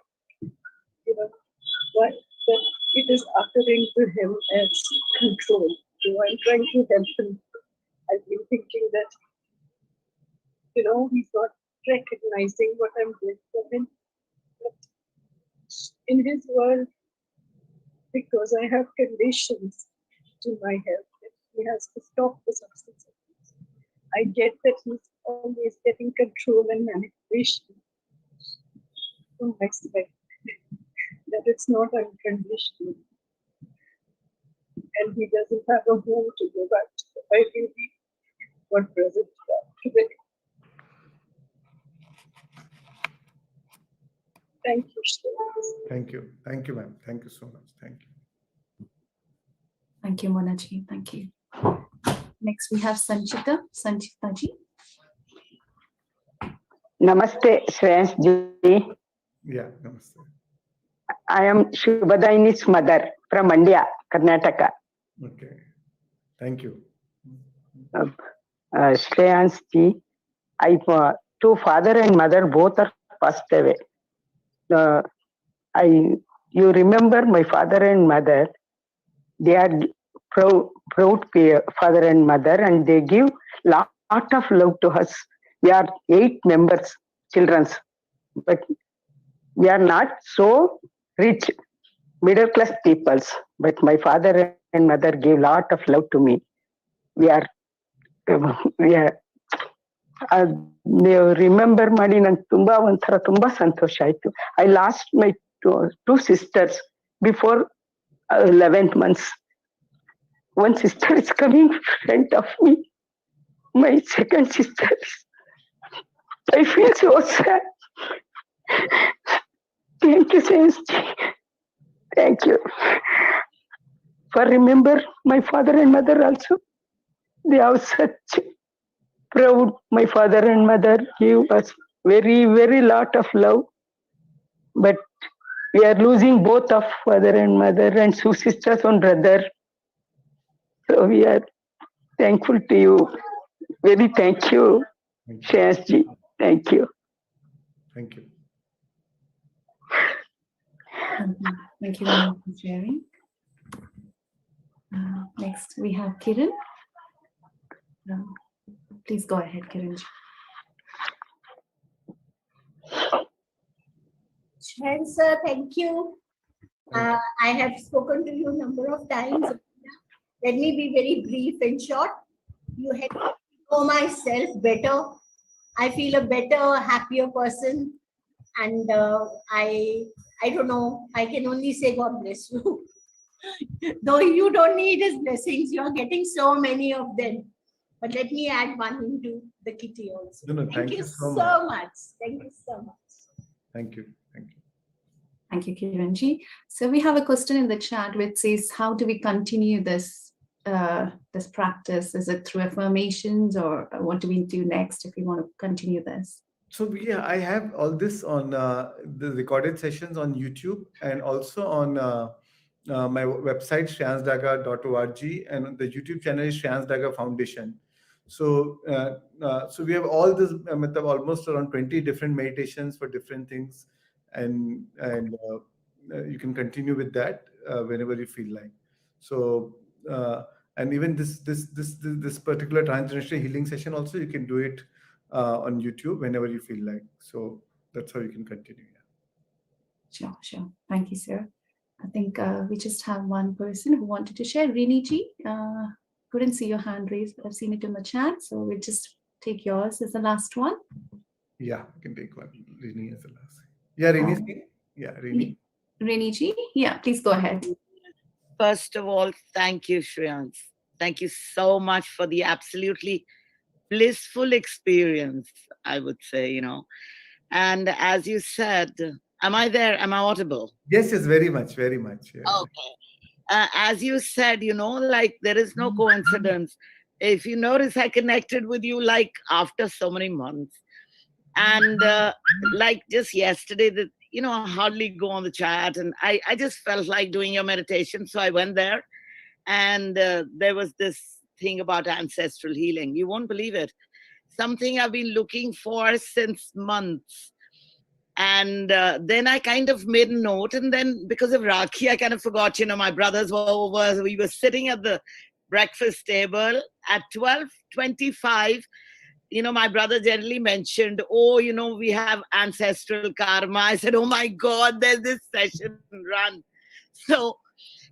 what that it is uttering to him as control. So I'm trying to help him. I've been thinking that, he's not recognizing what I'm doing for him. But in his world, because I have conditions to my health, he has to stop the substance abuse. I get that he's always getting control and manipulation from my side. That it's not unconditional. And he doesn't have a home to go back to. I really want present today. Thank you, Shreans. Thank you. Thank you, ma'am. Thank you so much. Thank you. Thank you, Monaji. Thank you. Next, we have Sanchita. Sanchita ji. Namaste, Shreans ji. Yeah, namaste. I am Shubhadaini's mother from Mandya, Karnataka. Okay. Thank you. Shreans ji, two father and mother both are passed away. You remember my father and mother, they are proud father and mother, and they give lot of love to us. We are 8 members, children, but we are not so rich, middle class peoples. But my father and mother gave lot of love to me. ನೀವು remember ಮಾಡಿ ನಂಗೆ ತುಂಬಾ ಒಂಥರ ತುಂಬಾ ಸಂತೋಷ ಆಯ್ತು. I lost my two sisters before 11 months. One sister is coming in front of me. My second sister is, I feel so sad. Thank you, Sensi. Thank you. For remember my father and mother also. They have such proud. My father and mother give us very, very lot of love. But we are losing both of father and mother and 2 sisters and brother. So we are thankful to you. Very thank you, Shreans ji. Thank you. Thank you. Thank you very much for sharing. Next, we have Kiran. Please go ahead, Kiran. Shreans sir, thank you. I have spoken to you a number of times. Let me be very brief and short. You helped me know myself better. I feel a better, happier person. And I don't know, I can only say God bless you. Though you don't need his blessings, you are getting so many of them. But let me add one into the kitty also. No, thank you so much. Thank you so much. Thank you. Thank you. Thank you, Kiranji. So we have a question in the chat which says, how do we continue this practice? Is it through affirmations, or what do we do next if we want to continue this? So yeah, I have all this on the recorded sessions on YouTube, and also on my website shreansdaga.org, and the YouTube channel is Shreans Daga Foundation. So so we have all this almost around 20 different meditations for different things, and you can continue with that whenever you feel like. So and even this particular transgenerational healing session also, you can do it on YouTube whenever you feel like. So that's how you can continue. Yeah. Sure. Thank you, sir. I think we just have one person who wanted to share. Rini ji, couldn't see your hand raised, but I've seen it in the chat. So we'll just take yours as the last one. Yeah, you can take one. Rini as the last. Yeah, Rini. Yeah, Rini. Rini ji, yeah, please go ahead. First of all, thank you, Shreans. Thank you so much for the absolutely blissful experience, I would say, And as you said, am I there? Am I audible? Yes, very much, very much. Yeah. Okay. As you said, like there is no coincidence. If you notice, I connected with you like after so many months. And like just yesterday, that I hardly go on the chat, and I just felt like doing your meditation. So I went there, and there was this thing about ancestral healing. You won't believe it. Something I've been looking for since months. And then I kind of made a note, and then because of Rakhi, I kind of forgot, my brothers were over. We were sitting at the breakfast table at 12:25. My brother generally mentioned, we have ancestral karma. I said, oh my God, there's this session run. So,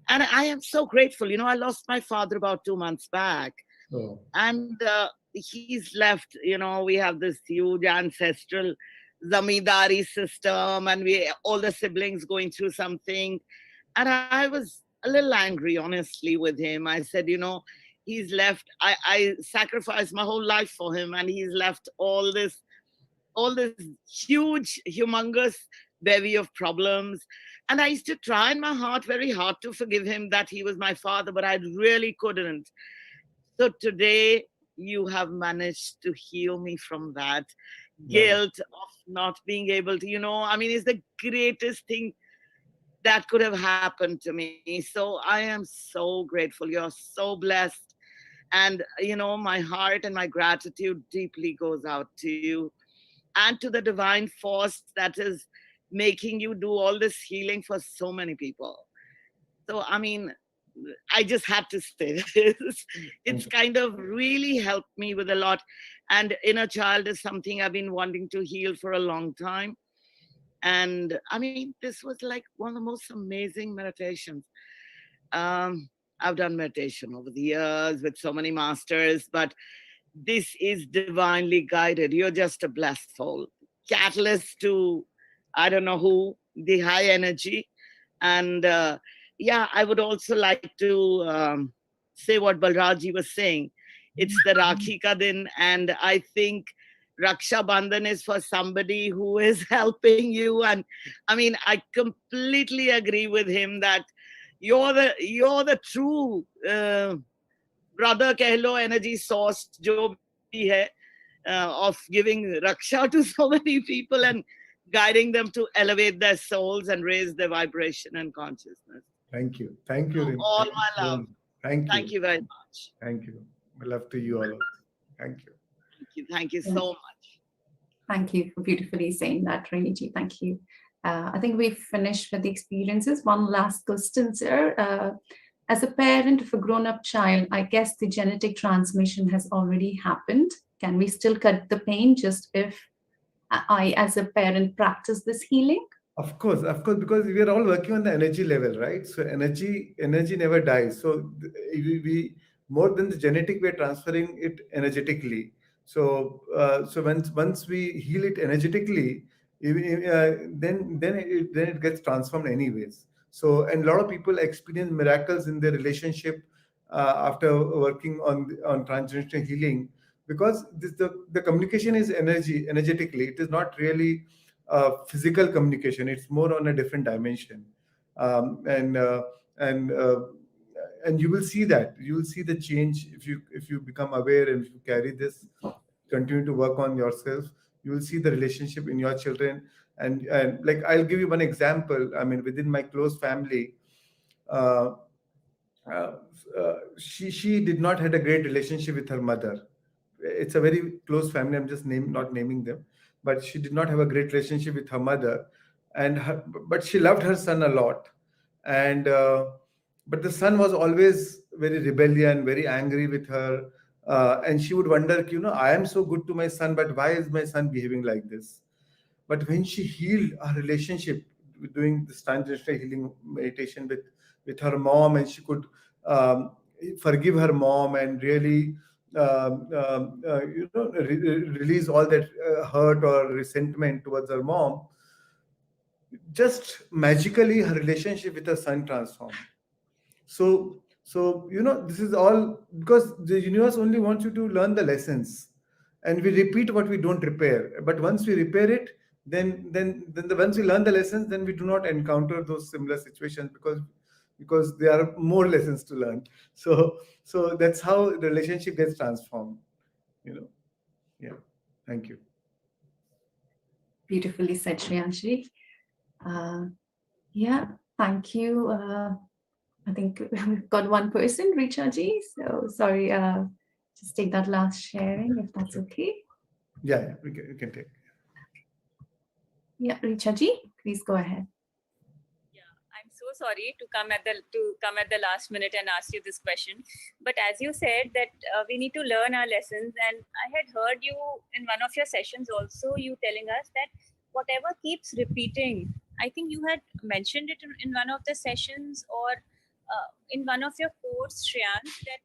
and I am so grateful. I lost my father about 2 months back. Oh. And he's left, we have this huge ancestral zamindari system, and we all the siblings going through something. And I was a little angry, honestly, with him. I said, he's left, I sacrificed my whole life for him, and he's left all this huge, humongous bevy of problems. And I used to try in my heart very hard to forgive him that he was my father, but I really couldn't. So today, you have managed to heal me from that guilt of not being able to, it's the greatest thing that could have happened to me. So I am so grateful. You're so blessed. And, my heart and my gratitude deeply goes out to you and to the divine force that is making you do all this healing for so many people. So, I just had to say this. It's kind of really helped me with a lot. And inner child is something I've been wanting to heal for a long time. And this was like one of the most amazing meditations. I've done meditation over the years with so many masters, but this is divinely guided. You're just a blessed soul, catalyst to, I don't know who, the high energy. And I would also like to say what Balraji was saying. It's the Rakhi Ka Din, and I think Raksha Bandhan is for somebody who is helping you. And I completely agree with him that you're the true brother, keh lo, energy source, jo bhi hai, of giving Raksha to so many people and guiding them to elevate their souls and raise their vibration and consciousness. Thank you. Thank you, Rim. All my love. Thank you. Thank you very much. Thank you. My love to you all. Thank you. Thank you so much. Thank you for beautifully saying that, Reniji. Thank you. I think we've finished with the experiences. One last question, sir. As a parent of a grown-up child, I guess the genetic transmission has already happened. Can we still cut the pain just if I, as a parent, practice this healing? Of course, because we are all working on the energy level, right? So energy never dies. So we more than the genetic, we are transferring it energetically. So once we heal it energetically, then it gets transformed anyways. So, and a lot of people experience miracles in their relationship after working on transgenerational healing, because the communication is energetically. It is not really physical communication. It's more on a different dimension, and you will see that. You will see the change if you become aware, and if you carry this, continue to work on yourself. You will see the relationship in your children. And like, I'll give you one example. Within my close family, she did not had a great relationship with her mother. It's a very close family. I'm just not naming them, but she did not have a great relationship with her mother, but she loved her son a lot. And but the son was always very rebellion, very angry with her, and she would wonder, I am so good to my son, but why is my son behaving like this? But when she healed her relationship doing this transgenerational healing meditation with her mom, and she could forgive her mom and really release all that hurt or resentment towards her mom, just magically her relationship with her son transformed. So this is all because the universe only wants you to learn the lessons, and we repeat what we don't repair. But once we repair it, then once we learn the lessons, then we do not encounter those similar situations, because there are more lessons to learn. So that's how the relationship gets transformed. Yeah. Thank you. Beautifully said, Shreyanshi. Yeah, thank you. I think we've got one person, Richa ji. So sorry, just take that last sharing if that's okay. Yeah, we can take. Yeah, Richa ji, please go ahead. I'm so sorry to come at the last minute and ask you this question, but as you said that we need to learn our lessons, and I had heard you in one of your sessions also, you telling us that whatever keeps repeating, I think you had mentioned it in one of the sessions or in one of your quotes, Shreyans, that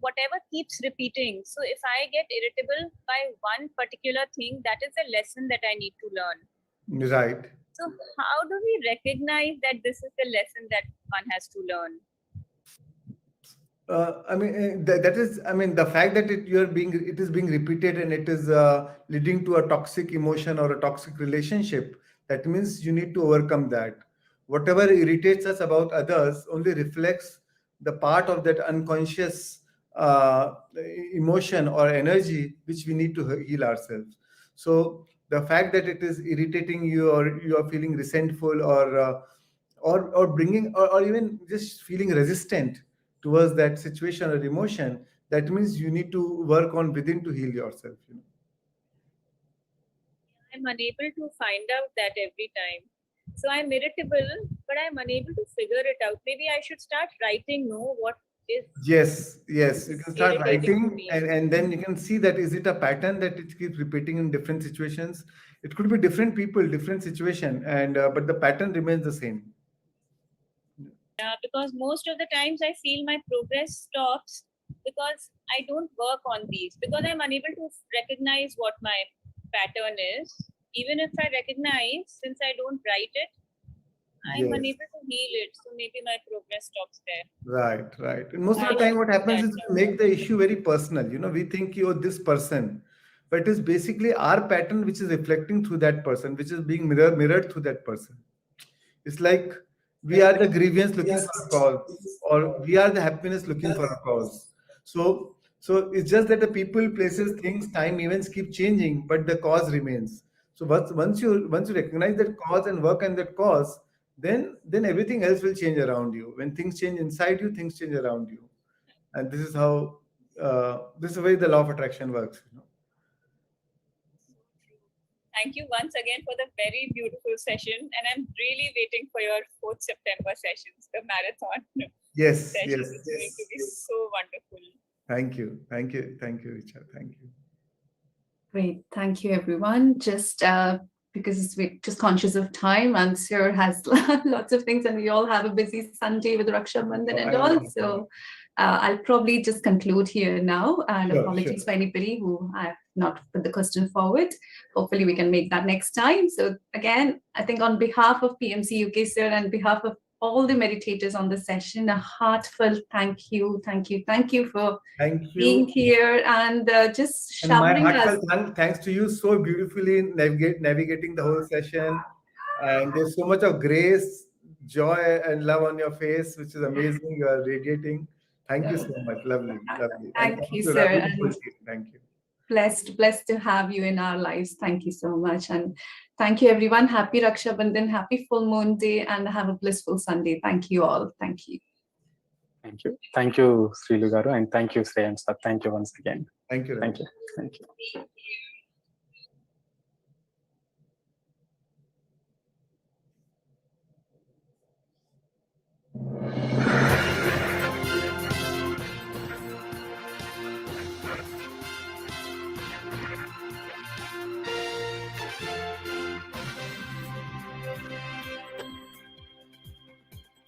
whatever keeps repeating. So if I get irritable by one particular thing, that is a lesson that I need to learn. Right. So how do we recognize that this is the lesson that one has to learn? That is, the fact that it is being repeated and it is leading to a toxic emotion or a toxic relationship. That means you need to overcome that. Whatever irritates us about others only reflects the part of that unconscious emotion or energy which we need to heal ourselves. So the fact that it is irritating you, or you are feeling resentful, or bringing, or even just feeling resistant towards that situation or emotion, that means you need to work on within to heal yourself. I'm unable to find out that every time. So I'm irritable, but I'm unable to figure it out. Maybe I should start writing, what is... Yes, you can start irritating to writing, me. and then you can see that is it a pattern that it keeps repeating in different situations. It could be different people, different situation, and but the pattern remains the same. Yeah, because most of the times I feel my progress stops because I don't work on these, because I'm unable to recognize what my pattern is. Even if I recognize, since I don't write it, I'm Yes. unable to heal it. So maybe my progress stops there. Right. And most of the time what happens is we make the issue very personal. We think you're this person, but it is basically our pattern which is reflecting through that person, which is being mirrored through that person. It's like we are the grievance looking for a cause, or we are the happiness looking for a cause. So it's just that the people, places, things, time, events keep changing, but the cause remains. So once you recognize that cause and work on that cause, then everything else will change around you. When things change inside you, things change around you. And this is how this is the way the law of attraction works. Thank you once again for the very beautiful session, and I'm really waiting for your 4th September sessions, the marathon Yes, sessions. yes. It's going to be so wonderful. Thank you, Richard. Thank you. Great. Thank you, everyone. Just because we're just conscious of time, and Sir has lots of things, and we all have a busy Sunday with Raksha Bandhan and all. So I'll probably just conclude here now. And apologies for anybody who I have not put the question forward. Hopefully, we can make that next time. So again, I think on behalf of PMC UK, Sir, and behalf of all the meditators on the session, a heartfelt thank you for being here and just showering and my us. heartfelt thanks to you, so beautifully navigating the whole session, and there's so much of grace, joy, and love on your face, which is amazing. You are radiating. Thank you so much. Lovely. Thank you, to sir. Ravi. And Thank you. Blessed to have you in our lives. Thank you so much. And thank you, everyone. Happy Raksha Bandhan, happy full moon day, and have a blissful Sunday. Thank you all. Thank you. Thank you. Thank you, Srilu Garu, and thank you, Shreans. Thank you once again. Thank you. Thank you. Thank you.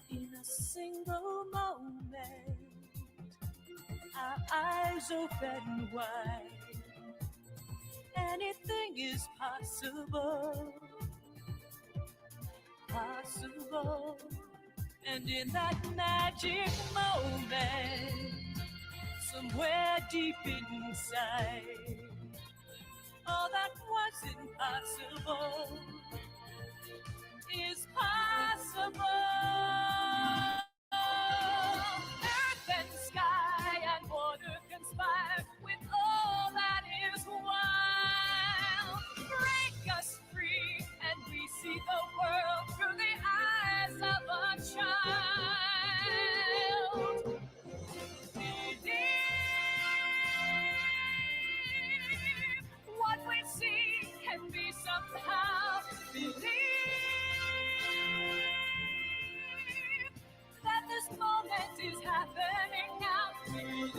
In a single moment, our eyes open wide. Anything is possible. And in that magic moment, somewhere deep inside, all that was impossible is possible. Earth and sky and water conspire with all that is wild. Break us free and we see the world through the eyes of a child. Believe what we see can be somehow. Believe that this moment is happening now. Believe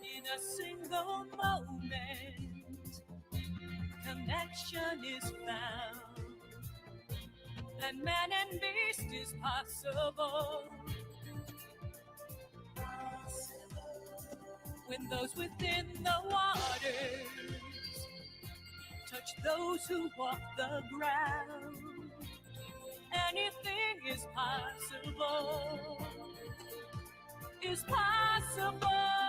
in a single moment, connection is found, and man and beast is possible when those within the waters touch those who walk the ground. Anything is possible. Is possible.